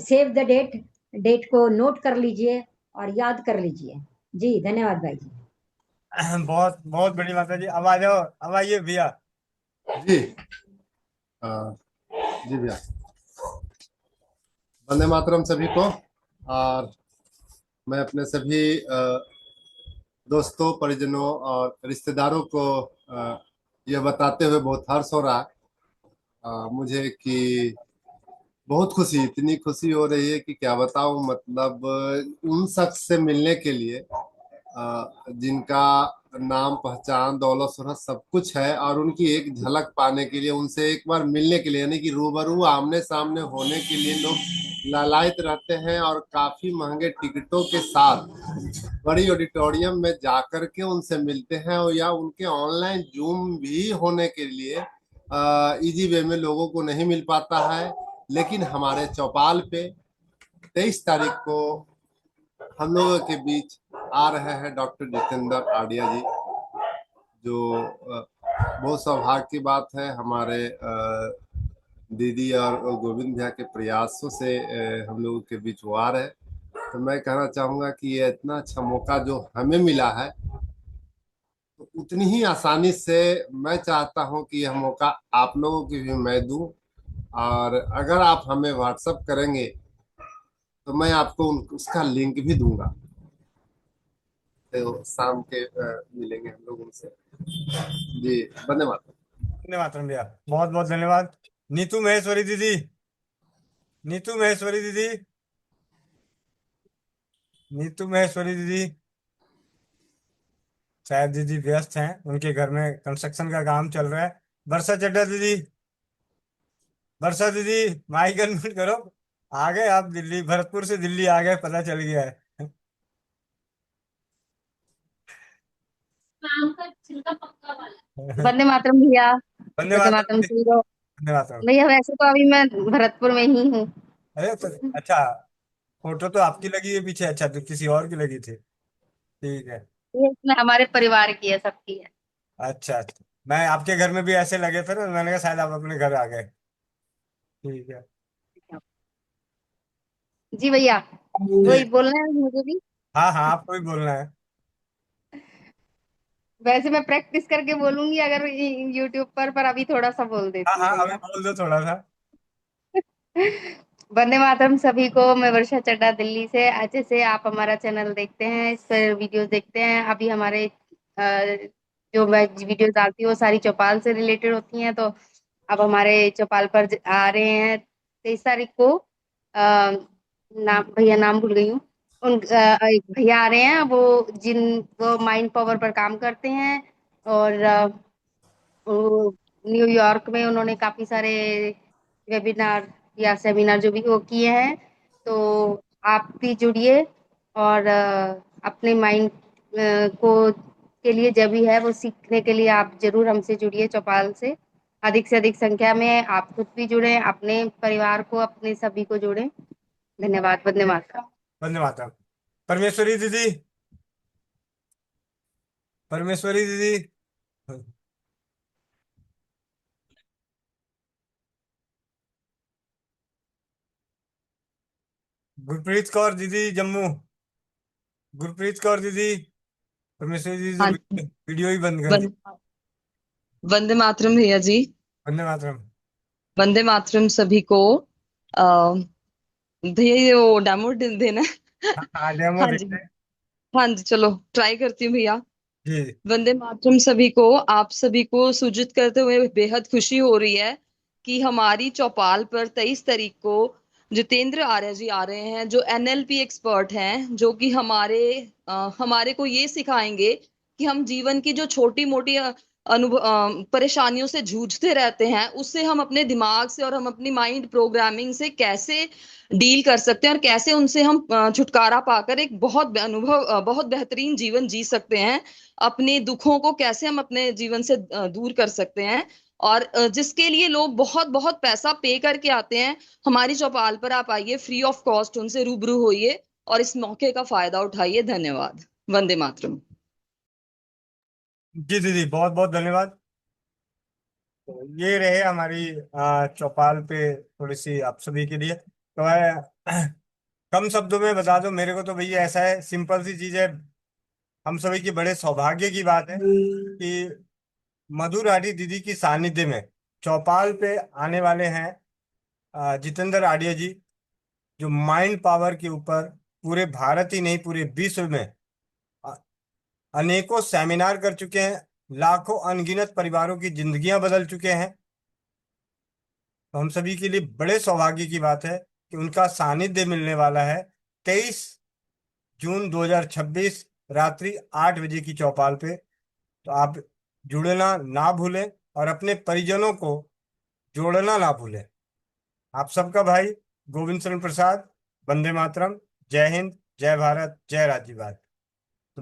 सेव द डेट, डेट को नोट कर लीजिए और याद कर लीजिए। जी धन्यवाद भाई जी। बहुत बहुत बड़ी माता जी, अब आ जाओ, अब आइए भैया। जी। हाँ, जी भैया, वंदे मातरम सभी को। और मैं अपने सभी दोस्तों, परिजनों और रिश्तेदारों को यह बताते हुए बहुत हर्ष हो रहा है मुझे कि बहुत खुशी, इतनी खुशी हो रही है कि क्या बताऊं। मतलब उन शख्स से मिलने के लिए जिनका नाम, पहचान, दौलत शोहरत सब कुछ है, और उनकी एक झलक पाने के लिए, उनसे एक बार मिलने के लिए, यानी कि रूबरू आमने सामने होने के लिए लोग लालायित रहते हैं, और काफी महंगे टिकटों के साथ बड़ी ऑडिटोरियम में जाकर के उनसे मिलते हैं, और या उनके ऑनलाइन जूम भी होने के लिए इजी वे में लोगों को नहीं मिल पाता है। लेकिन हमारे चौपाल पे 23 तारीख को हम लोगों के बीच आ रहे हैं डॉक्टर जितेंद्र आडिया जी, जो बहुत सौभाग्य की बात है। हमारे दीदी और गोविंद भैया के प्रयासों से हम लोगों के बीच वो आ रहे हैं। तो मैं कहना चाहूंगा कि ये इतना अच्छा मौका जो हमें मिला है, तो उतनी ही आसानी से मैं चाहता हूं कि यह मौका आप लोगों की भी मैं दूं। और अगर आप हमें व्हाट्सअप करेंगे तो मैं आपको उसका लिंक भी दूंगा। तो शाम के मिलेंगे हम लोग उनसे। जी, वंदे मातरम। धन्यवाद भैया, बहुत बहुत धन्यवाद। नीतू महेश्वरी दीदी, नीतू महेश्वरी दीदी, नीतू महेश्वरी दीदी, शायद दीदी व्यस्त हैं, उनके घर में कंस्ट्रक्शन का काम चल रहा है। वर्षा चड्डा दीदी, वर्षा दीदी, माइक अनम्यूट करो। आ गए आप दिल्ली, भरतपुर से दिल्ली आ गए, पता चल गया है। वंदे मातरम भैया। वंदे वंदे मातरम मातरम जी, सुन लो। वंदे मातरम। भैया वैसे तो अभी मैं भरतपुर में ही हूँ। अरे तो अच्छा, फोटो तो आपकी लगी है पीछे, अच्छा तो किसी और की लगी थी। ठीक है। ये इसमें हमारे परिवार की है, सबकी है। अच्छा अच्छा, मैं आपके घर में भी ऐसे लगे थे ना, मैंने कहा शायद आप अपने घर आ गए। ठीक है। जी भैया, जी, वही बोलना है मुझे भी। हाँ हाँ, आपको भी बोलना है। वैसे मैं प्रैक्टिस करके बोलूंगी अगर यूट्यूब पर अभी थोड़ा सा बोल हाँ देती हूँ हाँ, अभी भैया। बोल दो थोड़ा सा। वंदे मातरम सभी को। मैं वर्षा चड्ढा दिल्ली से। अच्छे से आप हमारा चैनल देखते हैं, इस पर वीडियोस देखते हैं। अभी हमारे जो मैं वीडियो डालती हूँ वो सारी चौपाल से रिलेटेड होती हैं। तो अब हमारे चौपाल पर आ रहे हैं 23 तारीख को। नाम भैया, नाम भूल गई हूँ। एक भैया आ रहे हैं, वो माइंड पावर पर काम करते हैं। और वो न्यूयॉर्क में उन्होंने काफी सारे वेबिनार या सेमिनार जो भी वो किए हैं। तो आप भी जुड़िए और अपने माइंड को के लिए जब भी है वो सीखने के लिए आप जरूर हमसे जुड़िए चौपाल से अधिक संख्या में। आप खुद भी जुड़े, अपने परिवार को, अपने सभी को जोड़ें। धन्यवाद। वंदे मातरम। वंदे मातरम। परमेश्वरी दीदी, परमेश्वरी दीदी। गुरप्रीत कौर दीदी जम्मू, गुरप्रीत कौर दीदी। परमेश्वरी दीदी तो हाँ वीडियो ही बंद कर दी। वंदे मातरम भैया जी। वंदे मातरम। वंदे मातरम सभी को। भैया ये वो डेमो देना है। हाँ डेमो हाँ जी, देखते हैं। हाँ जी, चलो ट्राई करती हूँ भैया। जी वंदे मातरम सभी को। आप सभी को सूचित करते हुए बेहद खुशी हो रही है कि हमारी चौपाल पर 23 तारीख को जितेंद्र आर्य जी आ रहे हैं, जो NLP एक्सपर्ट हैं, जो कि हमारे को ये सिखाएंगे कि हम जीवन की जो छोटी मोटी परेशानियों से जूझते रहते हैं, उससे हम अपने दिमाग से और हम अपनी माइंड प्रोग्रामिंग से कैसे डील कर सकते हैं और कैसे उनसे हम छुटकारा पाकर एक बहुत बेहतरीन जीवन जी सकते हैं। अपने दुखों को कैसे हम अपने जीवन से दूर कर सकते हैं, और जिसके लिए लोग बहुत बहुत पैसा पे करके आते हैं। हमारी चौपाल पर आप आइए, फ्री ऑफ कॉस्ट उनसे रूबरू होइए और इस मौके का फायदा उठाइए। धन्यवाद। वंदे मातरम। जी दीदी, बहुत बहुत धन्यवाद। तो ये रहे हमारी चौपाल पे थोड़ी सी आप सभी के लिए। तो मैं कम शब्दों में बता दूं, मेरे को तो भैया ऐसा है, सिंपल सी चीज है। हम सभी की बड़े सौभाग्य की बात है कि मधुर आडी दीदी की सानिध्य में चौपाल पे आने वाले हैं जितेंद्र आडिया जी, जो माइंड पावर के ऊपर पूरे भारत ही नहीं पूरे विश्व में अ- अनेकों सेमिनार कर चुके हैं, लाखों अनगिनत परिवारों की जिंदगियां बदल चुके हैं। तो हम सभी के लिए बड़े सौभाग्य की बात है कि उनका सानिध्य मिलने वाला है 23 जून 2026 रात्रि 8 बजे की चौपाल पे। तो आप जुड़ना ना भूलें और अपने परिजनों को जोड़ना ना भूलें। आप सबका भाई गोविंद शरण प्रसाद। वंदे मातरम। जय हिंद, जय भारत, जय राज्यवाद। तो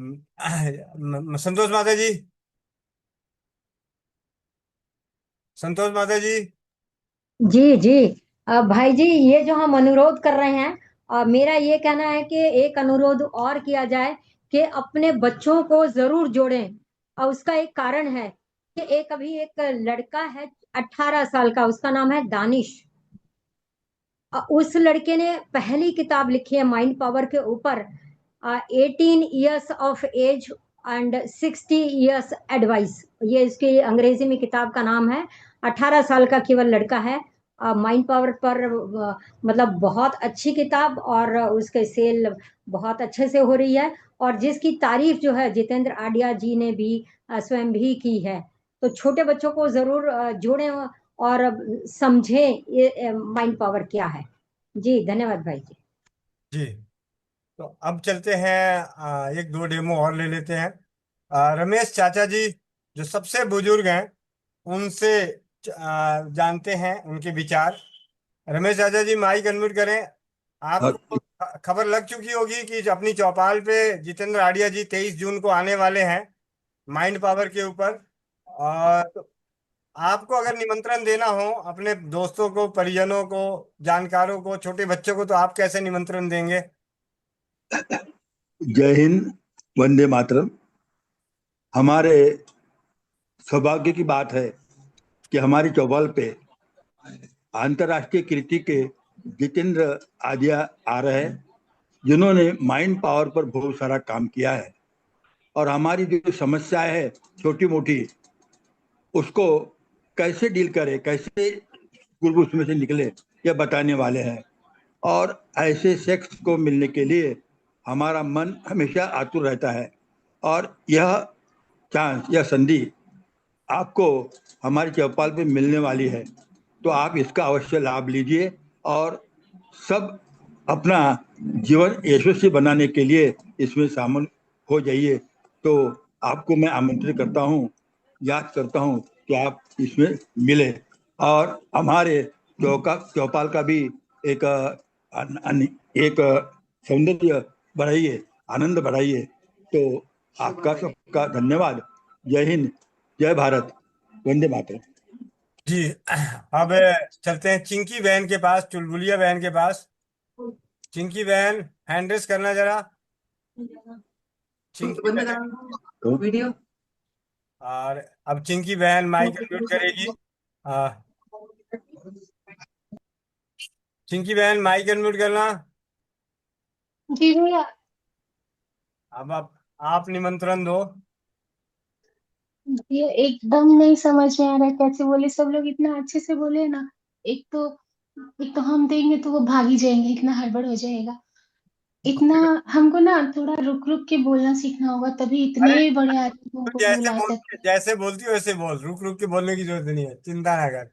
संतोष माता जी, संतोष माता जी। जी जी। भाई जी, ये जो हम अनुरोध कर रहे हैं, मेरा ये कहना है कि एक अनुरोध और किया जाए कि अपने बच्चों को जरूर जोड़ें। और उसका एक कारण है कि एक लड़का है 18 साल का, उसका नाम है दानिश। उस लड़के ने पहली किताब लिखी है माइंड पावर के ऊपर, 18 years of age and 60 years advice. ये इसकी अंग्रेजी में किताब का नाम है। 18 साल का केवल लड़का है। माइंड पावर पर मतलब बहुत अच्छी किताब, और उसके सेल बहुत अच्छे से हो रही है। और जिसकी तारीफ जो है जितेंद्र आडिया जी ने भी स्वयं भी की है। तो छोटे बच्चों को जरूर जोड़ें और समझें ये माइंड पावर क्या है। जी धन्यवाद भाई जी। जी, तो अब चलते हैं, एक दो डेमो और ले लेते हैं। रमेश चाचा जी, जो सबसे बुजुर्ग हैं, उनसे जानते हैं उनके विचार। रमेश चाचा जी, माइक अनम्यूट करें। आपको खबर लग चुकी होगी कि अपनी चौपाल पे जितेंद्र आडिया जी 23 जून को आने वाले हैं माइंड पावर के ऊपर। और तो आपको अगर निमंत्रण देना हो अपने दोस्तों को, परिजनों को, जानकारों को, छोटे बच्चों को, तो आप कैसे निमंत्रण देंगे? जय हिंद, वंदे मातरम। हमारे सौभाग्य की बात है कि हमारी चौपाल पे अंतर्राष्ट्रीय कीर्ति के जितेंद्र आदिया आ रहे हैं, जिन्होंने माइंड पावर पर बहुत सारा काम किया है। और हमारी जो समस्याएं है छोटी मोटी, उसको कैसे डील करें, कैसे उसमें से निकले, यह बताने वाले हैं। और ऐसे शख्स को मिलने के लिए हमारा मन हमेशा आतुर रहता है। और यह चांस, यह संधि आपको हमारी चौपाल पे मिलने वाली है, तो आप इसका अवश्य लाभ लीजिए और सब अपना जीवन यशस्वी बनाने के लिए इसमें शामिल हो जाइए। तो आपको मैं आमंत्रित करता हूँ, याद करता हूँ कि आप इसमें मिले। और हमारे चौपाल का भी एक सौंदर्य बढ़ाइए, आनंद बढ़ाइए। तो आपका सबका धन्यवाद। जय हिंद, जय भारत, वंदे मातरम। जी, अब चलते हैं चिंकी बहन के पास, चुलबुलिया बहन के पास। चिंकी बहन, हैंड रेस करना जरा। चिंकी बहन, वीडियो। और अब चिंकी बहन माइक अनम्यूट करेगी। आ, चिंकी बहन माइक अनम्यूट करना। जी भैया। अब आप निमंत्रण दो। ये एकदम नहीं समझ में आ रहा है कैसे बोले, सब लोग इतना अच्छे से बोले ना। एक तो हम देंगे तो वो भाग ही जाएंगे, इतना हड़बड़ हो जाएगा। इतना हमको ना थोड़ा रुक रुक के बोलना सीखना होगा, तभी अरे इतने बड़े आदमियों को बुला सकते। जैसे बोलती हो वैसे बोल, रुक रुक के बोलने की जरूरत नहीं है, चिंता ना कर।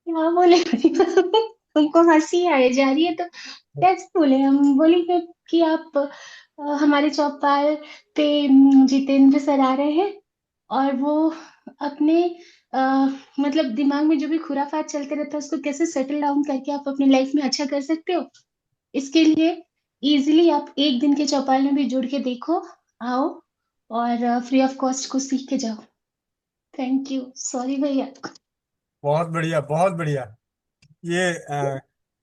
क्या बोले तुमको हंसी आए जा रही है तो कैसे बोले, हम बोलेंगे कि आप हमारे चौपाल पे जितेंद्र सर आ रहे हैं, और वो अपने अ, मतलब दिमाग में जो भी खुराफात चलते रहता है उसको कैसे सेटल डाउन करके आप अपनी लाइफ में अच्छा कर सकते हो, इसके लिए इजीली आप एक दिन के चौपाल में भी जुड़ के देखो, आओ और फ्री ऑफ कॉस्ट को सीख के जाओ। थैंक यू, सॉरी भैया। बहुत बढ़िया, बहुत बढ़िया। ये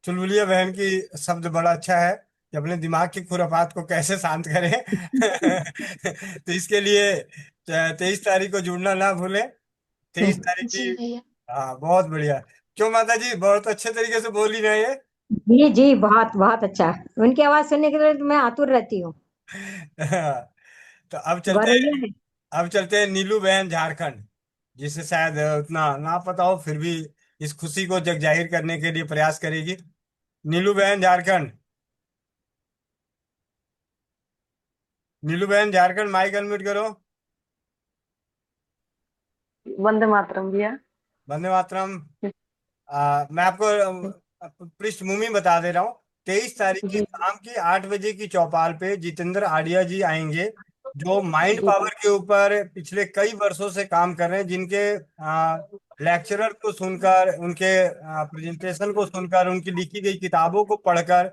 चुलबुलिया बहन की शब्द बड़ा अच्छा है कि अपने दिमाग की खुरापात को कैसे शांत करें। तो इसके लिए 23 तारीख को जुड़ना ना भूलें। 23 तारीख जी की। भैया। हाँ, बहुत बढ़िया। क्यों माता जी, बहुत अच्छे तरीके से बोली ना ये। जी जी, बहुत बहुत अच्छा। उनकी आवाज सुनने के लिए तो मैं आतुर रहती हूँ। तो अब चलते गौरैया हैं। है। अब चलते हैं नीलू बहन झारखंड, जिसे शायद उतना ना पता हो, फिर भी इस खुशी को जग जाहिर करने के लिए प्रयास करेगी। नीलू बहन झारखंड। नीलू बहन झारखंड, माइक अनम्यूट करो। वंदे मातरम भैया। वंदे मातरम। मैं आपको पृष्ठभूमि बता दे रहा हूँ। 23 तारीख की जी शाम की 8 बजे की चौपाल पे जितेंद्र आडिया जी आएंगे, जो माइंड जी पावर के ऊपर पिछले कई वर्षों से काम कर रहे हैं, जिनके लेक्चरर को सुनकर, उनके प्रेजेंटेशन को सुनकर, उनकी लिखी गई किताबों को पढ़कर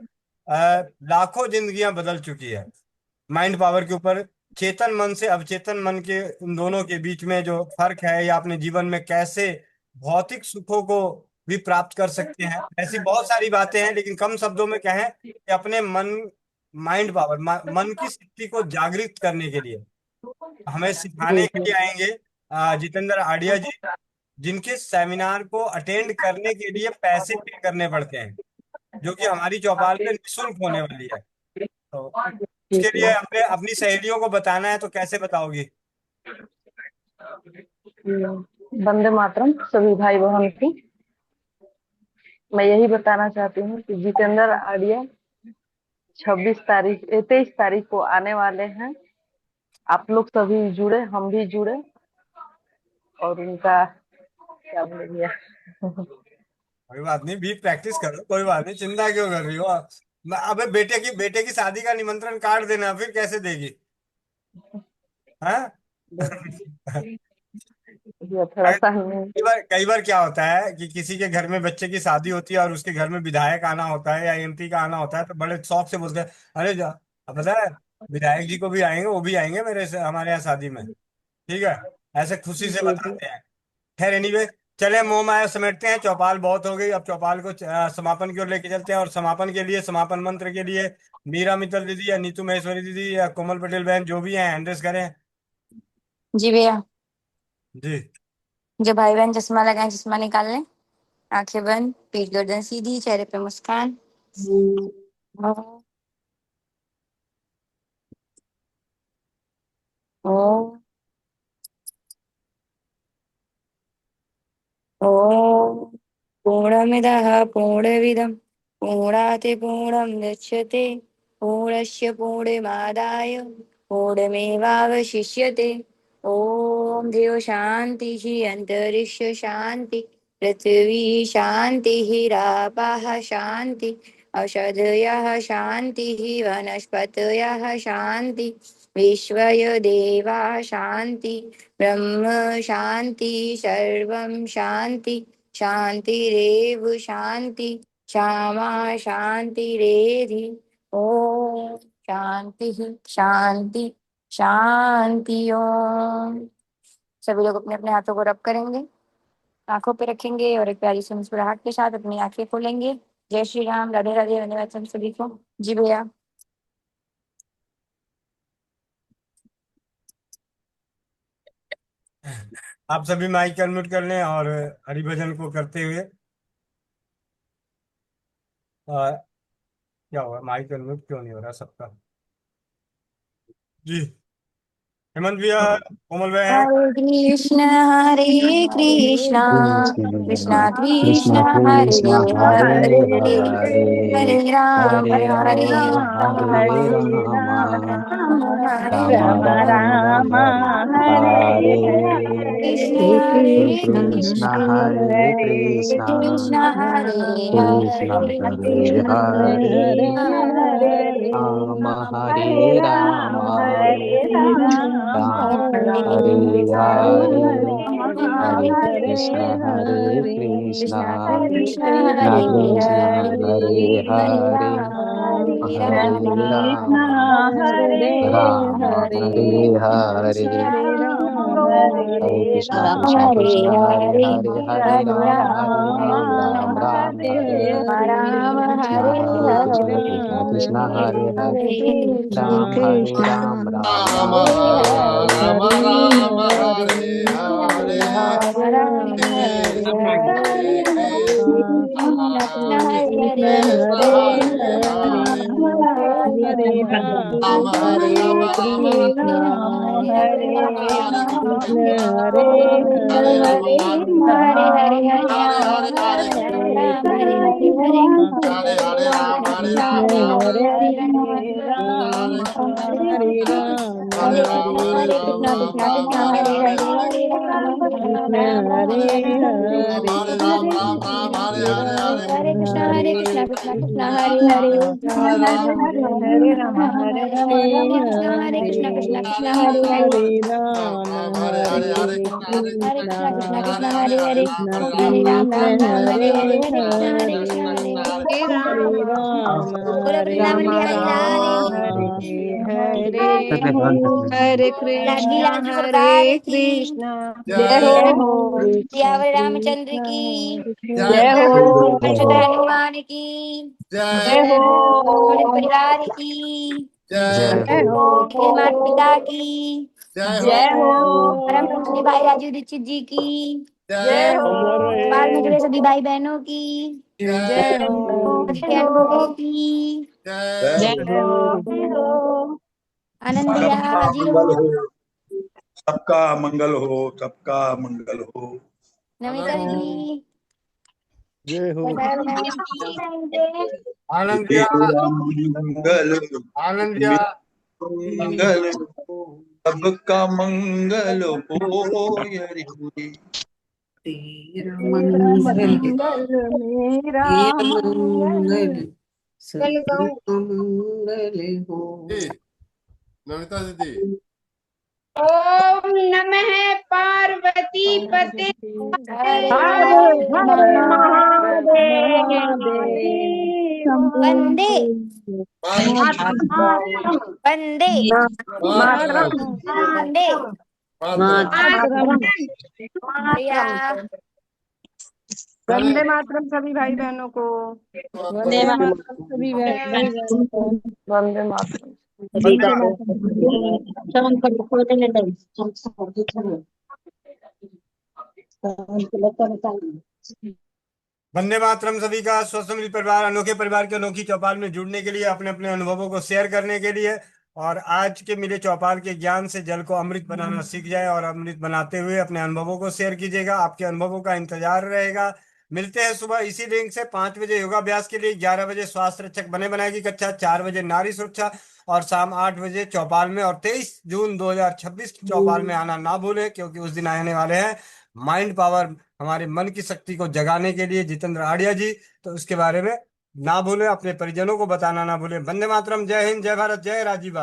लाखों जिंदगियां बदल चुकी है। माइंड पावर के ऊपर चेतन मन से अवचेतन मन के, इन दोनों के बीच में जो फर्क है, या अपने जीवन में कैसे भौतिक सुखों को भी प्राप्त कर सकते हैं, ऐसी बहुत सारी बातें हैं। लेकिन कम शब्दों में कहें कि अपने माइंड पावर, मन की शक्ति को जागृत करने के लिए हमें जी सिखाने के जी। लिए आएंगे जितेंद्र आडिया जी, जिनके सेमिनार को अटेंड करने के लिए पैसे पे करने पड़ते हैं, जो कि हमारी चौपाल पे निःशुल्क होने वाली है। तो जी उसके जी। लिए अपने अपनी सहेलियों को बताना है, तो कैसे बताओगी? वंदे मातरम सभी भाई बहन को। मैं यही बताना चाहती हूँ कि जितेंद्र आर्य 23 तारीख को आने वाले हैं। आप लोग सभी जुड़े, हम भी जुड़े, और उनका क्या बोलेंगे। कोई बात नहीं, भी प्रैक्टिस करो, कोई बात नहीं, चिंता क्यों कर रही हो? अबे बेटे की शादी का निमंत्रण कार्ड देना, फिर कैसे देगी? हाँ। ये थोड़ा सा कई बार क्या होता है कि किसी के घर में बच्चे की शादी होती है और उसके घर में विधायक आना होता है या एमपी का आना होता है, तो बड़े शौक से बोलते हैं, अरे अब पता है, विधायक जी को भी आएंगे, वो भी आएंगे हमारे यहाँ शादी में। ठीक है, ऐसे खुशी से जी जी। बताते हैं। खैर, एनीवे, चले मोह माया समेटते हैं। चौपाल बहुत हो गई, अब चौपाल को समापन की ओर लेके चलते हैं। और समापन के लिए, समापन मंत्र के लिए मीरा मित्तल दीदी या नीतू महेश्वरी दीदी या कोमल पटेल बहन, जो भी हैं, हैंडरेस करें। जी भैया। जी। जो भाई बहन चश्मा लगाए, चश्मा निकाल लें। आंखें बंद, पीठ गर्दन सीधी, चेहरे पे मुस्कान। ओ ॐ पूर्णमिदः पूर्णमिदं पूर्णात् पूर्णमुदच्यते पूर्णस्य पूर्णमादाय पूर्णमेवावशिष्यते। ॐ देव शान्तिः, अन्तरिक्ष शान्ति, पृथिवी शान्तिः, रापः शान्ति, औषधयः शान्तिः, वनस्पतयः शान्ति, विश्वय देवा शान्ति, ब्रह्म शांति, सर्वं शांति, शांतिरेव शांति, श्यामा शांतिरेधि। ओम शांति शांति शांति। ओम। सभी लोग अपने अपने हाथों को रब करेंगे, आंखों पे रखेंगे और एक प्यारी सी मुस्कुराहट के साथ अपनी आंखें खोलेंगे। जय श्री राम, राधे राधे, धन्यवाद सब सभी को। जी भैया। आप सभी माइक अनम्यूट कर लें और हरिभजन को करते हुए क्या हुआ, माइक अनम्यूट क्यों नहीं हो रहा सबका? जी हेमंत भैया, कोमल भैया है। हरे कृष्ण कृष्णा कृष्णा कृष्ण हरे हरे, हरे राम हरे राम राम राम हरे हरे कृष्ण कृष्ण हरे हरे कृष्ण हरे कृष्ण हरे हरे राम हरे राम राम हरे हरे हरे कृष्ण कृष्ण कृष्ण कृष्ण हरे कृष्ण हरे, हरे हरे हरे राम हरे राम राम राम हरे हरे हरे कृष्ण हरे कृष्ण हरे हरे, हरे हरे हरे राम राम राम हरे हरे राम कृष्ण हरे हरे कृष्ण कृष्ण कृष्ण हरे हरे राम हरे राम राम राम राम हरे हरे राम राम हरे हरे हरे हरे कृष्ण हरे कृष्ण हरे हरे, हरे राम हरे राम राम हरे राम हरे हरे हरे हरे राम हरे हरे राम राम हरे हरे हरे, हरे हरे राम हरे राम राम हरे राम हरे हरे राम हरे हरे राम हरे हरे राम कृष्णा राम कृष्णा राम कृष्णा हरे हरे हरे हरे, हरे हरे राम राम हरे हरे राम राम हरे हरे हरे हरे कृष्णा कृष्णा हरे हरे, हरे राम हरे कृष्णा कृष्णा हरे हरे, राम राम हरे हरे हरे हरे कृष्णा हरे हरे हरे हरे, हरे राम राम हरे हरे, हरे कृष्णा हरे हरे हरे, बोलो वृंदावन बिहारी लाल की, हरे लाडली कृष्ण लाल सरकार हरे की, कृष्ण जय जय हो हो सियावर रामचंद्र की, जय जय हो हो हर्षदा हनुमान की, जय जय हो पूर्ण परिवार की, जय जय हो मेरे माता पिता की, जय हो जय हो परम पूज्य भाई राजीव दीक्षित जी की, जय जय हो बाल में जुड़े सभी भाई बहनों की, जय हो सभी के अनुभवों की, जय जय जय हो आनंद भैया सबका जी मंगल हो, सबका मंगल हो, सबका मंगल हो। नमिता दीदी जय हो। आनंद हे भैया, राम मंगल आनंद भैया, मंगल सबका मंगल हो हरि। तेरा मंगल मेरा मंगल सबका मंगल हो। जी नमिता दीदी ओम नमः पार्वती पते हरे हर हर महादेव वंदे मातरम वंदे मातरम वंदे मातरम मातरम भैया वंदे मातरम सभी भाई बहनों को वंदे मातरम सभी भाई बहनों को वंदे मातरम वंदे वंदे मातरम सभी का स्वस्थ मिल परिवार, अनोखे परिवार के अनोखी चौपाल में जुड़ने के लिए, अपने अपने अनुभवों को शेयर करने के लिए, और आज के मिले चौपाल के ज्ञान से जल को अमृत बनाना सीख जाए और अमृत बनाते हुए अपने अनुभवों को शेयर कीजिएगा। आपके अनुभवों का इंतजार रहेगा। मिलते हैं सुबह इसी लिंक से 5 बजे योगाभ्यास के लिए, 11 बजे स्वास्थ्य रक्षक बने बनाए की कक्षा, 4 बजे नारी सुरक्षा और शाम 8 बजे चौपाल में। और 23 जून 2026 चौपाल में आना ना भूलें, क्योंकि उस दिन आने वाले हैं माइंड पावर, हमारे मन की शक्ति को जगाने के लिए, जितेंद्र आड़िया जी। तो उसके बारे में ना भूलें, अपने परिजनों को बताना ना भूलें। वंदे मातरम, जय हिंद, जय भारत, जय राजीव।